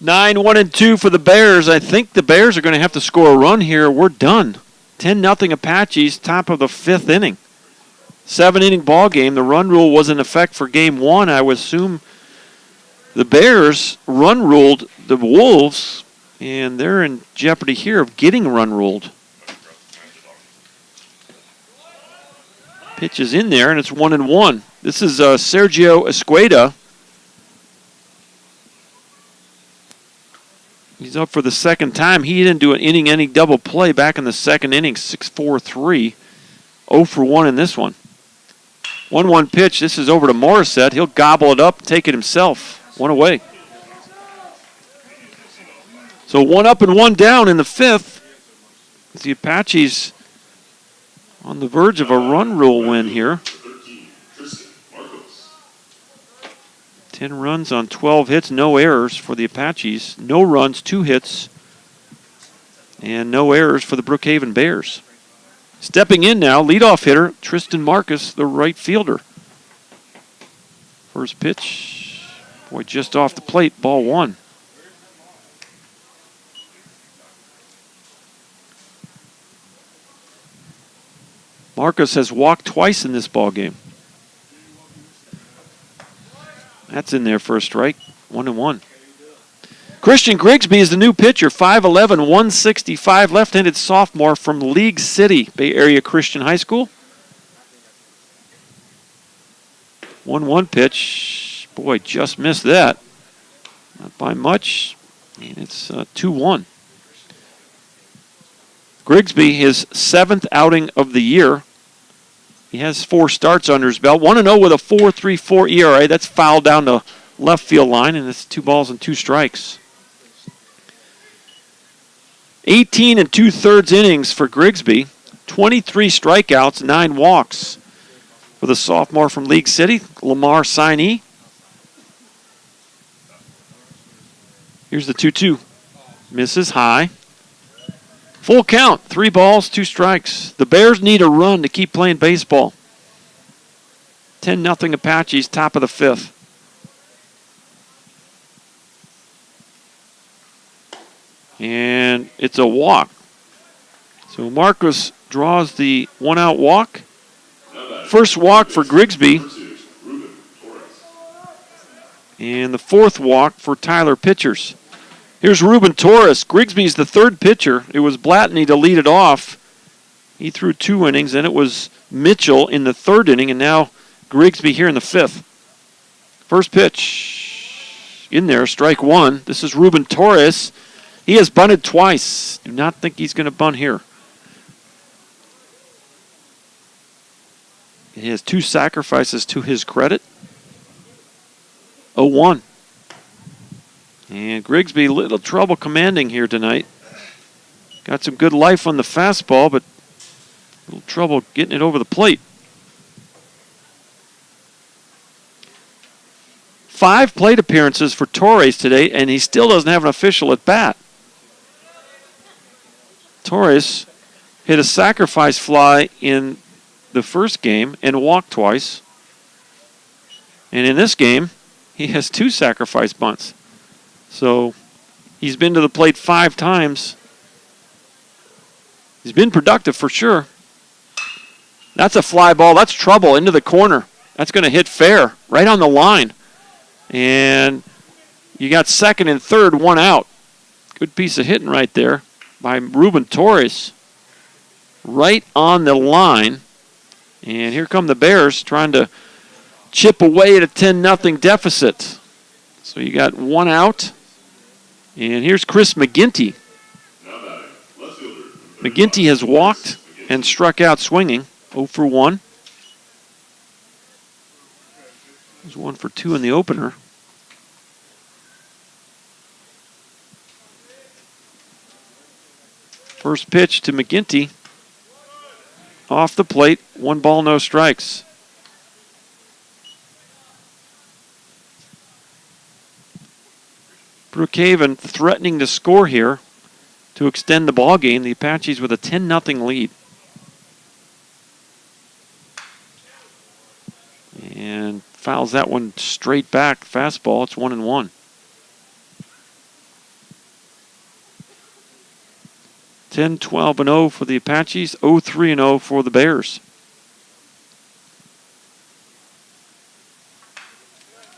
9, 1, and 2 for the Bears. I think the Bears are going to have to score a run here. We're done. 10-0 Apaches, top of the 5th inning. 7-inning ball game. The run rule was in effect for game 1. I would assume the Bears run ruled the Wolves, and they're in jeopardy here of getting run ruled. Pitch is in there, and it's 1-1. This is Sergio Escueda. He's up for the second time. He didn't do an inning double play back in the second inning, 6-4-3. 0 for 1 in this one. 1-1 pitch. This is over to Morissette. He'll gobble it up, take it himself. 1 away. So 1 up and 1 down in the 5th. The Apaches on the verge of a run rule win here. 10 runs on 12 hits, no errors for the Apaches. No runs, 2 hits, and no errors for the Brookhaven Bears. Stepping in now, leadoff hitter Tristan Marcus, the right fielder. First pitch, boy, just off the plate, ball 1. Marcus has walked twice in this ball game. That's in there for a strike. 1-1. Christian Grigsby is the new pitcher. 5'11", 165, left-handed sophomore from League City, Bay Area Christian High School. 1-1 pitch. Boy, just missed that. Not by much. And it's 2-1. Grigsby, his 7th outing of the year. He has 4 starts under his belt. 1-0 with a 4.34 ERA. That's fouled down the left field line, and it's 2 balls and 2 strikes. 18 2/3 innings for Grigsby. 23 strikeouts, 9 walks for the sophomore from League City, Lamar signee. Here's the 2-2. Misses high. Full count, 3 balls, 2 strikes. The Bears need a run to keep playing baseball. 10-0 Apaches, top of the 5th. And it's a walk. So Marcus draws the 1-out walk. First walk for Grigsby. And the 4th walk for Tyler Pitchers. Here's Ruben Torres. Grigsby's the 3rd pitcher. It was Blatney to lead it off. He threw 2 innings, and it was Mitchell in the 3rd inning, and now Grigsby here in the 5th. First pitch in there, strike 1. This is Ruben Torres. He has bunted twice. Do not think he's going to bunt here. He has 2 sacrifices to his credit. 0-1. And Grigsby, a little trouble commanding here tonight. Got some good life on the fastball, but a little trouble getting it over the plate. 5 plate appearances for Torres today, and he still doesn't have an official at bat. Torres hit a sacrifice fly in the first game and walked twice. And in this game, he has 2 sacrifice bunts. So he's been to the plate 5 times. He's been productive for sure. That's a fly ball. That's trouble into the corner. That's going to hit fair, right on the line. And you got 2nd and 3rd, 1 out. Good piece of hitting right there by Ruben Torres. Right on the line. And here come the Bears trying to chip away at a 10-0 deficit. So you got 1 out. And here's Chris McGinty. McGinty has walked and struck out swinging. 0 for 1. There's 1 for 2 in the opener. First pitch to McGinty. Off the plate. 1 ball, no strikes. Brookhaven threatening to score here to extend the ball game. The Apaches with a 10-0 lead. And fouls that one straight back. Fastball. It's 1-1. 10-12-0 for the Apaches, 0-3-0 for the Bears.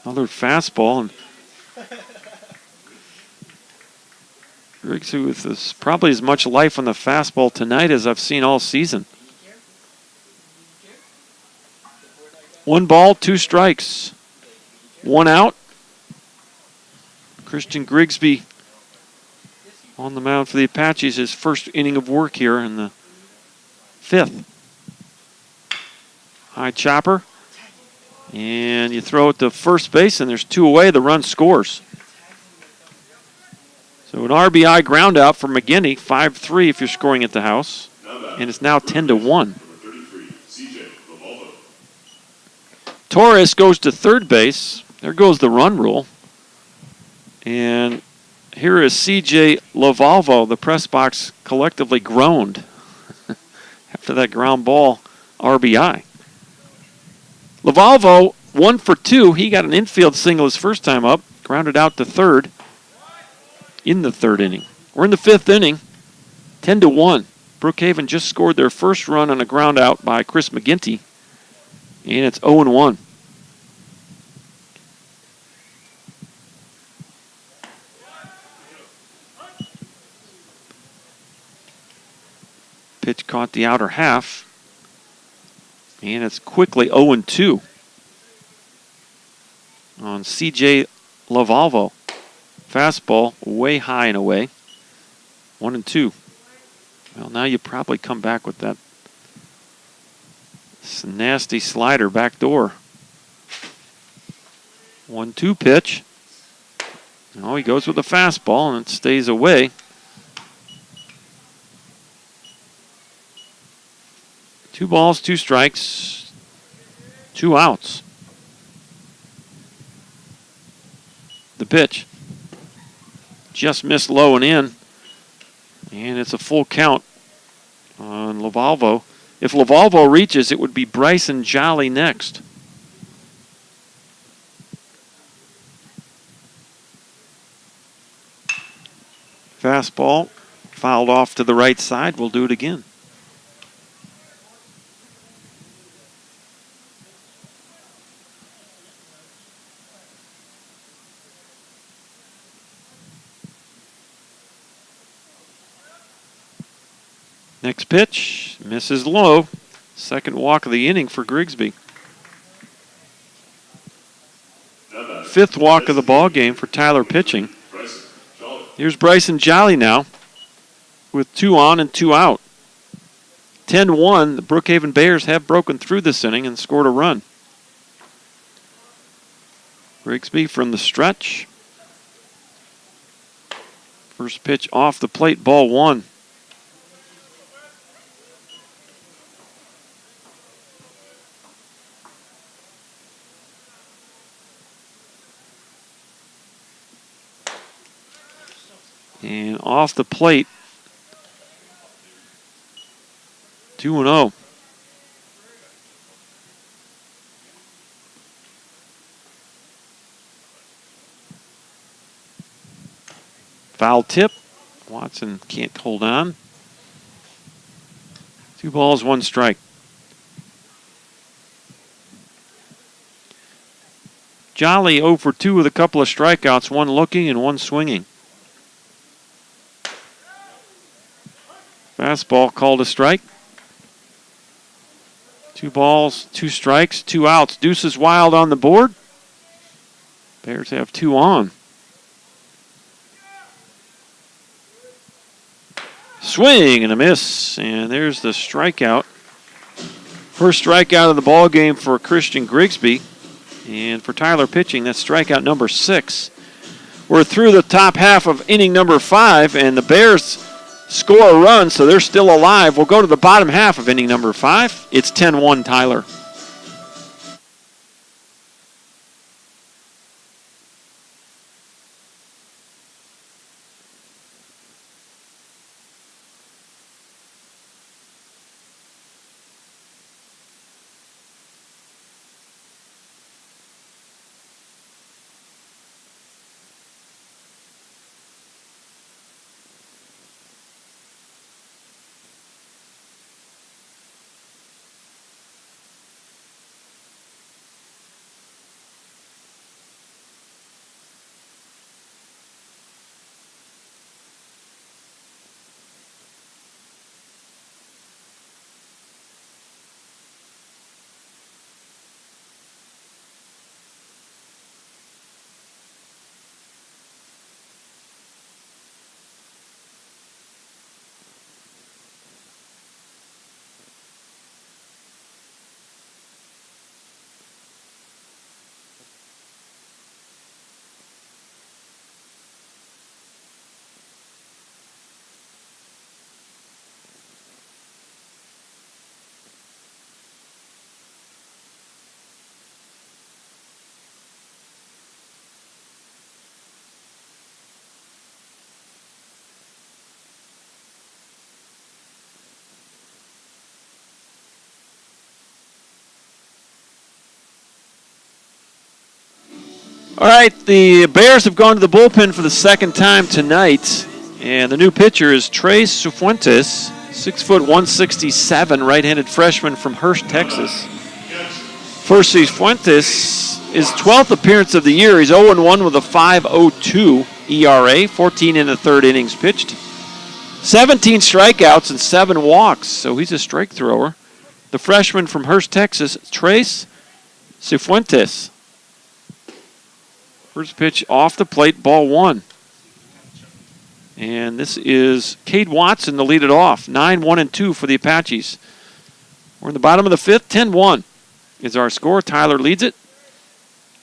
Another fastball, and Grigsby with this, probably as much life on the fastball tonight as I've seen all season. 1 ball, 2 strikes, 1 out. Christian Grigsby on the mound for the Apaches, his first inning of work here in the 5th. High chopper. And you throw it to first base, and there's 2 away. The run scores. So an RBI ground out for McGinney, 5-3 if you're scoring at the house. And it's now 10-1. Torres goes to third base. There goes the run rule. And here is C.J. Lavalvo. The press box collectively groaned after that ground ball RBI. Lavalvo, 1 for 2. He got an infield single his first time up. Grounded out to third in the 3rd inning. We're in the 5th inning. 10-1. Brookhaven just scored their first run on a ground out by Chris McGinty. And it's 0-1. Pitch caught the outer half. And it's quickly 0-2 on C.J. Lavalvo. Fastball way high and away. 1-2. Well, now you probably come back with that nasty slider back door. 1-2 pitch. Oh, he goes with a fastball and it stays away. 2 balls, 2 strikes, 2 outs. The pitch just missed low and in, and it's a full count on Lavalvo. If Lavalvo reaches, it would be Bryson Jolly next. Fastball fouled off to the right side. We'll do it again. Next pitch, misses low. 2nd walk of the inning for Grigsby. 5th walk of the ball game for Tyler pitching. Here's Bryson Jolly now with 2 on and 2 out. 10-1, the Brookhaven Bears have broken through this inning and scored a run. Grigsby from the stretch. First pitch off the plate, ball 1. And off the plate, 2-0. Foul tip. Watson can't hold on. 2 balls, 1 strike. Jolly 0 for 2 with a couple of strikeouts, 1 looking and 1 swinging. Fastball called a strike. 2 balls, 2 strikes, 2 outs. Deuces Wild on the board. Bears have 2 on. Swing and a miss, and there's the strikeout. First strikeout of the ball game for Christian Grigsby, and for Tyler pitching, that's strikeout number 6. We're through the top half of inning number 5, and the Bears score a run, so they're still alive. We'll go to the bottom half of inning number 5. It's 10-1 Tyler. All right, the Bears have gone to the bullpen for the second time tonight, and the new pitcher is Tres Cifuentes, 6', 167, right-handed freshman from Hurst, Texas. For Cifuentes, his 12th appearance of the year. He's 0-1 with a 5.02 ERA, 14 in the third innings pitched. 17 strikeouts and 7 walks, so he's a strike thrower. The freshman from Hurst, Texas, Tres Cifuentes. First pitch off the plate, ball 1. And this is Cade Watson to lead it off. 9-1-2 for the Apaches. We're in the bottom of the 5th, 10-1 is our score. Tyler leads it.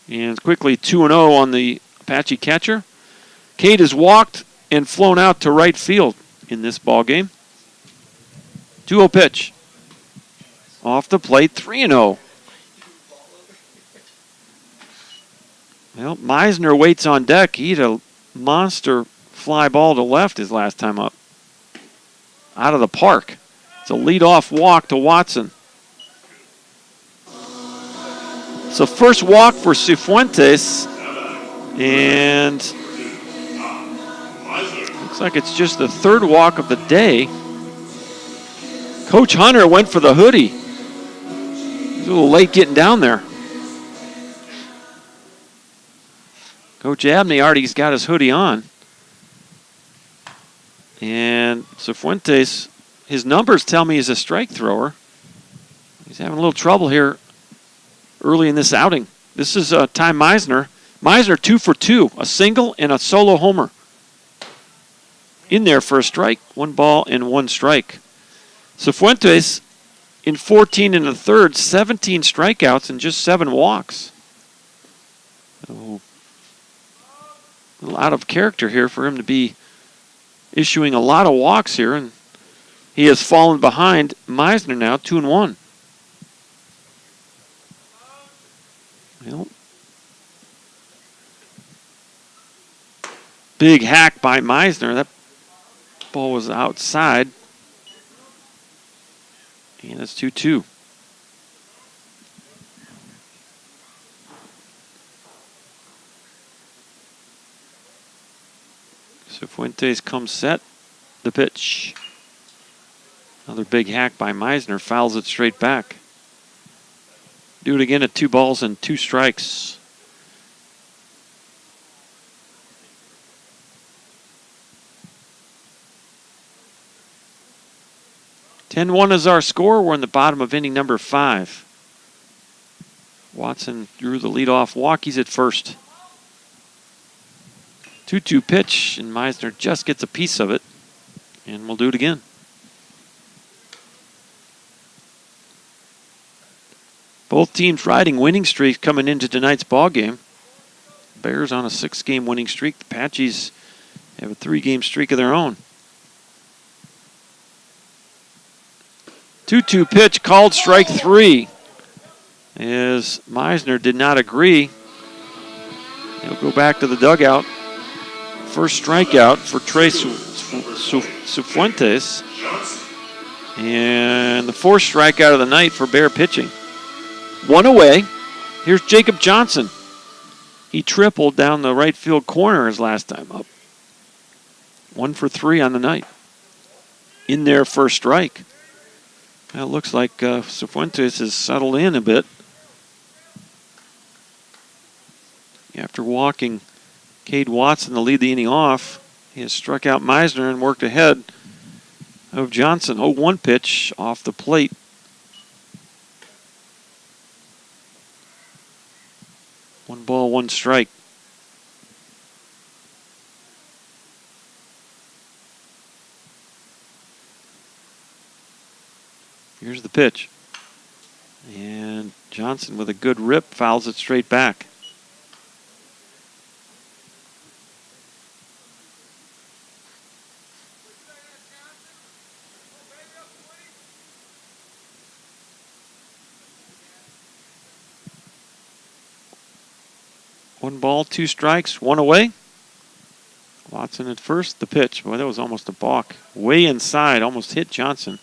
And it's quickly 2-0 on the Apache catcher. Cade has walked and flown out to right field in this ball game. 2-0 pitch. Off the plate, 3-0. Well, Meisner waits on deck. He had a monster fly ball to left his last time up. Out of the park. It's a leadoff walk to Watson. So first walk for Cifuentes. And looks like it's just the third walk of the day. Coach Hunter went for the hoodie. He's a little late getting down there. Coach Abney already's got his hoodie on. And Cifuentes, his numbers tell me he's a strike thrower. He's having a little trouble here early in this outing. This is Ty Meisner. Meisner 2 for 2, a single and a solo homer. In there for a strike, 1 ball and 1 strike. Cifuentes in 14 in the third, 17 strikeouts and just 7 walks. So, a little out of character here for him to be issuing a lot of walks here, and he has fallen behind Meisner now, 2-1. Well, big hack by Meisner. That ball was outside. And it's 2-2. Cifuentes comes set. The pitch. Another big hack by Meisner. Fouls it straight back. Do it again at 2 balls and 2 strikes. (10-1) is our score. We're in the bottom of inning number 5. Watson drew the leadoff walk. He's at first. 2-2 pitch, and Meisner just gets a piece of it. And we'll do it again. Both teams riding winning streaks coming into tonight's ball game. Bears on a 6-game winning streak. The Apaches have a 3-game streak of their own. 2-2 pitch called strike 3. As Meisner did not agree. He'll go back to the dugout. First strikeout for Tres Cifuentes. And the 4th strikeout of the night for Bear pitching. 1 away. Here's Jacob Johnson. He tripled down the right field corner his last time up. 1 for 3 on the night. In there, first strike. Well, it looks like Cifuentes has settled in a bit. After walking Cade Watson to lead the inning off, he has struck out Meisner and worked ahead of Johnson. 0-1 pitch off the plate. One ball, 1 strike. Here's the pitch. And Johnson with a good rip fouls it straight back. One ball, 2 strikes, 1 away. Watson at first, the pitch. Boy, that was almost a balk. Way inside, almost hit Johnson.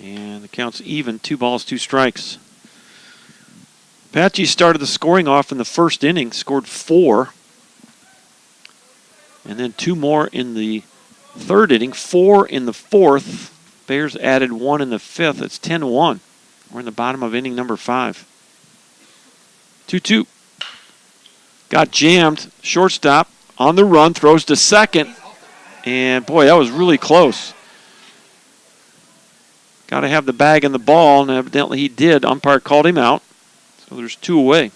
And the count's even, 2 balls, 2 strikes. Apache started the scoring off in the first inning, scored 4. And then 2 more in the third inning, 4 in the fourth. Bears added 1 in the fifth. It's 10-1. We're in the bottom of inning number 5. 2-2. Got jammed. Shortstop on the run, throws to second. And boy, that was really close. Got to have the bag and the ball, and evidently he did. Umpire called him out. So there's 2 away.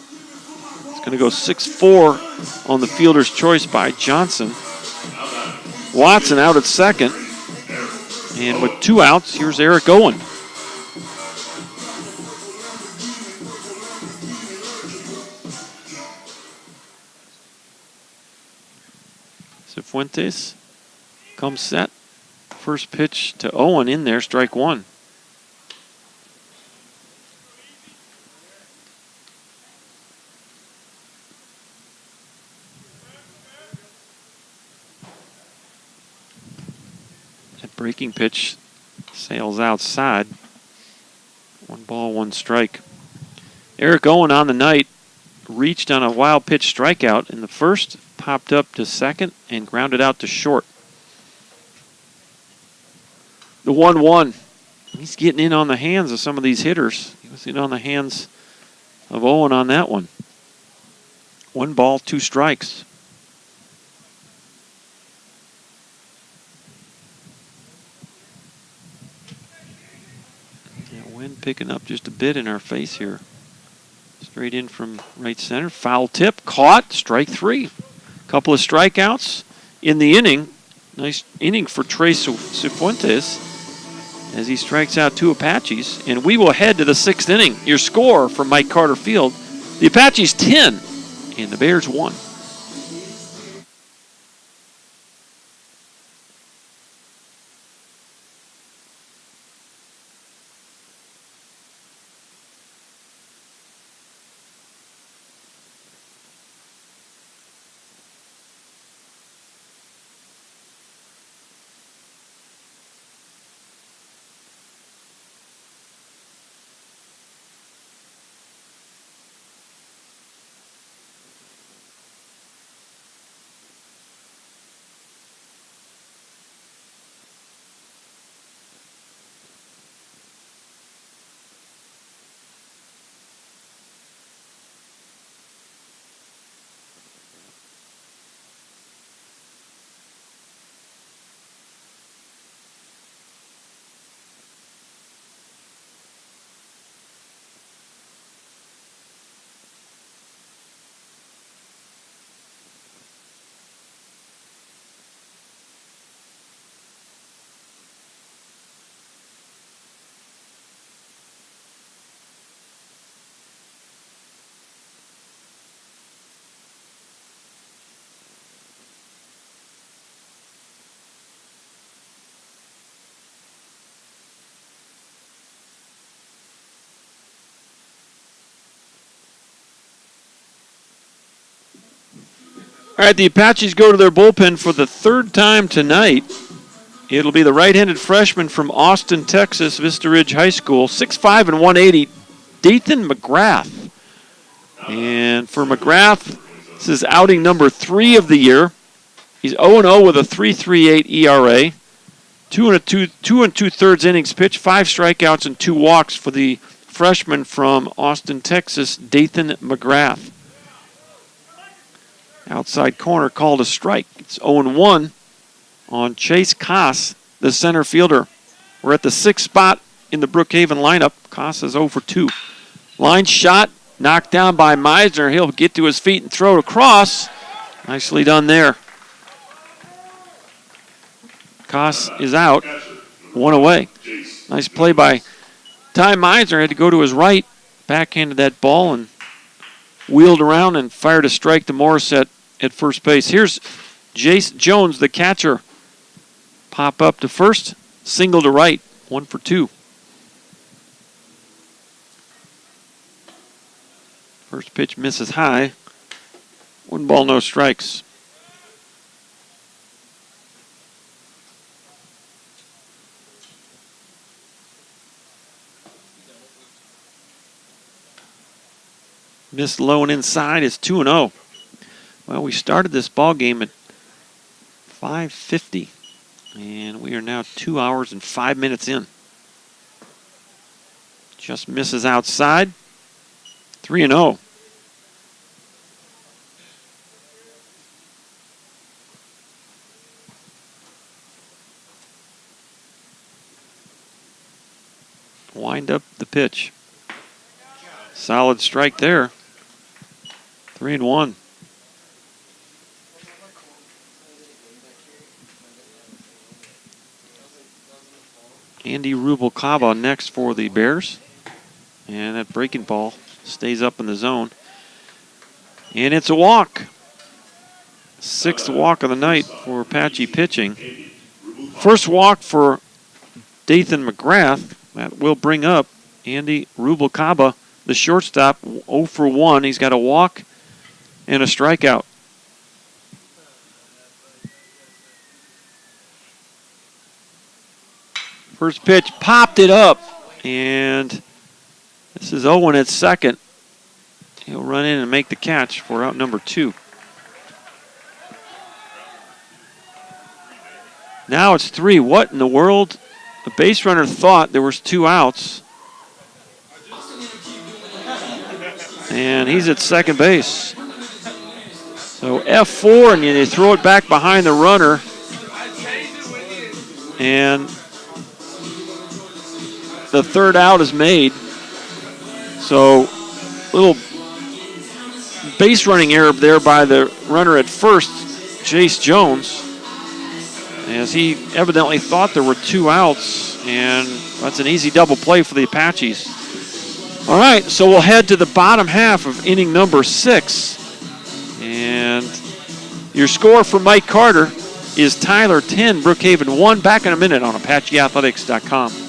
It's going to go 6-4 on the fielder's choice by Johnson. Watson out at second. And with 2 outs, here's Eric Owen. Cifuentes comes set. First pitch to Owen in there, strike 1. That breaking pitch sails outside. 1 ball, 1 strike. Eric Owen on the night reached on a wild pitch strikeout in the first, popped up to second, and grounded out to short. The 1-1. He's getting in on the hands of some of these hitters. He was in on the hands of Owen on that one. 1 ball, 2 strikes. Yeah, wind picking up just a bit in our face here. Straight in from right center. Foul tip, caught, strike 3. Couple of strikeouts in the inning. Nice inning for Tres Cifuentes as he strikes out 2 Apaches. And we will head to the 6th inning. Your score from Mike Carter Field, the Apaches 10 and the Bears 1. All right, the Apaches go to their bullpen for the 3rd time tonight. It'll be the right-handed freshman from Austin, Texas, Vista Ridge High School, 6'5" and 180, Dathan McGrath. And for McGrath, this is outing number 3 of the year. He's 0-0 with a 3.38 ERA, 2 2/3 innings pitched, 5 strikeouts and 2 walks for the freshman from Austin, Texas, Dathan McGrath. Outside corner called a strike. It's 0-1 on Chase Koss, the center fielder. We're at the 6th spot in the Brookhaven lineup. Koss is 0 for 2. Line shot, knocked down by Meisner. He'll get to his feet and throw it across. Nicely done there. Koss is out. 1 away. Nice play by Ty Meisner. Had to go to his right, backhanded that ball and wheeled around and fired a strike to Morris at first base. Here's Jace Jones, the catcher. Pop up to first, single to right, 1 for 2. First pitch misses high. 1 ball, no strikes. Missed low and inside. It's 2-0. Well, we started this ball game at 5:50, and we are now 2 hours and 5 minutes in. Just misses outside. 3-0. Wind up the pitch. Solid strike there. 3-1. Andy Rubalcaba next for the Bears. And that breaking ball stays up in the zone. And it's a walk. 6th walk of the night for Apache pitching. First walk for Dathan McGrath. That will bring up Andy Rubalcaba, the shortstop, 0 for 1. He's got a walk and a strikeout. First pitch, popped it up, and this is Owen at second. He'll run in and make the catch for out number 2. Now it's 3. What in the world? The base runner thought there was 2 outs. And he's at second base. So F4, and they throw it back behind the runner. And the 3rd out is made. So little base running error there by the runner at first, Jace Jones, as he evidently thought there were 2 outs, and that's an easy double play for the Apaches. All right, so we'll head to the bottom half of inning number 6. And your score for Mike Carter is Tyler 10, Brookhaven 1. Back in a minute on ApacheAthletics.com.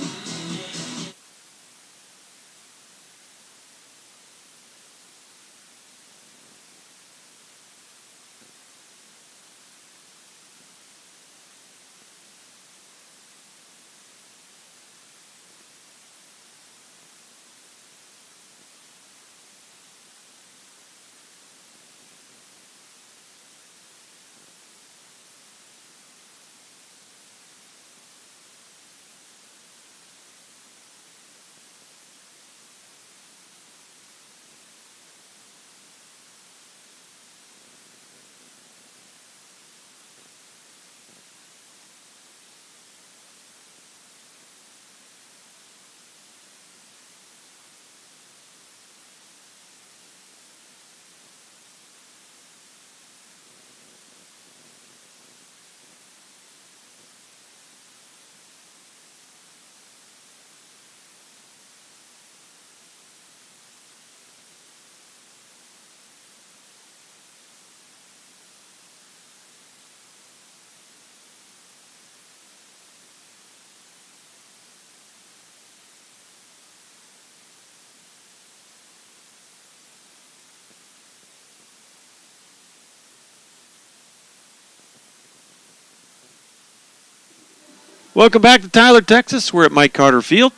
Welcome back to Tyler, Texas. We're at Mike Carter Field.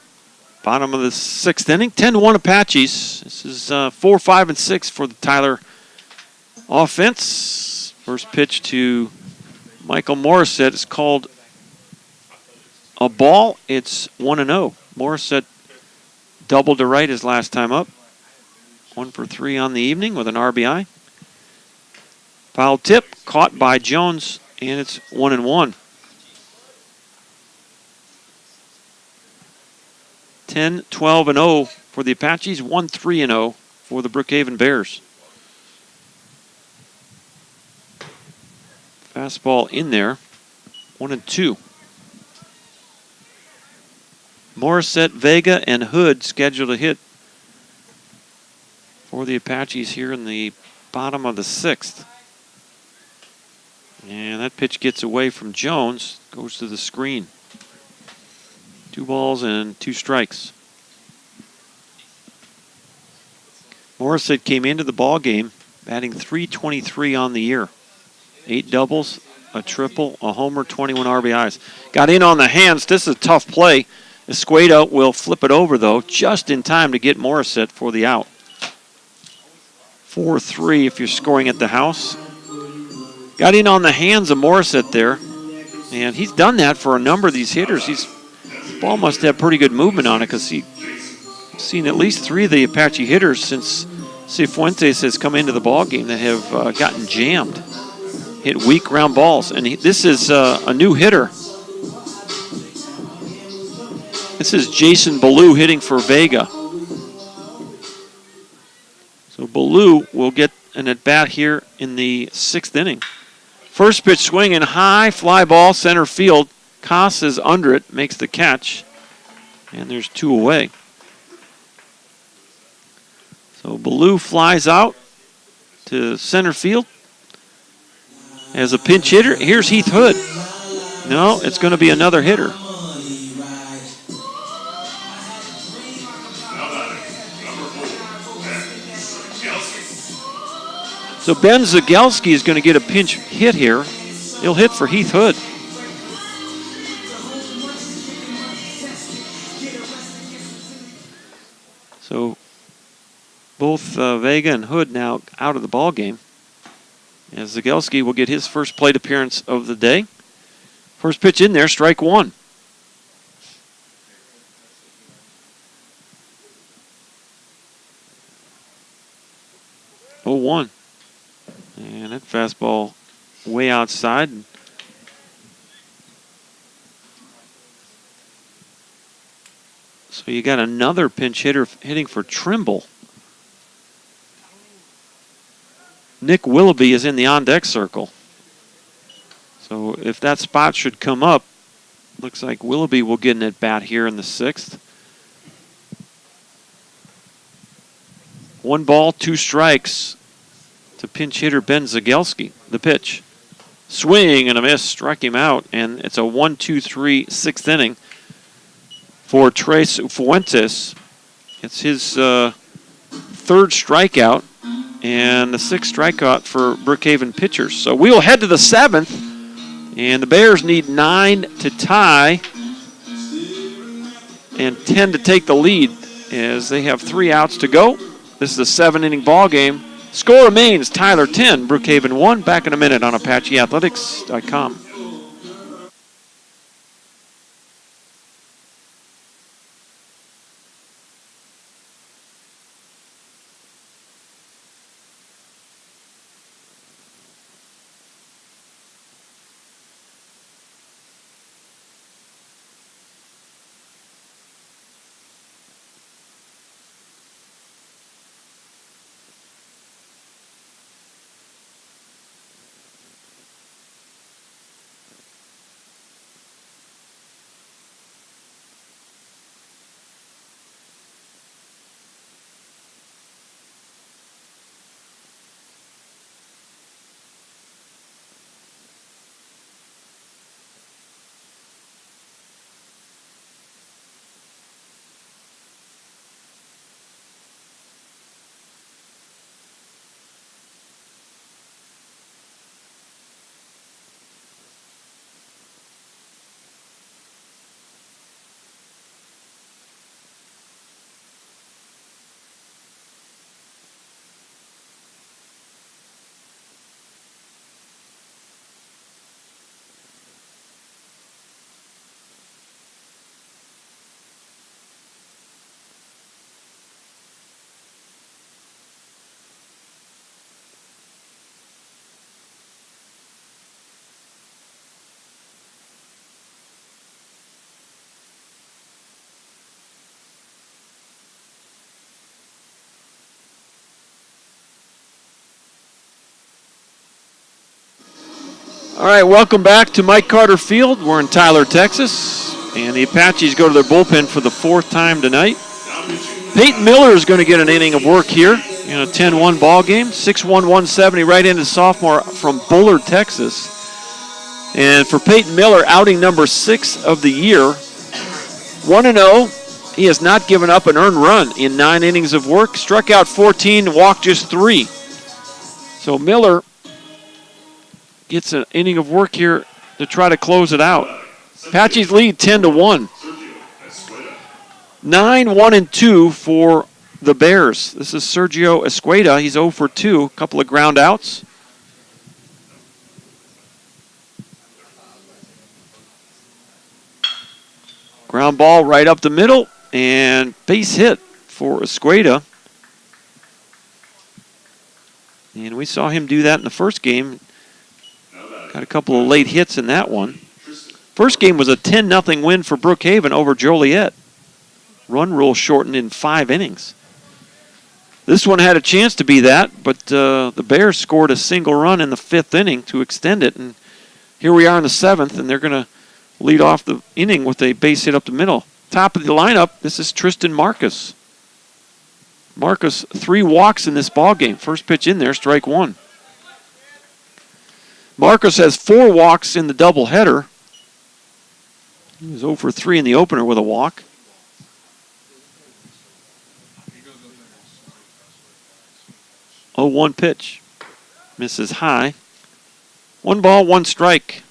Bottom of the 6th inning. 10-1 Apaches. This is 4, 5, and 6 for the Tyler offense. First pitch to Michael Morissette is called a ball. It's 1-0. Morissette doubled to right his last time up. 1 for 3 on the evening with an RBI. Foul tip caught by Jones, and it's 1-1. 10, 12, and 0 for the Apaches. 1, 3, and 0 for the Brookhaven Bears. Fastball in there. 1-2. Morissette, Vega, and Hood scheduled to hit for the Apaches here in the bottom of the 6th. And that pitch gets away from Jones, goes to the screen. 2 balls and 2 strikes. Morissette came into the ball game batting .323 on the year. 8 doubles, a triple, a homer, 21 RBIs. Got in on the hands. This is a tough play. Escueda will flip it over, though, just in time to get Morissette for the out. 4-3 if you're scoring at the house. Got in on the hands of Morissette there, and he's done that for a number of these hitters. Ball must have pretty good movement on it because he's seen at least 3 of the Apache hitters since Cifuentes has come into the ball game that have gotten jammed, hit weak ground balls. And this is a new hitter. This is Jason Ballou hitting for Vega. So Ballou will get an at-bat here in the 6th inning. First pitch swinging high, fly ball, center field. Koss is under it, makes the catch, and there's 2 away. So Ballou flies out to center field as a pinch hitter. Here's Heath Hood. No, it's going to be another hitter. So Ben Zagelski is going to get a pinch hit here. He'll hit for Heath Hood. So both Vega and Hood now out of the ball game, as Zagelski will get his first plate appearance of the day. First pitch in there, strike 1. Oh, 1. And that fastball way outside. So you got another pinch hitter hitting for Trimble. Nick Willoughby is in the on-deck circle. So if that spot should come up, looks like Willoughby will get an at-bat here in the 6th. 1 ball, 2 strikes to pinch hitter Ben Zagelski. The pitch. Swing and a miss, struck him out, and it's a 1-2-3 6th inning for Tres Fuentes. It's his 3rd strikeout and the 6th strikeout for Brookhaven pitchers. So we will head to the 7th, and the Bears need 9 to tie and 10 to take the lead as they have 3 outs to go. This is a 7-inning ball game. Score remains Tyler 10, Brookhaven 1. Back in a minute on ApacheAthletics.com. All right, welcome back to Mike Carter Field. We're in Tyler, Texas, and the Apaches go to their bullpen for the 4th time tonight. Peyton Miller is going to get an inning of work here in a 10-1 ball game. 6'1", 170, right-handed sophomore from Bullard, Texas. And for Peyton Miller, outing number 6 of the year, 1-0. He has not given up an earned run in 9 innings of work. Struck out 14, walked just 3. So Miller gets an inning of work here to try to close it out. Apaches lead 10-1. 9-1-2 for the Bears. This is Sergio Escueda. He's 0 for 2, a couple of ground outs. Ground ball right up the middle, and base hit for Escueda. And we saw him do that in the first game. Got a couple of late hits in that one. First game was a 10-0 win for Brookhaven over Joliet. Run rule shortened in 5 innings. This one had a chance to be that, but the Bears scored a single run in the 5th inning to extend it. And here we are in the 7th, and they're going to lead off the inning with a base hit up the middle. Top of the lineup, this is Tristan Marcus. Marcus, 3 walks in this ball game. First pitch in there, strike 1. Marcus has 4 walks in the doubleheader. He was 0 for 3 in the opener with a walk. 0-1 pitch. Misses high. 1 ball, 1 strike.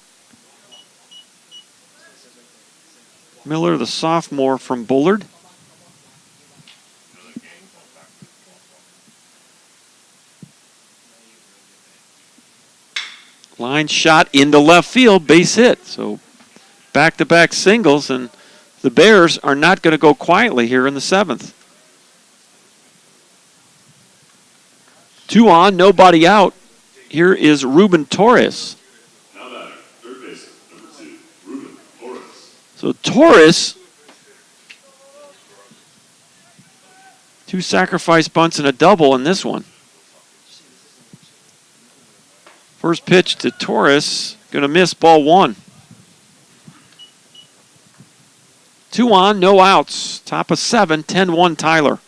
Miller, the sophomore from Bullard. Line shot into left field, base hit. So back-to-back singles, and the Bears are not going to go quietly here in the 7th. 2 on, nobody out. Here is Ruben Torres. Now batting, third baseman, number 2, Ruben Torres. So Torres, 2 sacrifice bunts and a double in this one. First pitch to Torres, going to miss, ball 1. 2 on, no outs. Top of 7, 10-1 Tyler.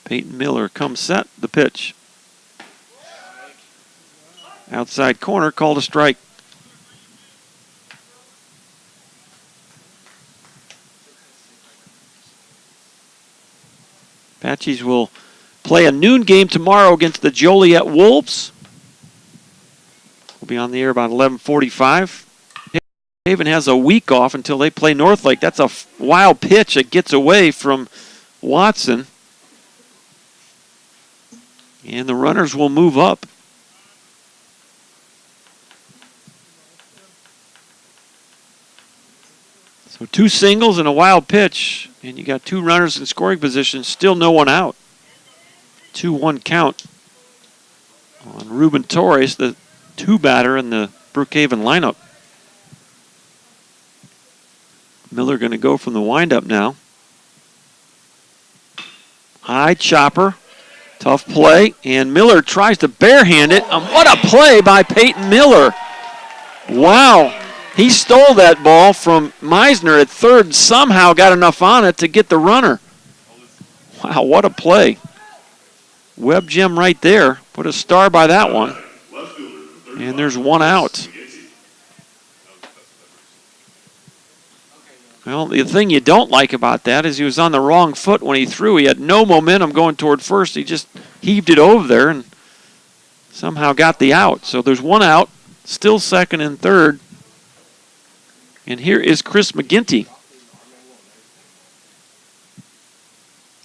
Peyton Miller comes set, the pitch. Outside corner, called a strike. Apaches will play a noon game tomorrow against the Joliet Wolves. We'll be on the air about 11:45. Haven has a week off until they play Northlake. That's a wild pitch that gets away from Watson. And the runners will move up. So 2 singles and a wild pitch. And you got 2 runners in scoring position. Still no one out. 2-1 count on Ruben Torres, the 2-batter in the Brookhaven lineup. Miller going to go from the windup now. High chopper. Tough play, and Miller tries to barehand it. What a play by Peyton Miller. Wow. He stole that ball from Meisner at third and somehow got enough on it to get the runner. Wow, what a play. Web gem right there. Put a star by that one. And there's 1 out. Well, the thing you don't like about that is he was on the wrong foot when he threw. He had no momentum going toward first. He just heaved it over there and somehow got the out. So there's 1 out, still second and third. And here is Chris McGinty.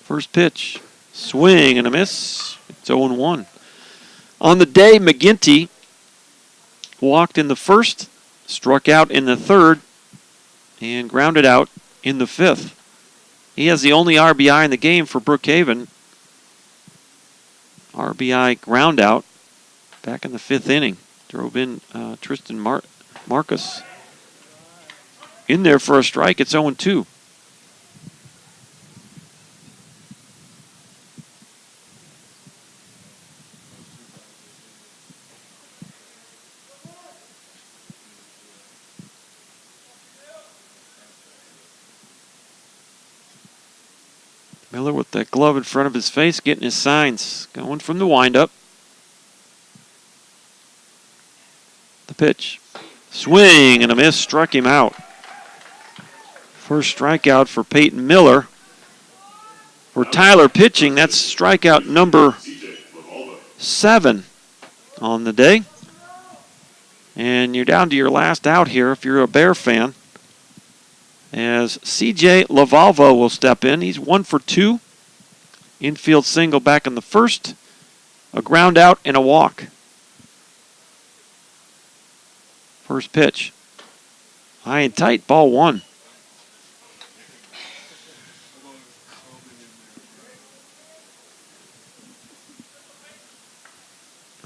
First pitch, swing and a miss. It's 0-1. On the day, McGinty walked in the first, struck out in the third, and grounded out in the 5th. He has the only RBI in the game for Brookhaven. RBI ground out back in the 5th inning. Drove in Tristan Marcus. In there for a strike. It's 0-2. Miller with that glove in front of his face, getting his signs. Going from the windup. The pitch. Swing and a miss, struck him out. First strikeout for Peyton Miller. For Tyler pitching, that's strikeout number 7 on the day. And you're down to your last out here if you're a Bear fan, as C.J. Lavalvo will step in. He's 1 for 2. Infield single back in the first. A ground out and a walk. First pitch. High and tight, ball 1.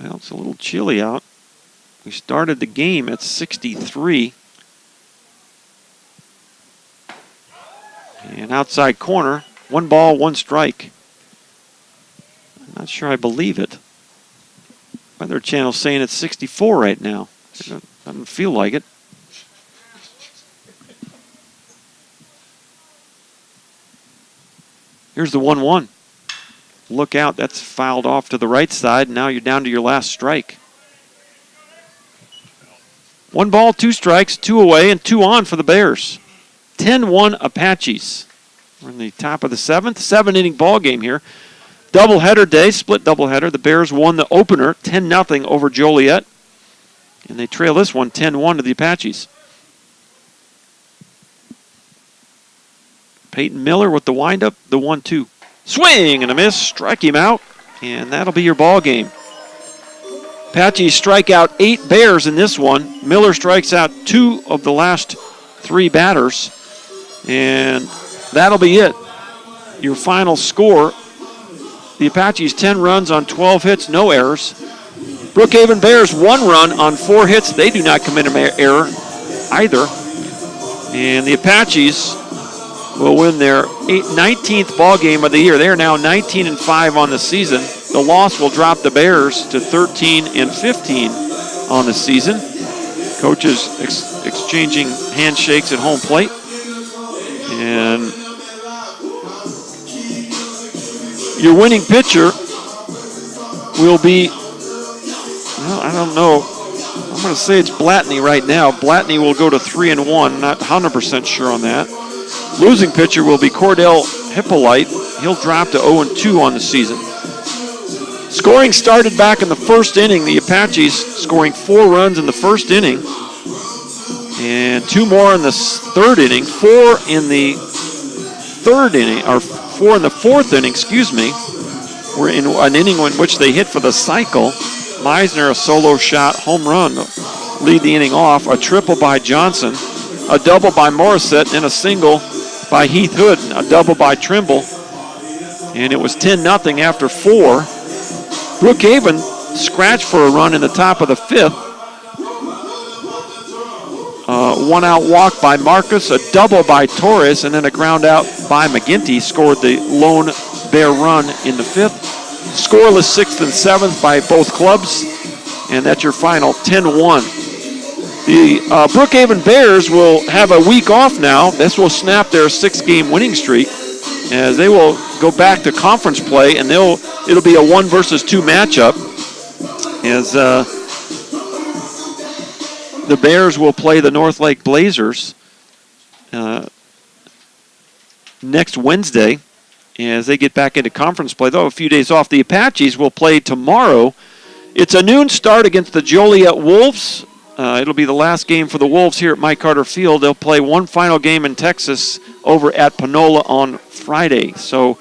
Well, it's a little chilly out. We started the game at 63. And outside corner, 1 ball, 1 strike. I'm not sure I believe it. Weather Channel's saying it's 64 right now. It doesn't feel like it. Here's the 1-1. Look out, that's fouled off to the right side. Now you're down to your last strike. 1 ball, 2 strikes, 2 away, and 2 on for the Bears. 10-1 Apaches. We're in the top of the 7th, 7-inning ball game here. Doubleheader day, split doubleheader. The Bears won the opener 10-0 over Joliet. And they trail this one 10-1 to the Apaches. Peyton Miller with the windup, the 1-2. Swing and a miss, strike him out, and that'll be your ball game. Apaches strike out 8 Bears in this one. Miller strikes out 2 of the last 3 batters, and that'll be it. Your final score, the Apaches 10 runs on 12 hits, no errors. Brookhaven Bears 1 run on 4 hits. They do not commit an error either. And the Apaches will win their 19th ball game of the year. They are now 19-5 on the season. The loss will drop the Bears to 13-15 on the season. Coaches exchanging handshakes at home plate. And your winning pitcher will be, well, I don't know. I'm going to say it's Blatney right now. Blatney will go to 3-1. Not 100% sure on that. Losing pitcher will be Cordell Hippolyte. He'll drop to 0-2 on the season. Scoring started back in the first inning. The Apaches scoring 4 runs in the first inning. And 2 more in the third inning. 4 in the third inning, or 4 in the fourth inning, excuse me. We're in an inning in which they hit for the cycle. Meisner, a solo shot, home run, lead the inning off. A triple by Johnson. A double by Morissette, and a single by Heath Hood, a double by Trimble. And it was 10-0 after 4. Brookhaven scratched for a run in the top of the 5th. 1-out walk by Marcus, a double by Torres, and then a ground out by McGinty scored the lone Bear run in the 5th. Scoreless 6th and 7th by both clubs, and that's your final 10-1. The Brookhaven Bears will have a week off now. This will snap their 6-game winning streak, as they will go back to conference play, and it'll be a 1 versus 2 matchup, as the Bears will play the North Lake Blazers next Wednesday as they get back into conference play. They'll have a few days off. The Apaches will play tomorrow. It's a noon start against the Joliet Wolves. It'll be the last game for the Wolves here at Mike Carter Field. They'll play one final game in Texas over at Panola on Friday. So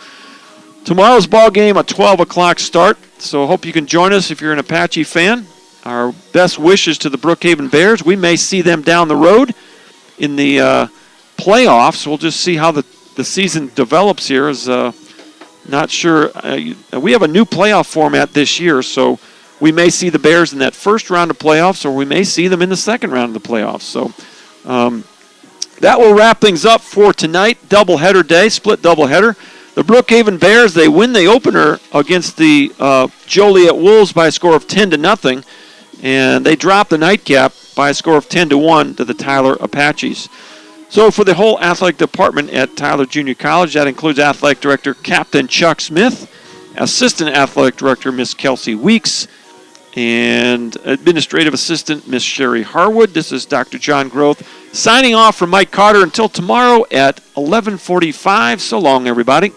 tomorrow's ball game, a 12 o'clock start. So hope you can join us if you're an Apache fan. Our best wishes to the Brookhaven Bears. We may see them down the road in the playoffs. We'll just see how the season develops here. Not sure. We have a new playoff format this year, so we may see the Bears in that first round of playoffs, or we may see them in the second round of the playoffs. So that will wrap things up for tonight. Doubleheader day, split doubleheader. The Brookhaven Bears, they win the opener against the Joliet Wolves by a score of 10-0, and they drop the nightcap by a score of 10-1 to the Tyler Apaches. So for the whole athletic department at Tyler Junior College, that includes athletic director Captain Chuck Smith, assistant athletic director Miss Kelsey Weeks, and administrative assistant Miss Sherry Harwood. This is Dr. John Groth signing off from Mike Carter until tomorrow at 11:45. So long, everybody.